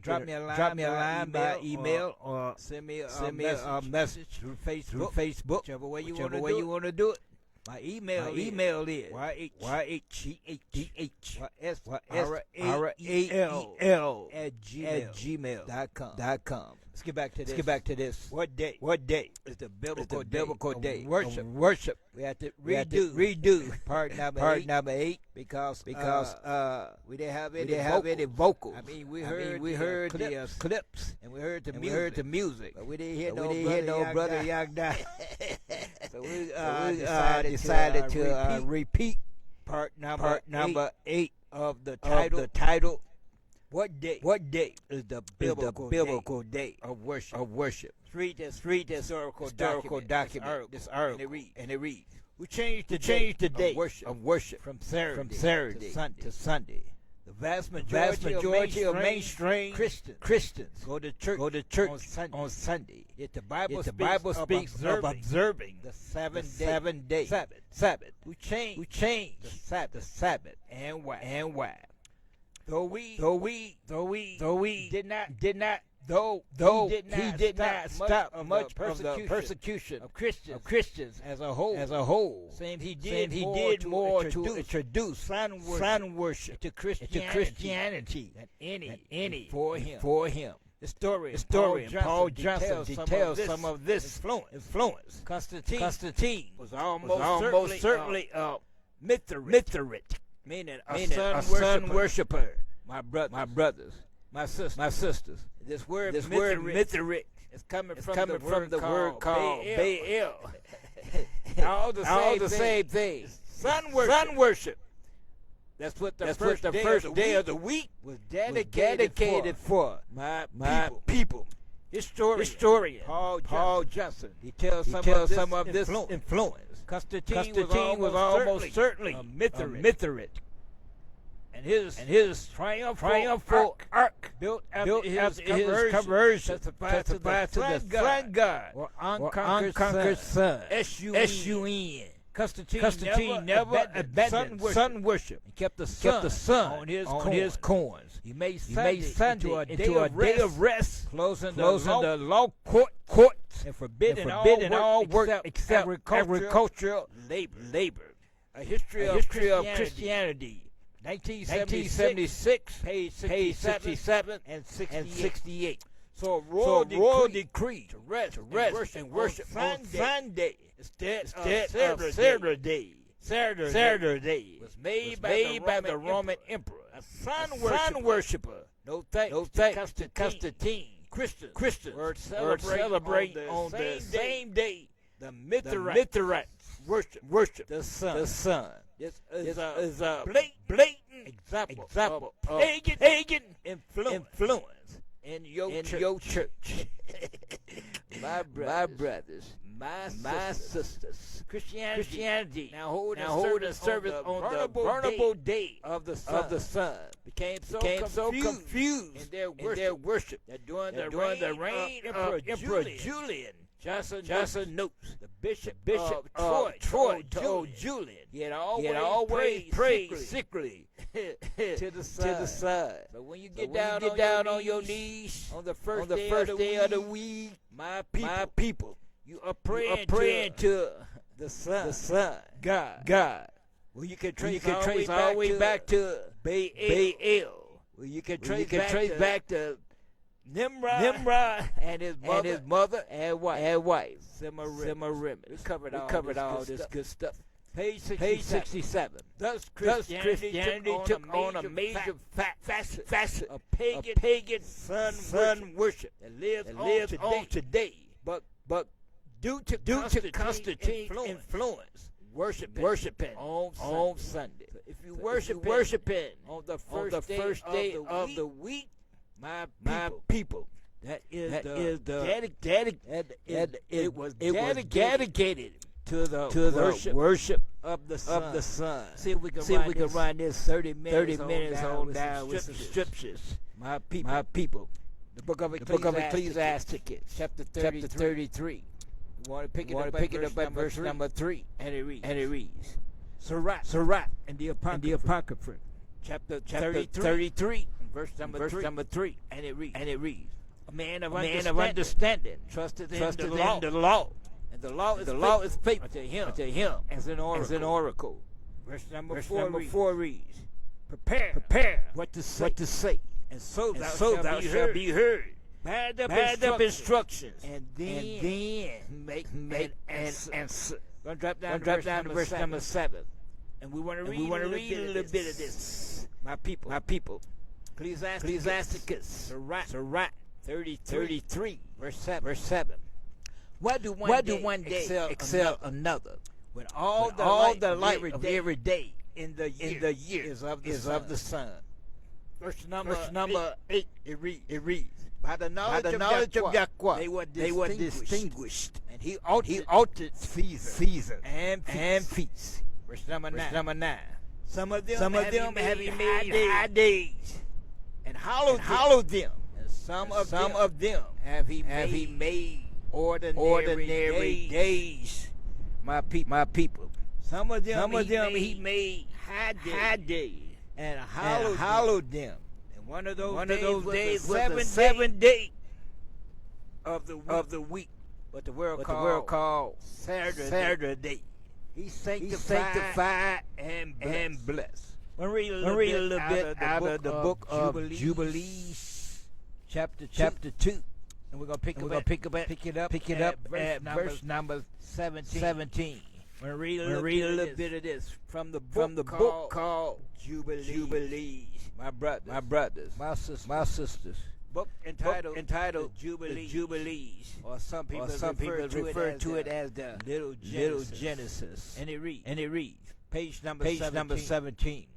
drop me a line by email or send me a message through Facebook, whichever way you want to do it. My email is yhrael@gmail.com. Let's get back to this. What day is the biblical day of worship? We have to redo part number 8 because we didn't have any vocals. I mean, we heard the clips and we heard the music, but we didn't hear no brother Yagda. So we decided to repeat part number 8 of the title. What day is the biblical day of worship? Read this historical document. This early, and it reads. We changed the day of worship from Saturday to Sunday. The vast majority of mainstream Christians go to church on Sunday. Yet the Bible speaks of observing the seven-day Sabbath. We changed the Sabbath, and why? Though we did not stop much of the persecution of Christians as a whole. Same he did more to introduce sun worship to Christianity than any for him. Historian Paul Johnson details some of this influence. Constantine was almost certainly a Mithrite. Meaning a sun worshiper. My brothers, my sisters. This word Mithrite is coming from the word called Baal. all the same thing. Sun worship. That's what the first day of the week was dedicated for. My people. Historian Paul Johnson details some of this influence. Constantine was almost certainly a Mithrite. And his triumphal ark built after his conversion testified to the sun god or unconquered sun. S-U-N. Constantine never abandoned sun worship. He kept the sun on his corns. He made Sunday into a day of rest, closing the law courts and forbidding all work except agricultural labor. A history of Christianity. 1976, page 67 and 68. So a royal decree to rest and worship on Sunday instead of Saturday was made by the Roman emperor a sun worshiper. No thanks to Constantine. Christians were celebrating on the same day the Mithrites worship the sun. This is a blatant example of pagan influence in your church. My brothers, my sisters, Christianity now hold a service on the vulnerable day of the sun became so confused in their worship that during the reign of Emperor Julian, Johnson notes the bishop of Troy told Julian he had always prayed secretly to the sun. But when you get down on your knees on the first day of the week, my people, you are praying to the sun, God. Well, you can trace all the way back to Baal. Well, you can trace back to Nimrod and his mother and wife, Semiramis. We covered all this good stuff. Page 67. Thus Christianity took on a major facet of pagan sun worship that lives on today. But due to Constantine's influence, worshiping on Sunday. So if you worshiping on the first day of the week, my people, it was dedicated to the worship of the sun. See if we can run this 30 minutes on down with some scriptures. My people. The book of Ecclesiastes, chapter 33. You want to pick it up at verse number 3, and it reads, Sirach and the Apocrypha, chapter 33, verse number 3, and it reads, a man of understanding trusted in the law, and the law is faithful to him as an oracle. Verse number 4 reads, prepare what to say, and so thou shalt be heard. Bad up instructions, and then make an answer. Going to drop down to verse number 7. And we want to read a little bit of this. My people. Ecclesiastes, Sirach 33, verse 7. Why do one day excel another, when all the light of every day in the year is of the sun? Verse number 8, it reads, By the knowledge of Yahweh, they were distinguished, and he altered seasons and feasts. Verse number 9. Some of them have he made high days, and hallowed them. And some of them have he made ordinary days. My people. Some of them he made high days, and hallowed them. And one of those days was the seventh day of the week. What the world called Saturday. He sanctified and blessed. We'll read a little bit out of the book of Jubilees, chapter 2. And we're gonna pick it up at verse number 17. We're gonna read a little bit of this from the book called Jubilees. My brothers, my sisters. Book entitled Jubilees, or some people refer to it as the Little Genesis. And it reads, page number 17.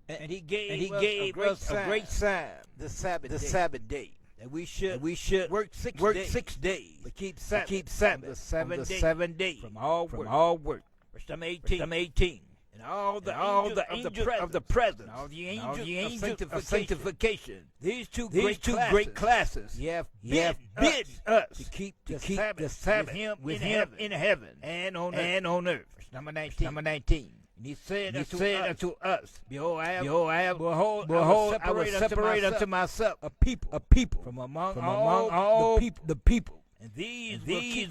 And he gave us a great sign, the Sabbath day. And we should work 6 days, but keep Sabbath the seventh day from all work. Verse number 18. And all the angels of the presence, all the angels of sanctification. These two great classes, have bid us to keep the Sabbath with him in heaven and on earth. Verse number 19. And he said unto us, Behold, I will separate unto myself a people from among all the people. And these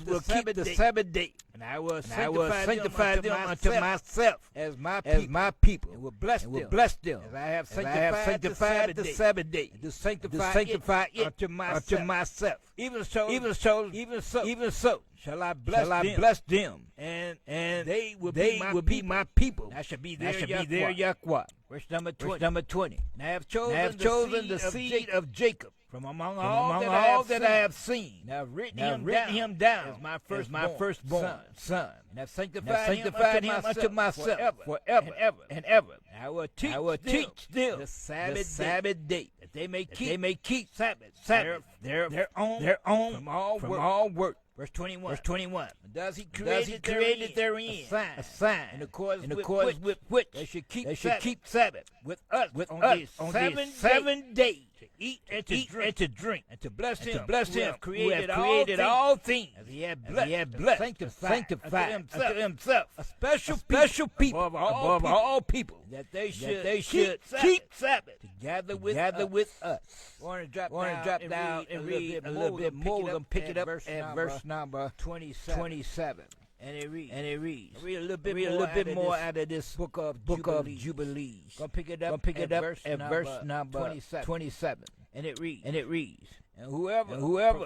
will keep the Sabbath day. And I will sanctify them unto myself as my people. And will bless them as I have sanctified the Sabbath day. And to sanctify it unto myself. Even so shall I bless them. And they will be my people. I shall be their Yahweh. Verse number 20. And I have chosen the seed of Jacob from among all that I have seen. Now I've written him down as my firstborn son. And I've sanctified him unto myself forever and ever. I will teach them the Sabbath day, that they may keep Sabbath their own from all work. Verse 21. Does he created therein a sign in accordance with which they should keep Sabbath with us on these 7 days, to eat and to drink and to bless him who have created all things as he had blessed, sanctified unto himself a special people above all people, that they should keep Sabbath together with us. I want to drop down and read a little bit more. We're going to pick it up at verse number 27. And it reads. Read a little bit more out of this book of Jubilees. Gonna pick it up at verse number 27. And it reads. And whoever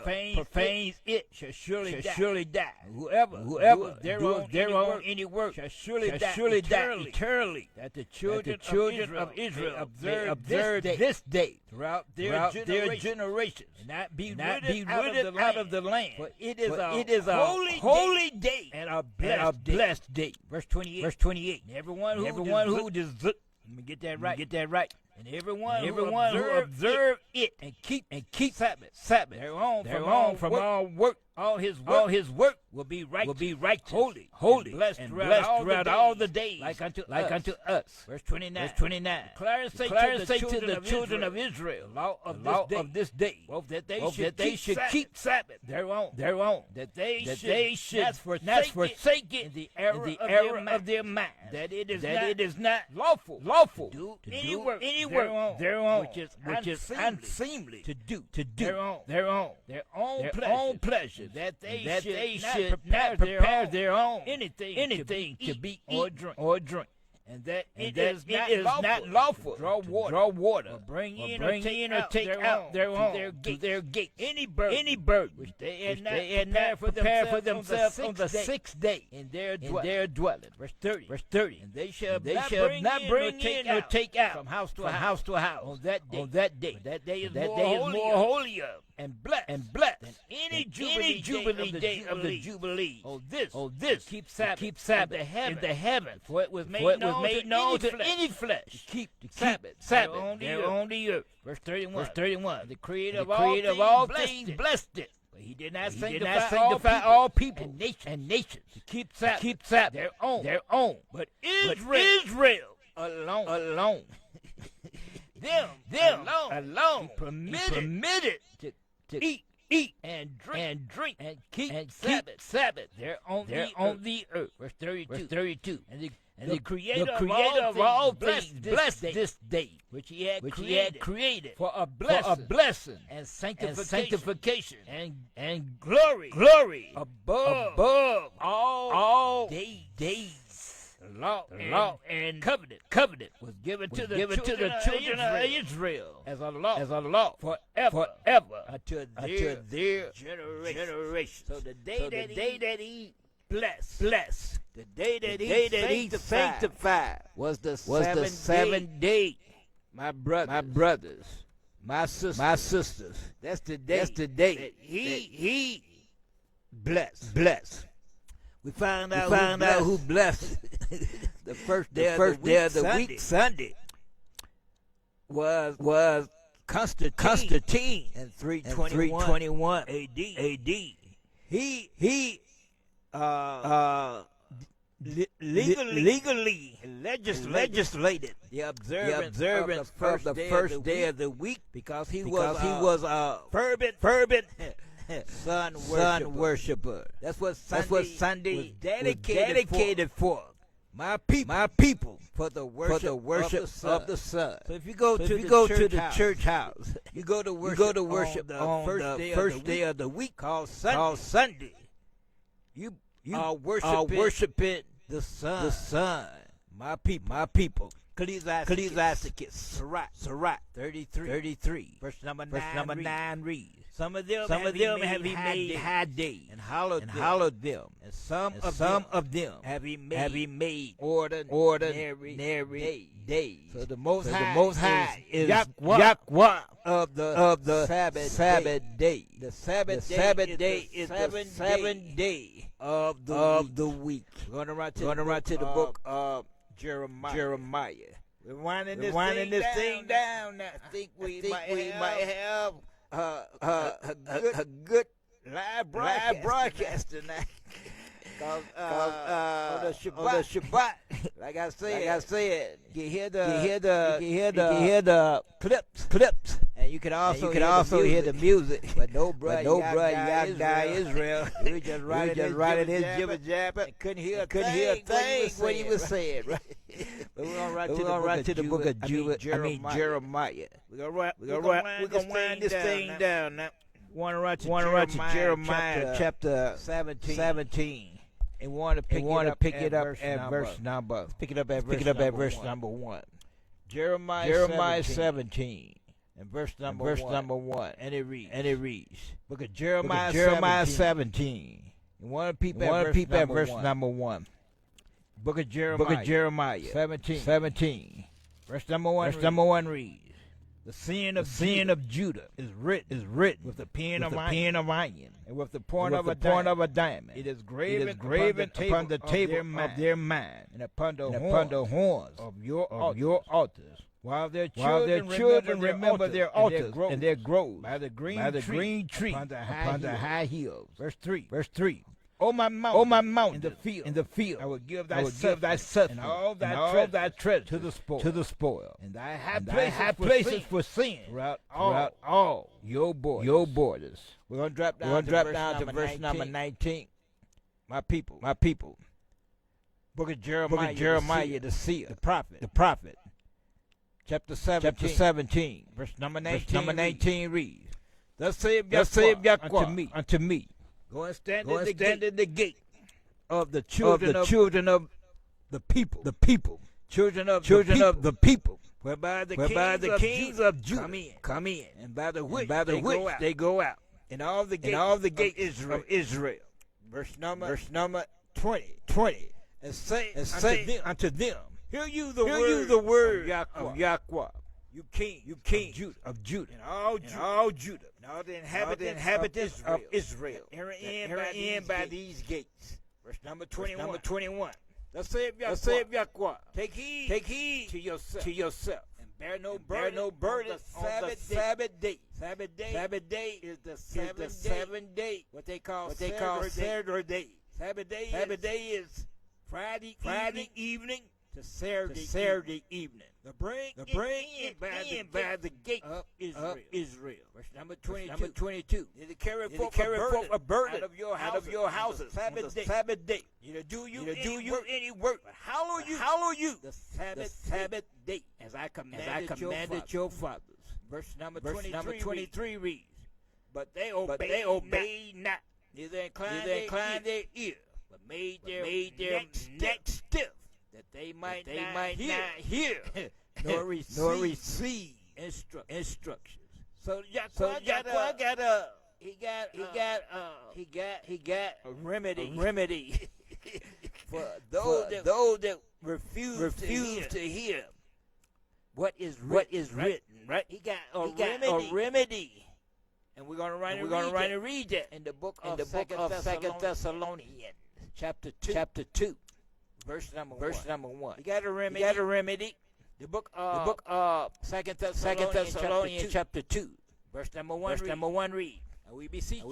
profanes it shall surely die. Whoever doeth thereon any work shall surely die eternally. That the children of Israel observe this day throughout their generations, and not be rooted out of the land. For it is a holy day and a blessed day. Verse 28. And everyone who does. Let me get that right. And everyone who observe it and keep Sabbath from all work. All his work will be righteous, holy, blessed throughout all the days, like unto us. Verse 29. Declare say to the children of Israel, law of this day, that they should keep Sabbath their own, that they should not forsake it in the error of their mind, that it is not lawful to do any work thereon, which is unseemly to do their own pleasure. That they should not prepare their own anything to be eaten or drink. And that it is not lawful to draw water, or bring in or take out their own to their gates any bird which they had not prepared for themselves on the 6th day in their dwelling. Verse 30. And they shall not bring in or take out from house to house on that day. That day is more holier and blessed than any jubilee day of the Jubilee. Oh, this keep Sabbath in the heaven, for it was made known to any flesh. Keep Sabbath on the earth. Verse 31. The Creator of all things blessed it. But he did not sanctify all people and nations to keep Sabbath their own. But Israel alone. them alone permitted to eat and drink and keep Sabbath there on the earth. Verse 32. And the Creator of all things blessed this day, which he had created for a blessing and sanctification and glory above all days. Law and covenant was given to the children of Israel as a law forever unto their generation. So the day that he blessed, the day that he sanctified was the seventh day. My brothers, my sisters. That's the day that he blessed. We found out who blessed the first day of the week, Sunday, was Constantine in 321 A.D. He legally legislated the observance of the first day of the week because he was a fervent sun worshiper. That's what Sunday was dedicated for. My people, for the worship of the sun. So if you go to the church house, you go to worship on the first day of the week called Sunday. You are worshiping the sun. My people. Ecclesiasticus, Sirach 33. Verse number 9 reads. Some of them have he made high day and hollowed them. And some of them have he made ordinary days. So the Most High is Yahweh of the Sabbath day. The Sabbath day is the seventh day of the week. We're going to run to the book of Jeremiah. We're winding this thing down now. I think we might have a good live broadcast tonight. On the Shabbat, like I said, you hear the clips, and you can also hear the music. But no brother, Yahweh Israel. We just writing his jibber jabber. Couldn't hear a thing what he was saying, right? We're gonna run to the book of Jeremiah. We're gonna wind this thing down now. Want to run to Jeremiah chapter 17. And want to pick it up at verse number. Pick it up at verse number 1. Jeremiah 17 and verse number 1. And it reads. Book of Jeremiah 17. You want to peep at verse number 1. Book of Jeremiah 17. Verse number 1 reads. The sin of Judah is written with the pen of iron, and with the point of a diamond. It is graven upon the table of their mind, and upon the horns of your altars. While their children remember their altars and their groves by the green tree upon the high hills. Verse 3. O my mountain, in the field, I will give thy substance and all thy treasure to the spoil, and thy high places for sin throughout all your borders. We're gonna drop down to verse number 19. My people. Book of Jeremiah, the seer, the prophet. Chapter 17, verse number 19 reads. Thus saith Yahweh unto me. Go and stand at the gate of the children of the people. Children of the people. Whereby the kings of Judah come in, and by the which they go out. And all the gates of Israel. Verse number 20. And say unto them, Hear you the word of Yahweh. You king of Judah, and all Judah, and all the inhabitants of Israel, enter in by these gates. Verse number 21. Thus saith Yahweh, take heed to yourself, and bear no burden on the Sabbath day. Sabbath day is the seventh day. What they call Saturday. Sabbath day is Friday evening to Saturday evening. The bring in by the gate of Israel. Verse number 22. Did carry forth a burden out of your houses. Sabbath day. Neither do you any work. But hallow you the Sabbath day, as I commanded your fathers. Verse number 23 reads. But they obeyed not. Neither inclined their ear, but made their neck stiff, that they might not hear nor receive instructions. So Yahweh got a remedy for those that refuse to hear what is written. Right? He got a remedy. And we're gonna read that in the book of Second Thessalonians, chapter 2. Verse number 1. You got a remedy. The book of Second Thessalonians chapter 2. Verse number 1 read. And we beseech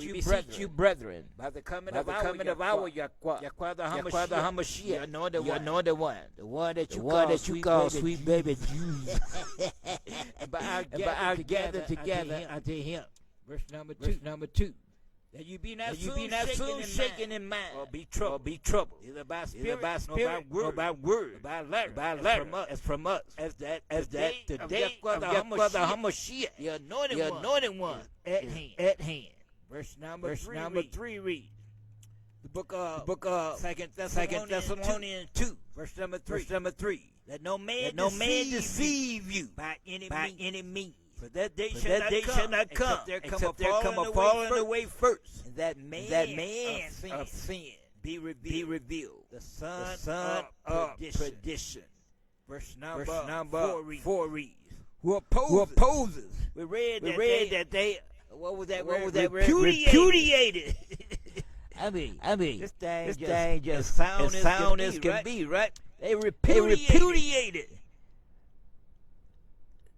you, brethren, by the coming of our Yahweh the Hamashiach, the anointed one, the one that you call sweet baby Jesus, and by our gathered together unto him. Verse number 2. That you be not soon shaken in mind, or be troubled, either by spirit, nor by word, by letter, as from us, as that the day of the Hamashiach, the anointed one, at hand. Verse number 3 reads. The book of Second Thessalonians 2, verse number 3. Let no man deceive you by any means. For that day shall not come, except there come a falling away first, and that man of sin be revealed, the son of perdition. Verse number 4 reads, who opposes. We read that they what was that repudiated. I mean, this thing just sound as can be, right? They repudiated.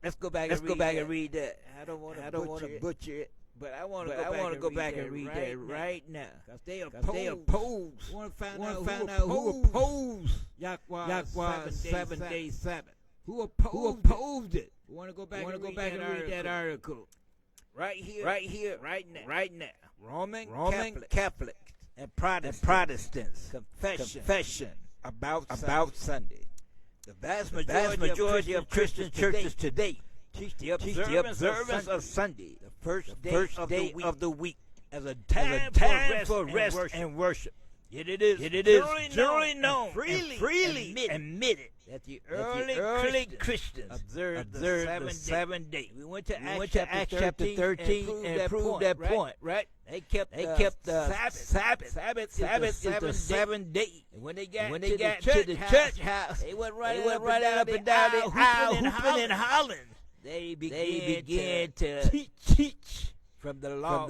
Let's go back and read that. I don't want to butcher it, but I want to go back and read that right now. Because they oppose. Want to find out who opposed Yahweh's 7-day Sabbath. Who opposed it? Want to go back and read that article. Right here, right now. Roman Catholics and Protestants confession about Sunday. The vast majority of Christian churches today teach the observance of Sunday, the first day of the week, as a time for rest and worship. Yet it is generally known, freely admitted that the early Christians observed the 7 days. We went to Acts chapter 13 and proved that point, right? They kept the Sabbath is the 7 days. And when they got to the church house, they went right up and down the aisle, hooping and hollering. They began to teach from the law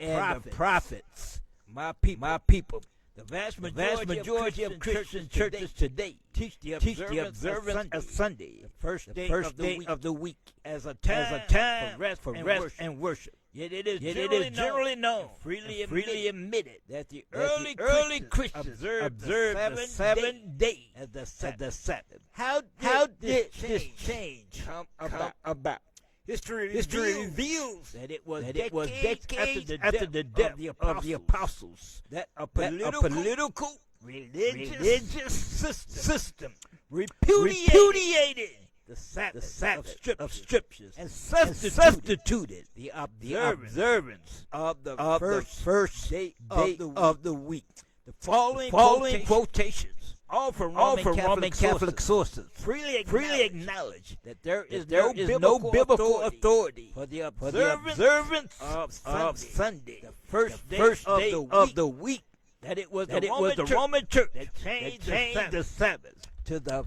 and the prophets. My people. The vast majority of Christian churches today teach the observance of Sunday, the first day of the week, as a time for rest and worship. Yet it is generally known, freely admitted, that the early Christians observed the 7 days as the Sabbath. How did this change come about? History reveals that it was decades after the death of the apostles that a political religious system repudiated the Sabbath of Scriptures and substituted the observance of the first day of the week. The following quotations, all from Roman Catholic sources, freely acknowledge that there is no biblical authority for the observance of Sunday, the first day of the week. That it was the Roman Church that changed the Sabbath to the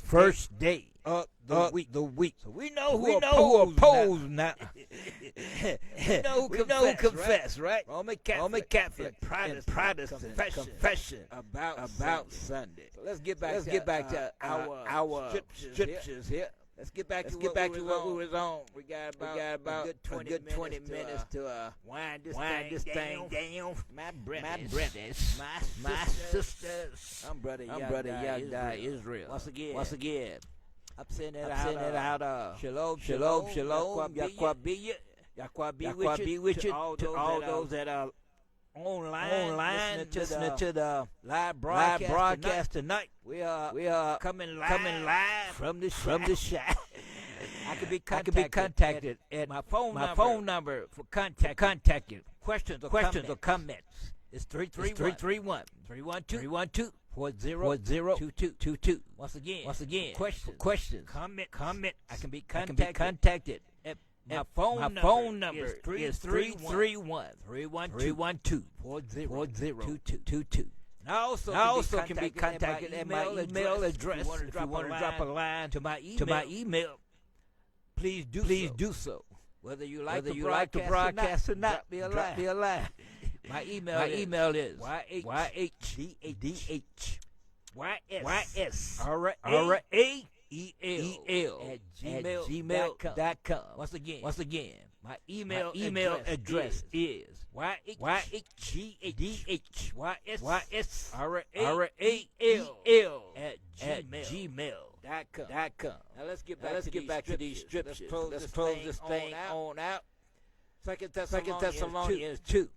first day of the week. So we know who opposed now. we know who confess, right? Roman Catholic and Protestant confession about Sunday. So let's get back to our scriptures here. Let's get back to what we was on. We got about a good 20 minutes to wind this thing down. My brothers, my sisters. I'm brother Yagda Israel. Once again. I'm sending it out. Shalom. Yahweh be with you. To all those that are online listening to the live broadcast tonight. We are coming live from the shack. I can be contacted at my phone number for contact questions or comments. It's 331 312 4022. Once again. Questions. Comment. I can be contacted at my phone number is 331 312 4022. And I also can be contacted at my email address. If you want to drop a line to my email, please do so. Whether you like the broadcast or not, drop me a line. My email is YHDHYSRAEL@gmail.com. Once again, my email address is YHDHYSRAEL@gmail.com. Now let's get back to these scriptures. Let's close this thing on out. 2 Thessalonians 2.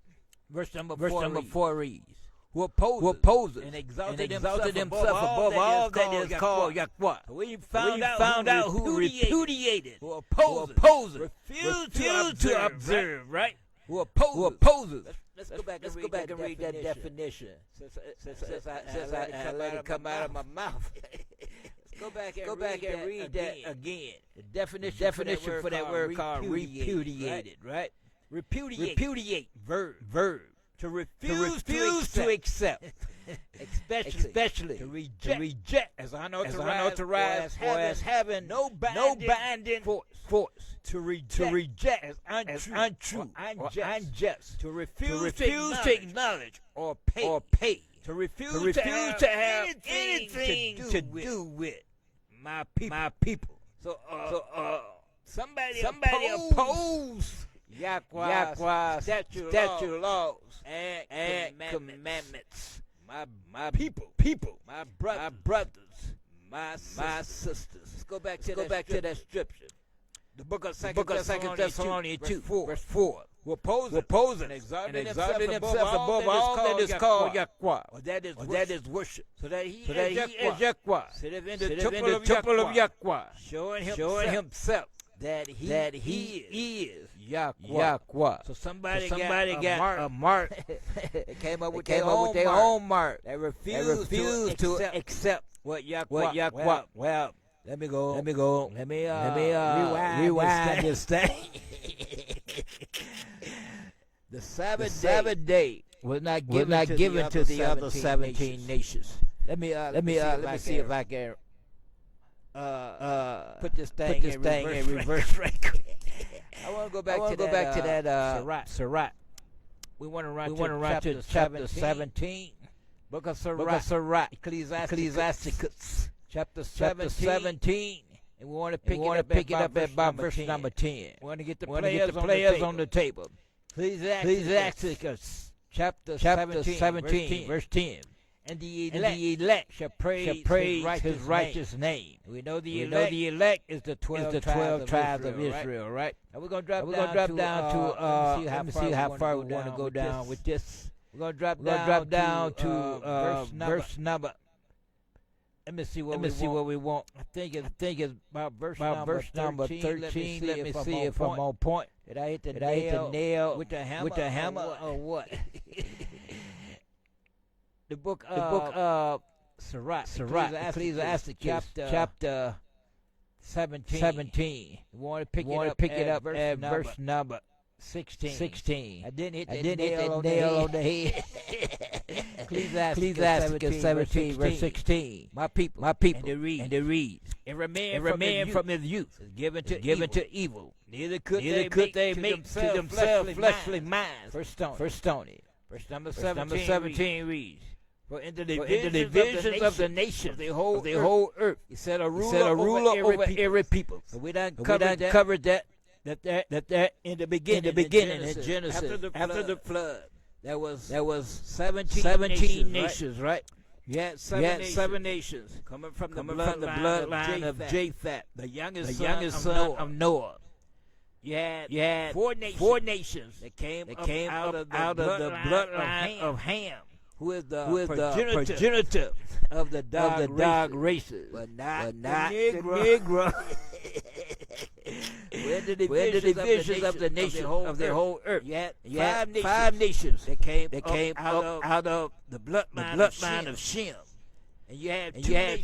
Verse number 4 reads, who opposes and exalted himself above all that is called Yahweh. We found out who repudiated, who opposes, refused to observe, right? Who opposes. Let's go back and read that definition. Since I let it come out of my mouth. Go back and read that again. The definition for that word called repudiated, right? Repudiate. Verb. To refuse to accept. Especially to reject as unauthorized or as having no binding force. To reject as untrue or unjust. To refuse to acknowledge or pay. To refuse to have anything to do with my people. So somebody opposed Yahweh's statute laws and commandments. My people, my brothers, my sisters. Let's go back to that scripture. The book of 2 Thessalonians 2, verse 4. Who oppose and exalted himself above all that is called Yahweh, or that is worship. So that he is Yahweh, sitteth in the temple of Yahweh, showing himself that he is Yahweh. So somebody got a mark. They came up with their own mark. They refused to accept what Yahweh. Well, let me go. Let me rewind this thing. The Sabbath day was not given to the other 17 nations. Let me see if I can put this thing in reverse. I want to go back to that Sirach. We want to run to chapter 17. Book of Sirach. Ecclesiasticus. Chapter 17. And we want to pick it up at about verse number 10. We want to get the players on the table. Ecclesiasticus chapter 17, verse 10. And the elect shall praise his righteous name. We know the elect is the 12 tribes of Israel, right? And we're going to drop down to let me see how far we want to go down with this. We're going to drop down to verse number. Let me see what we want. I think it's about verse number 13. Let me see if I'm on point. Did I hit the nail with the hammer or what? The book of Sirach, Ecclesiasticus, chapter 17. You want to pick it up at verse number 16. I didn't hit that nail on the head. Ecclesiasticus 17, verse 16. My people, and it reads, every man from his youth is given to evil. Neither could they make to themselves fleshly minds. First stony. Verse number 17 reads, for in the divisions of the nations, the whole earth, he set a ruler over every people. So we done covered that in the beginning in Genesis, after the flood, there was 17 nations, right? You had seven nations coming from the bloodline of Japheth, the youngest son of Noah. You had four nations that came out of the bloodline of Ham, who is the progenitor of the dog races, but not the Negro. We're the divisions of the nation of the whole earth. You had five nations that came out of the bloodline of Shem. And you had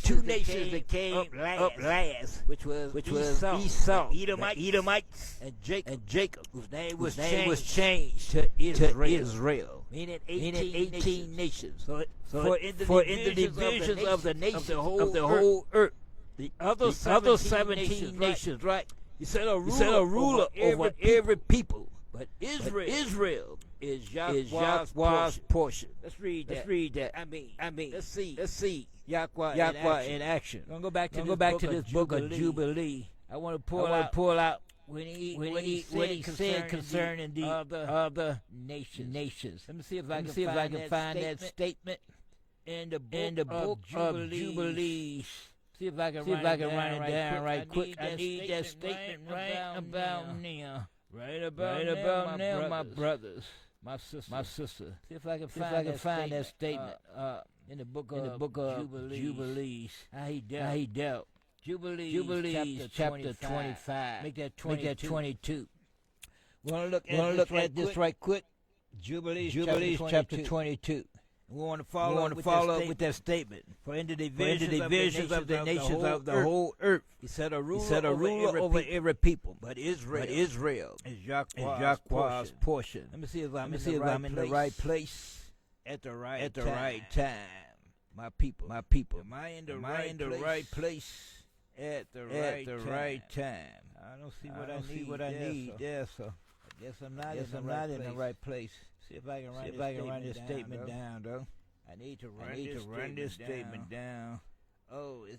two nations that came up last, which was Esau, Edomites, and Jacob, whose name was changed to Israel, meaning 18 nations. So in the divisions of the whole earth, the other 17 nations, right? You set a ruler over every people, but Israel is Yahweh's portion. Let's read that. I mean. Let's see. Yahweh in action. We're gonna go back to this book of Jubilee. I want to pull out when he said concerning the other nations. Let me see if I can find that statement in the book of Jubilee. See if I can run it down right quick. I need that statement right about now. Right about now, my brothers, my sister. See if I can find that statement in the book of Jubilees. How he dealt. Jubilees chapter 25. Make that 22. We want to look at this right quick. Jubilees chapter 22. We want to follow up with that statement. For in the divisions of the nations of the whole earth, he set a ruler over every people. But Israel is Yahweh's portion. Let me see if I'm in the right place at the right time. My people. Am I in the right place at the right time? I don't see what I need there, so I guess I'm not in the right place. See if I can write this statement down, though. I need to run this statement down. Oh, is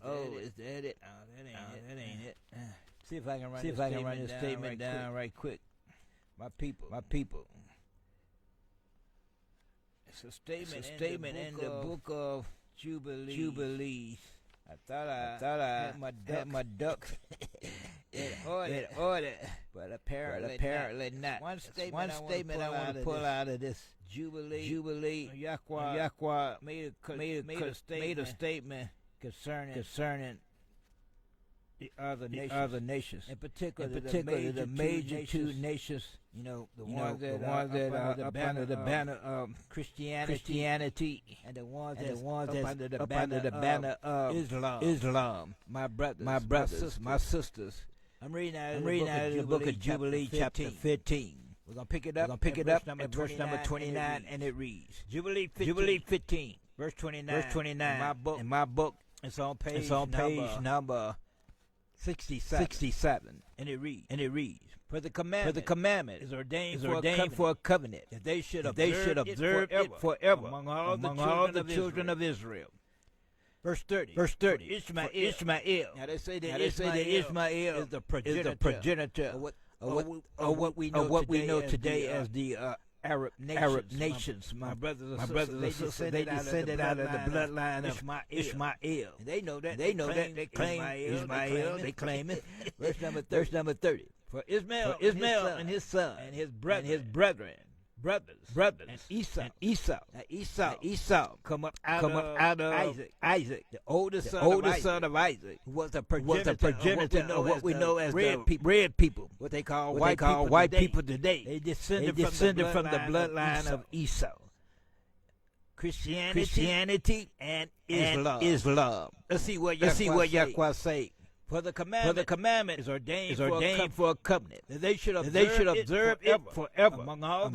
that it? Oh, that ain't it. See if I can run this statement down right quick. My people. It's a statement in the book of Jubilees. I thought I had my ducks in order, but apparently not. One statement I want to pull out of this Jubilee. Yahweh made a statement concerning the other nations. In particular, the major two nations. You know, the ones that are up under the banner of Christianity, and the ones that up under the banner of Islam. My brothers, my sisters. I'm reading out of the book of Jubilee, chapter 15. We're gonna pick it up at verse number 29, and it reads: Jubilee 15, verse 29. In my book, it's on page number 67, and it reads. For the commandment is ordained for a covenant, that they should observe it forever among all the children of Israel. Verse 30. Ishmael. Now they say that Ishmael is the progenitor of what we know today as the Arab nations. My brothers and sisters, they descended out of the bloodline of Ishmael. And they know that. They claim Ishmael. They claim it. Verse number 30. For Ishmael and his son and his brethren, brothers, and Esau come up out of Isaac, the oldest son of Isaac, who was the progenitor of what we know as the red people, what they call white people today. They descended from the bloodline of Esau. Christianity and Islam. Let's see what Yahweh say. For the commandment is ordained for a covenant, that they should observe it forever among all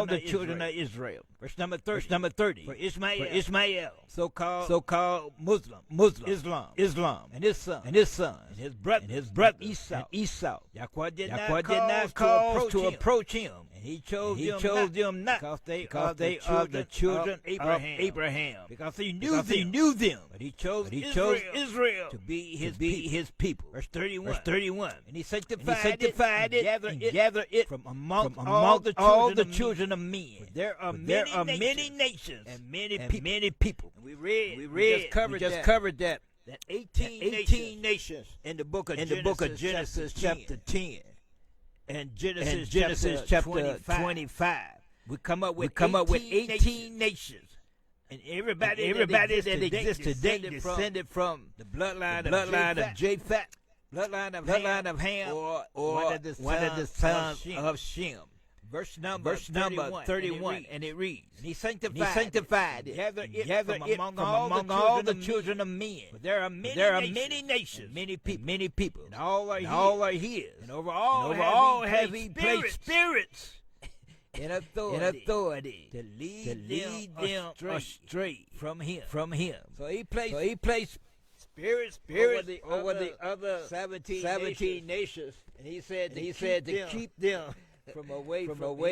the children of Israel. Verse number 30. For Ishmael, so-called Muslim, Islam, and his son, and his brother, Esau. Yahweh did not cause to approach him. He chose them not because they are the children of Abraham. Because he knew them. But he chose Israel to be his people. Verse 31. And he sanctified it and gathered it from among all the children of men. There are many nations and many people. And we just covered that 18 nations in the book of Genesis chapter 10. And Genesis chapter 25. We come up with 18 nations. And everybody that exists today descended from the bloodline of Japheth, bloodline of Ham, or one of the sons of Shem. Verse number 31, and it reads, and he sanctified it, gathered it from among all the children of men. But there are many nations, many people, and all are his. And over all have he placed spirits in authority to lead them astray from him. So he placed spirits over the other 17 nations, and he said to keep them from away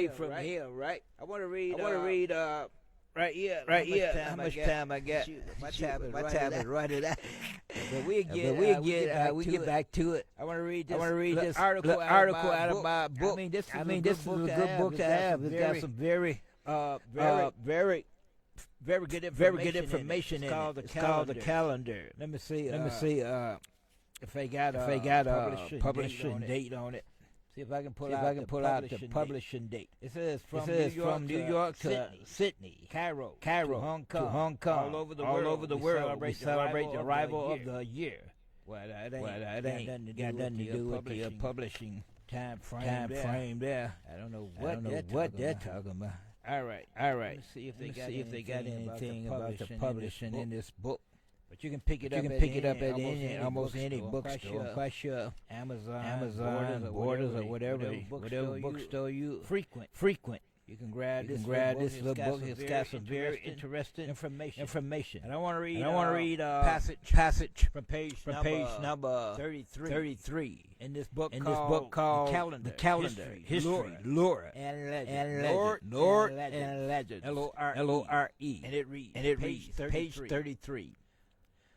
from him, right? I want to read right here. How much time I got? My time is running out. But we get back to it. I want to read this article out of my book. I mean, this is a good book to have. It's got some very good information in it. It's called the Calendar. Let me see if I got a publishing date on it. See if I can pull out the publishing date. It says from New York to Sydney, Cairo, to Hong Kong, all over the world. We celebrate the arrival of the year. Well, that ain't got nothing to do with the publishing time frame there. I don't know what they're talking about. All right. Let's see if they got anything about the publishing in this book. But you can pick it up at almost any bookstore. I'm quite sure Amazon, Borders, or whatever bookstore you frequent. You can grab this little book. It's got some very interesting information. And I want to read passage from page number 33 in this book called The Calendar, History, Lore, and Legend. Lore and Legend. L-O-R-E. And it reads page 33.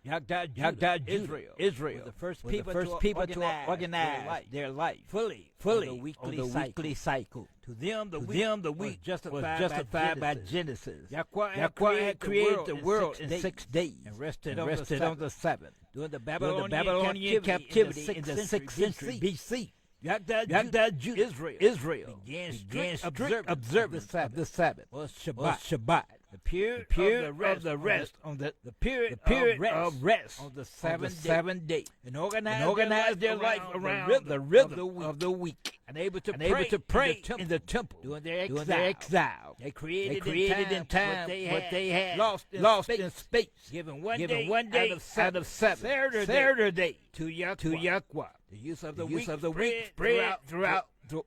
Yagda Israel were the first people to organize their life fully on the weekly cycle. To them, the week was justified by Genesis. Yahweh had created the world in 6 days and rested on the seventh. During the Babylonian captivity in the 6th century B.C., Yagda Israel began strict observance of the Sabbath, was Shabbat. The period of the rest on the seventh day, and organize their life around the rhythm of the week, and able to pray in the temple during their exile. They created in time what they had lost in space, given one day out of seven, Saturday to Yahweh. The use of the week spread throughout. The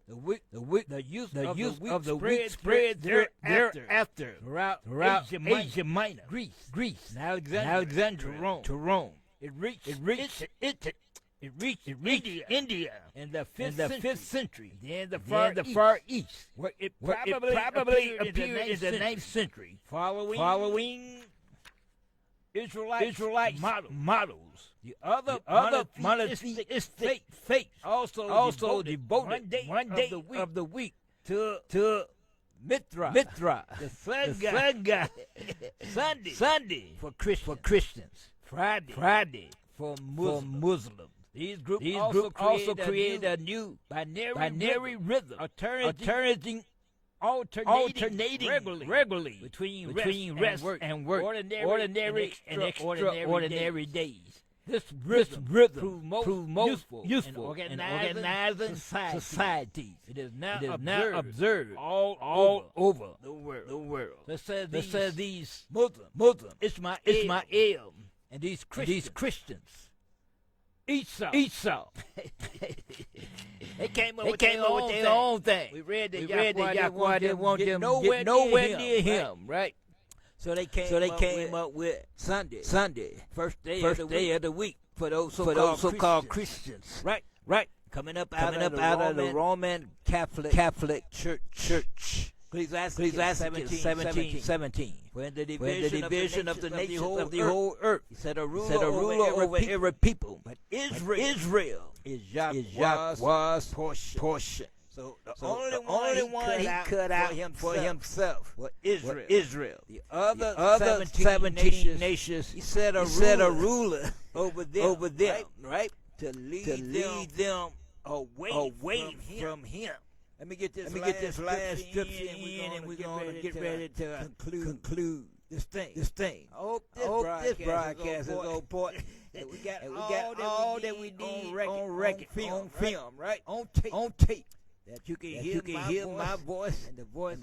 use of the week spread thereafter throughout Asia Minor, Greece, Alexandria, to Rome. It reached India in the 5th century. Then the Far East, where it probably appeared in the 9th century, following Israelite models. The other monotheistic faith also devoted one day of the week to Mithra, the sun god. Sunday for Christians. Friday for Muslims. These groups also created a new binary rhythm, alternating regularly between rest and work, ordinary and extraordinary days. This rhythm proved useful in organizing societies. It is now observed all over the world. Let's say these Muslims, Ismail, and these Christians, Esau. They came up with their own thing. We read that Yahweh didn't want them nowhere near him, right? So they came up with Sunday, first day of the week for those so-called Christians, right? Coming up out of the Roman Catholic Church. Ecclesiastes 17. When the division of the nations of the whole earth, he said a ruler over every people, but Israel is Yahweh's portion. So the only one he cut out for himself was Israel. The other 17 nations, he set a ruler over them, right? To lead them away from him. Let me get this last scripture in, and we're going to get ready to conclude this thing. I hope this broadcast is important. We got all that we need on record, on film, right? On tape. That you can hear my voice and the voice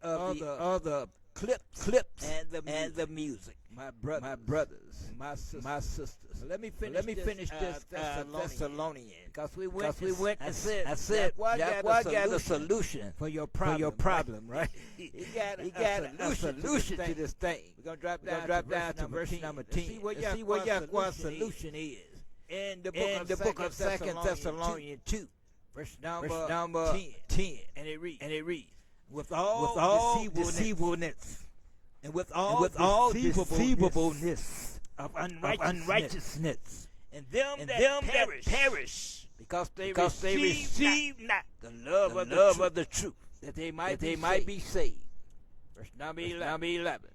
of the other clips and the music. My brothers, my sisters. Let me finish this Thessalonian. Because we went and said, Yahweh got a solution for your problem, right? He got a solution to this thing. We're going to drop down to verse number 10. See what Yahweh's solution is. In the book of 2 Thessalonians 2. Verse number 10. And it reads, with all deceivableness and with all deceivableness of unrighteousness, and them that perish, because they receive not the love of the truth, that they might be saved. Verse number 11.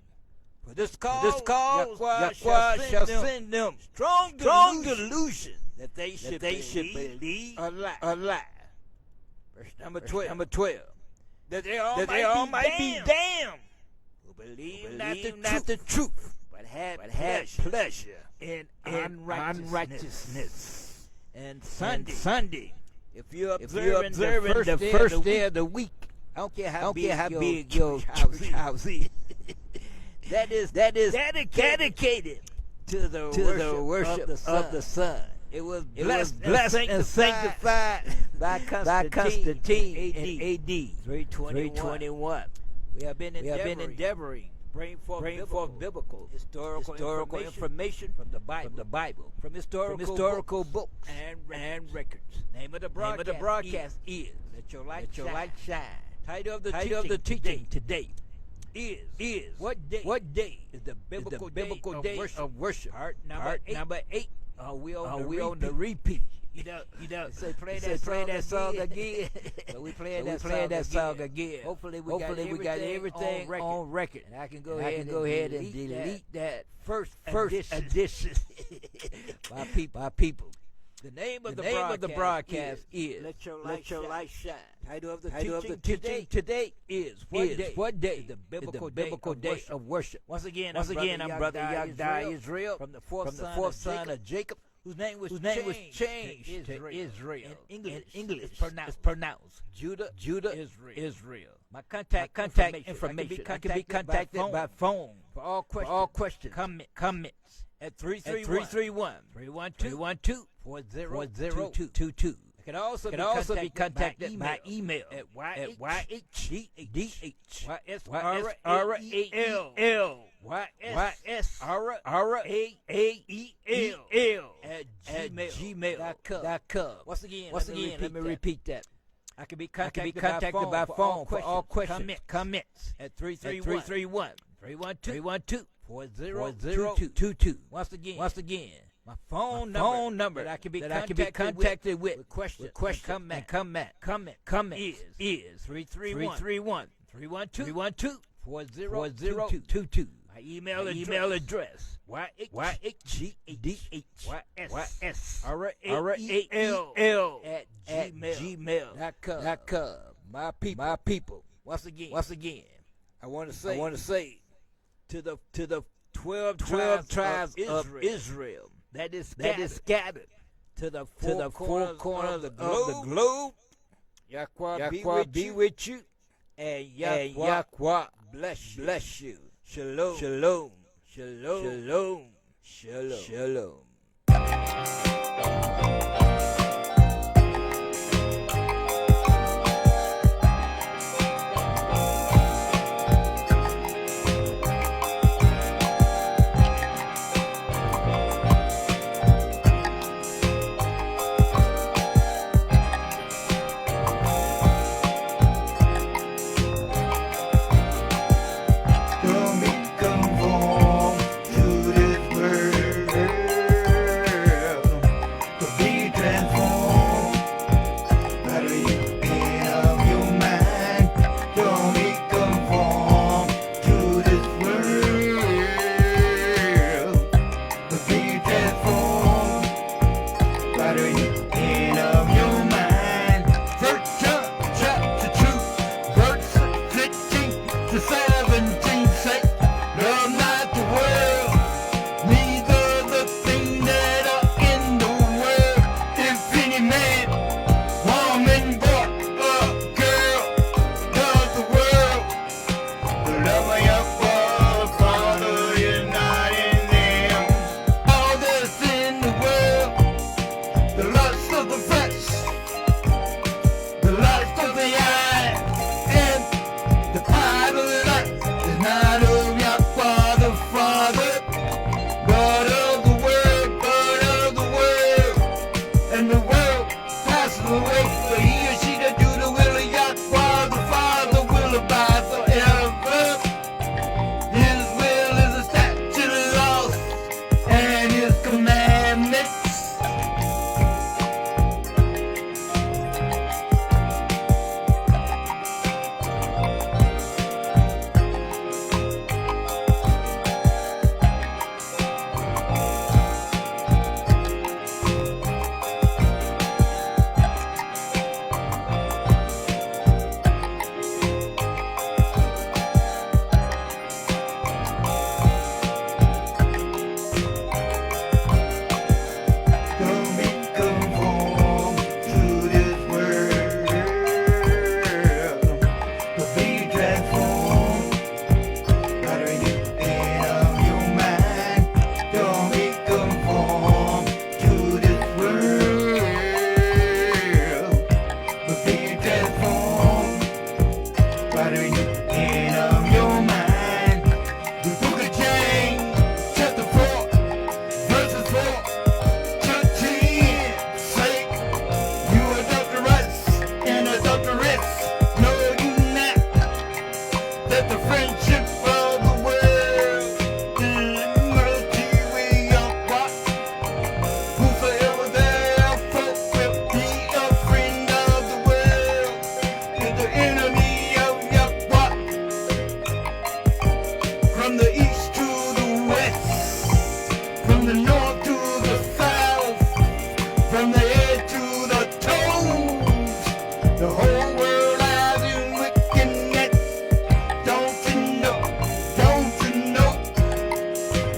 For this cause Yahweh shall send them strong delusion that they should believe a lie. Verse number 12. That they all might be damned who believe not the truth, but had pleasure in unrighteousness. And Sunday, if you're observing the first day of the week, I don't care how big your house is. That is dedicated to the worship of the Son. It was blessed and sanctified by Constantine in AD 321. We have been endeavoring bring forth biblical historical information from the Bible, from historical books and records. Name of the broadcast is Let Your Light Shine. Title of the teaching today is what day is the biblical day of worship? Part number 8. We on the repeat. You know, say play that song again. But we playing that song again. Hopefully we got everything on record. And I can go ahead and delete that first edition. by people. The name of the broadcast is Let Your Light Shine. Title of the teaching today is what day? The biblical day of worship. Once again, I'm Brother Yagda Israel from the fourth son of Jacob, whose name was changed to Israel. In English, it's pronounced Judah, Israel. My contact information. I can be contacted by phone for all questions, comments at 331-312-4022. It can also be contacted by email at ysrael@gmail.com. Once again, let me repeat that. I can be contacted by phone for all questions, comments at 331-312-4022. Once again, my phone number that I can be contacted with question and comment is 331-312-4022. My email address ysrael@gmail.com. My people. Once again, I want to say to the 12 tribes of Israel that is scattered to the four corners of the globe. Yahweh be with you, and Yahweh bless you. Shalom. Shalom. Shalom. Shalom. Shalom. Don't be conformed to this world, but be transformed by the renewing of your mind. Don't be conformed to this world, but be transformed by the renewing of your mind. 1 John chapter 2, verse 15 to 17 say, love not the world, neither the things that are in the world. If any man, woman, boy, or girl, love the world, the love of your Father is not in them. All that's in the world, the lust of the flesh, the lust of the eye, and the pride of life, that the friendship of the world is mercy we are. Whosoever therefore will be a friend of the world is the enemy of Yahweh. From the east to the west, from the north to the south, from the head to the toes, the whole world lies in wickedness. Don't you know? Don't you know?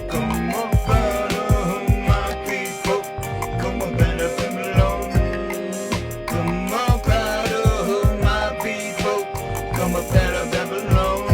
Come up out of my people. Come up out of them alone. Come up out of my people. Come up out of them alone.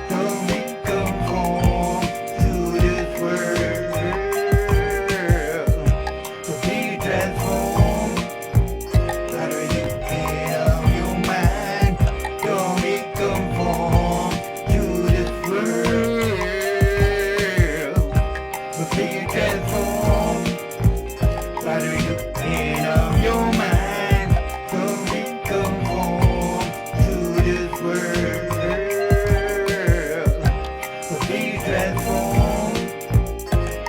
Don't be conformed to this world, but be transformed by the renewing of your mind. Don't be conformed to this world, but be transformed by the renewing of your mind. Don't be conformed to this world, but be transformed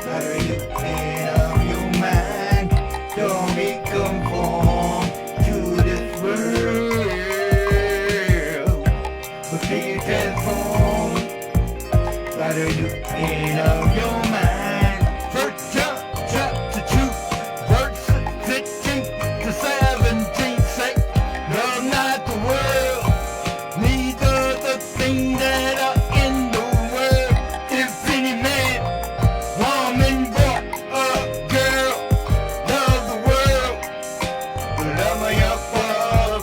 by the renewing of your mind. Don't be conformed to this world, but be transformed by the renewing of your mind. First John chapter 2, verse 15 to 17 say, love not the world, neither the things that are in the world. If any man, woman, boy, or girl, love the world, the love of your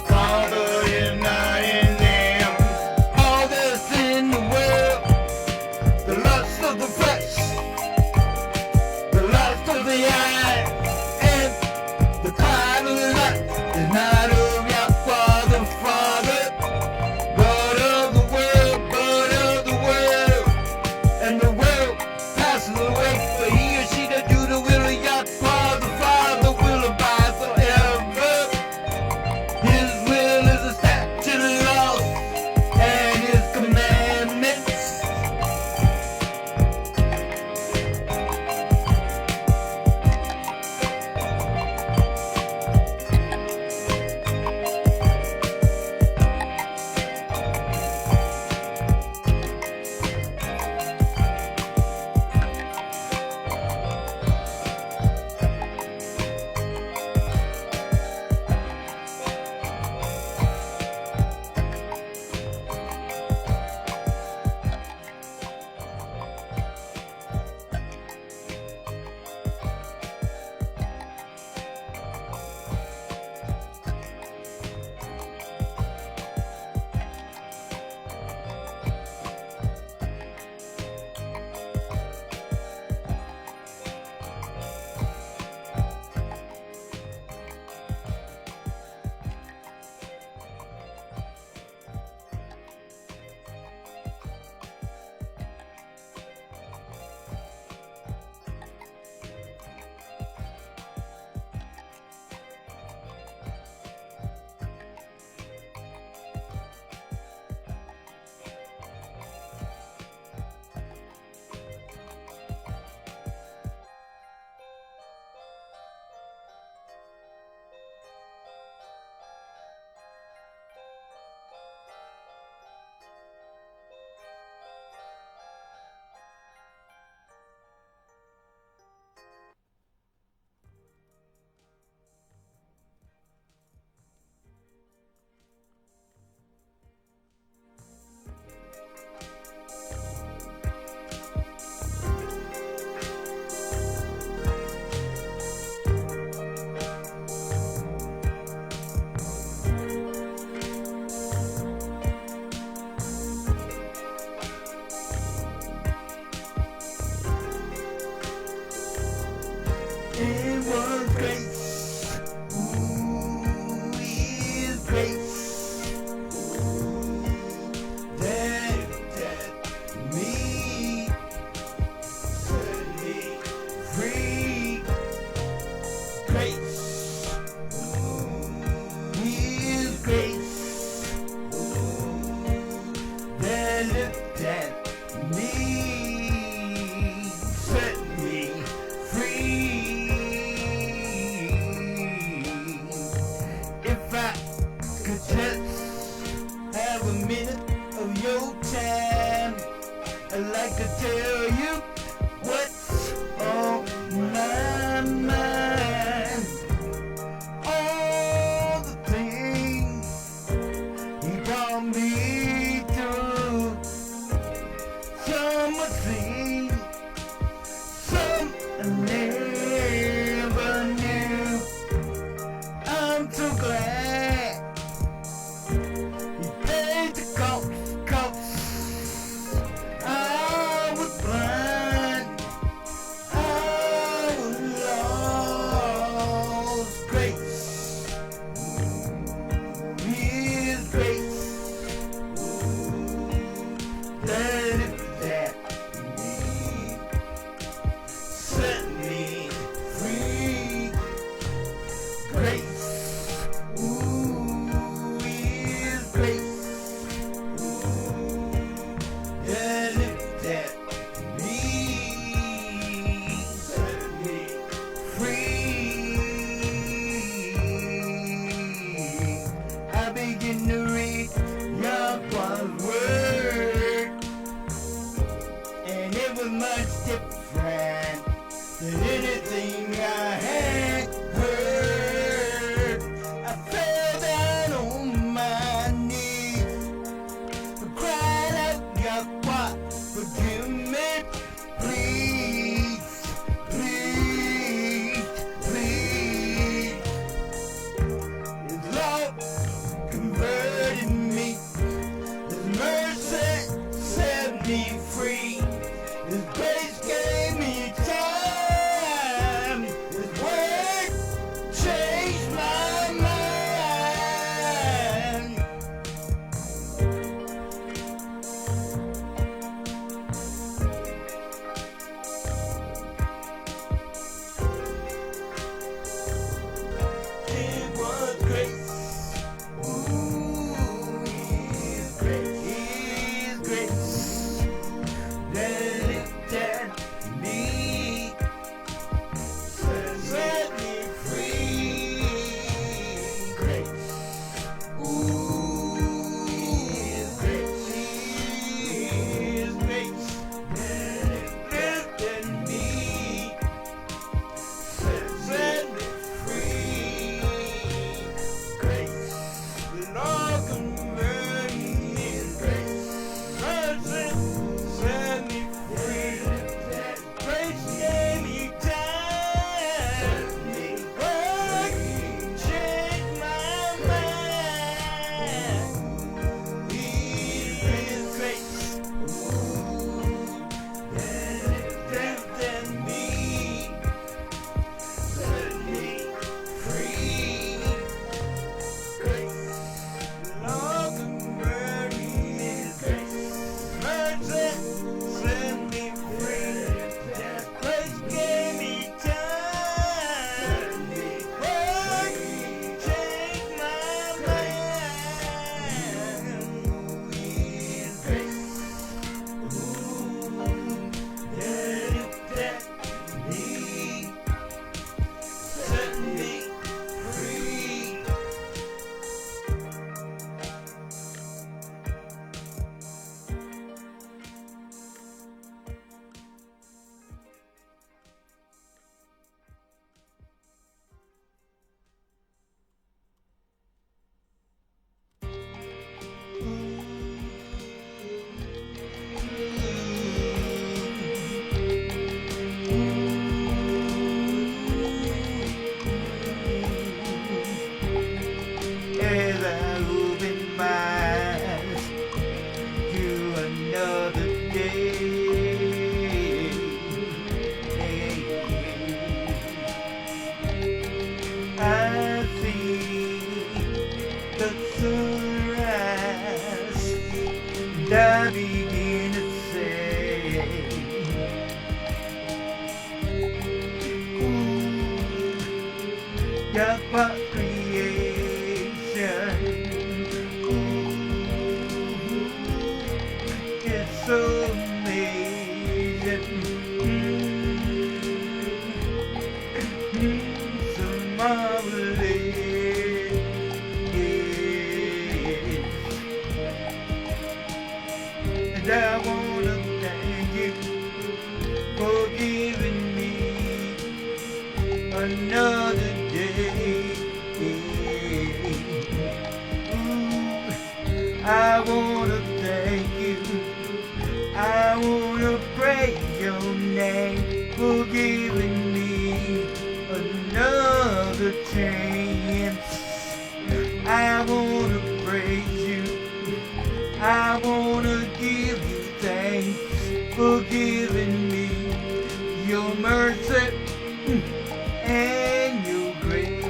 Father is not in them. All that's in the world, the lust of the flesh, the lust of the eye, and the pride of life is not of Yahweh the Father, but of the world, and the world passes away, but he or she that do the will of Yahweh the Father will abide forever. His will is a statute of laws and his commandments. much different than anything I had heard. I fell down on my knees, cried out, Yahweh, forgive me, please, please, please. His love converted me, His mercy set me free, His grace gave me time, His word changed my mind. It was grace. Ooh, His grace, His grace that lifted me, set me free. Grace, ooh, His grace, His grace that lifted me, set me free. Grace, the Lord converted me. Grace, mercy set me free. Grace gave me time. Work changed my mind. His grace, that lifted me, set me free. Grace, Lord convert me. Grace, mercy set me free. Grace gave me time. Work changed my mind. His grace, that lifted me, set me free. As I open my eyes to another day, I see the sunrise, and I begin to say, ooh, Yahweh creation, ooh, it's so amazing, so marvelous, and I wanna thank you for giving me another day. Ooh, I wanna thank you. I wanna praise your name for giving me another chance. I wanna praise you. I wanna give you thanks for giving me your mercy and your grace.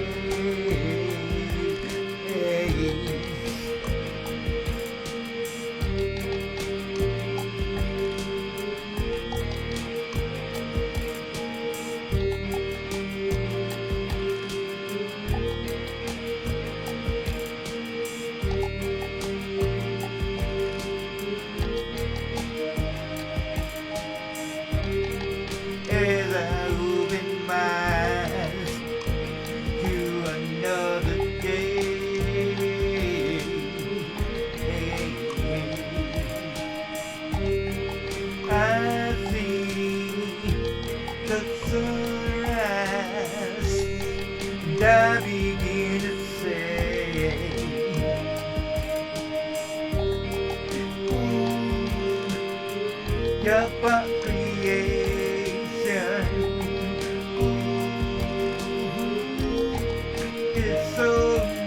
It's so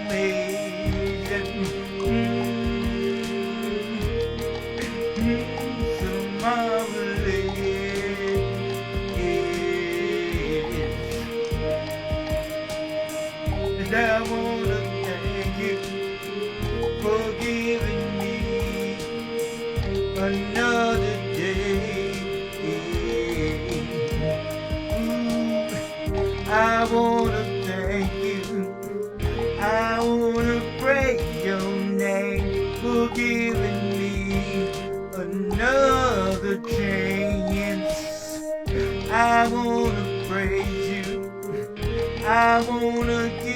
amazing. So marvelous. And I wanna thank you for giving me another day. I wanna thank you. I wanna praise your name for giving me another chance. I wanna praise you. I wanna give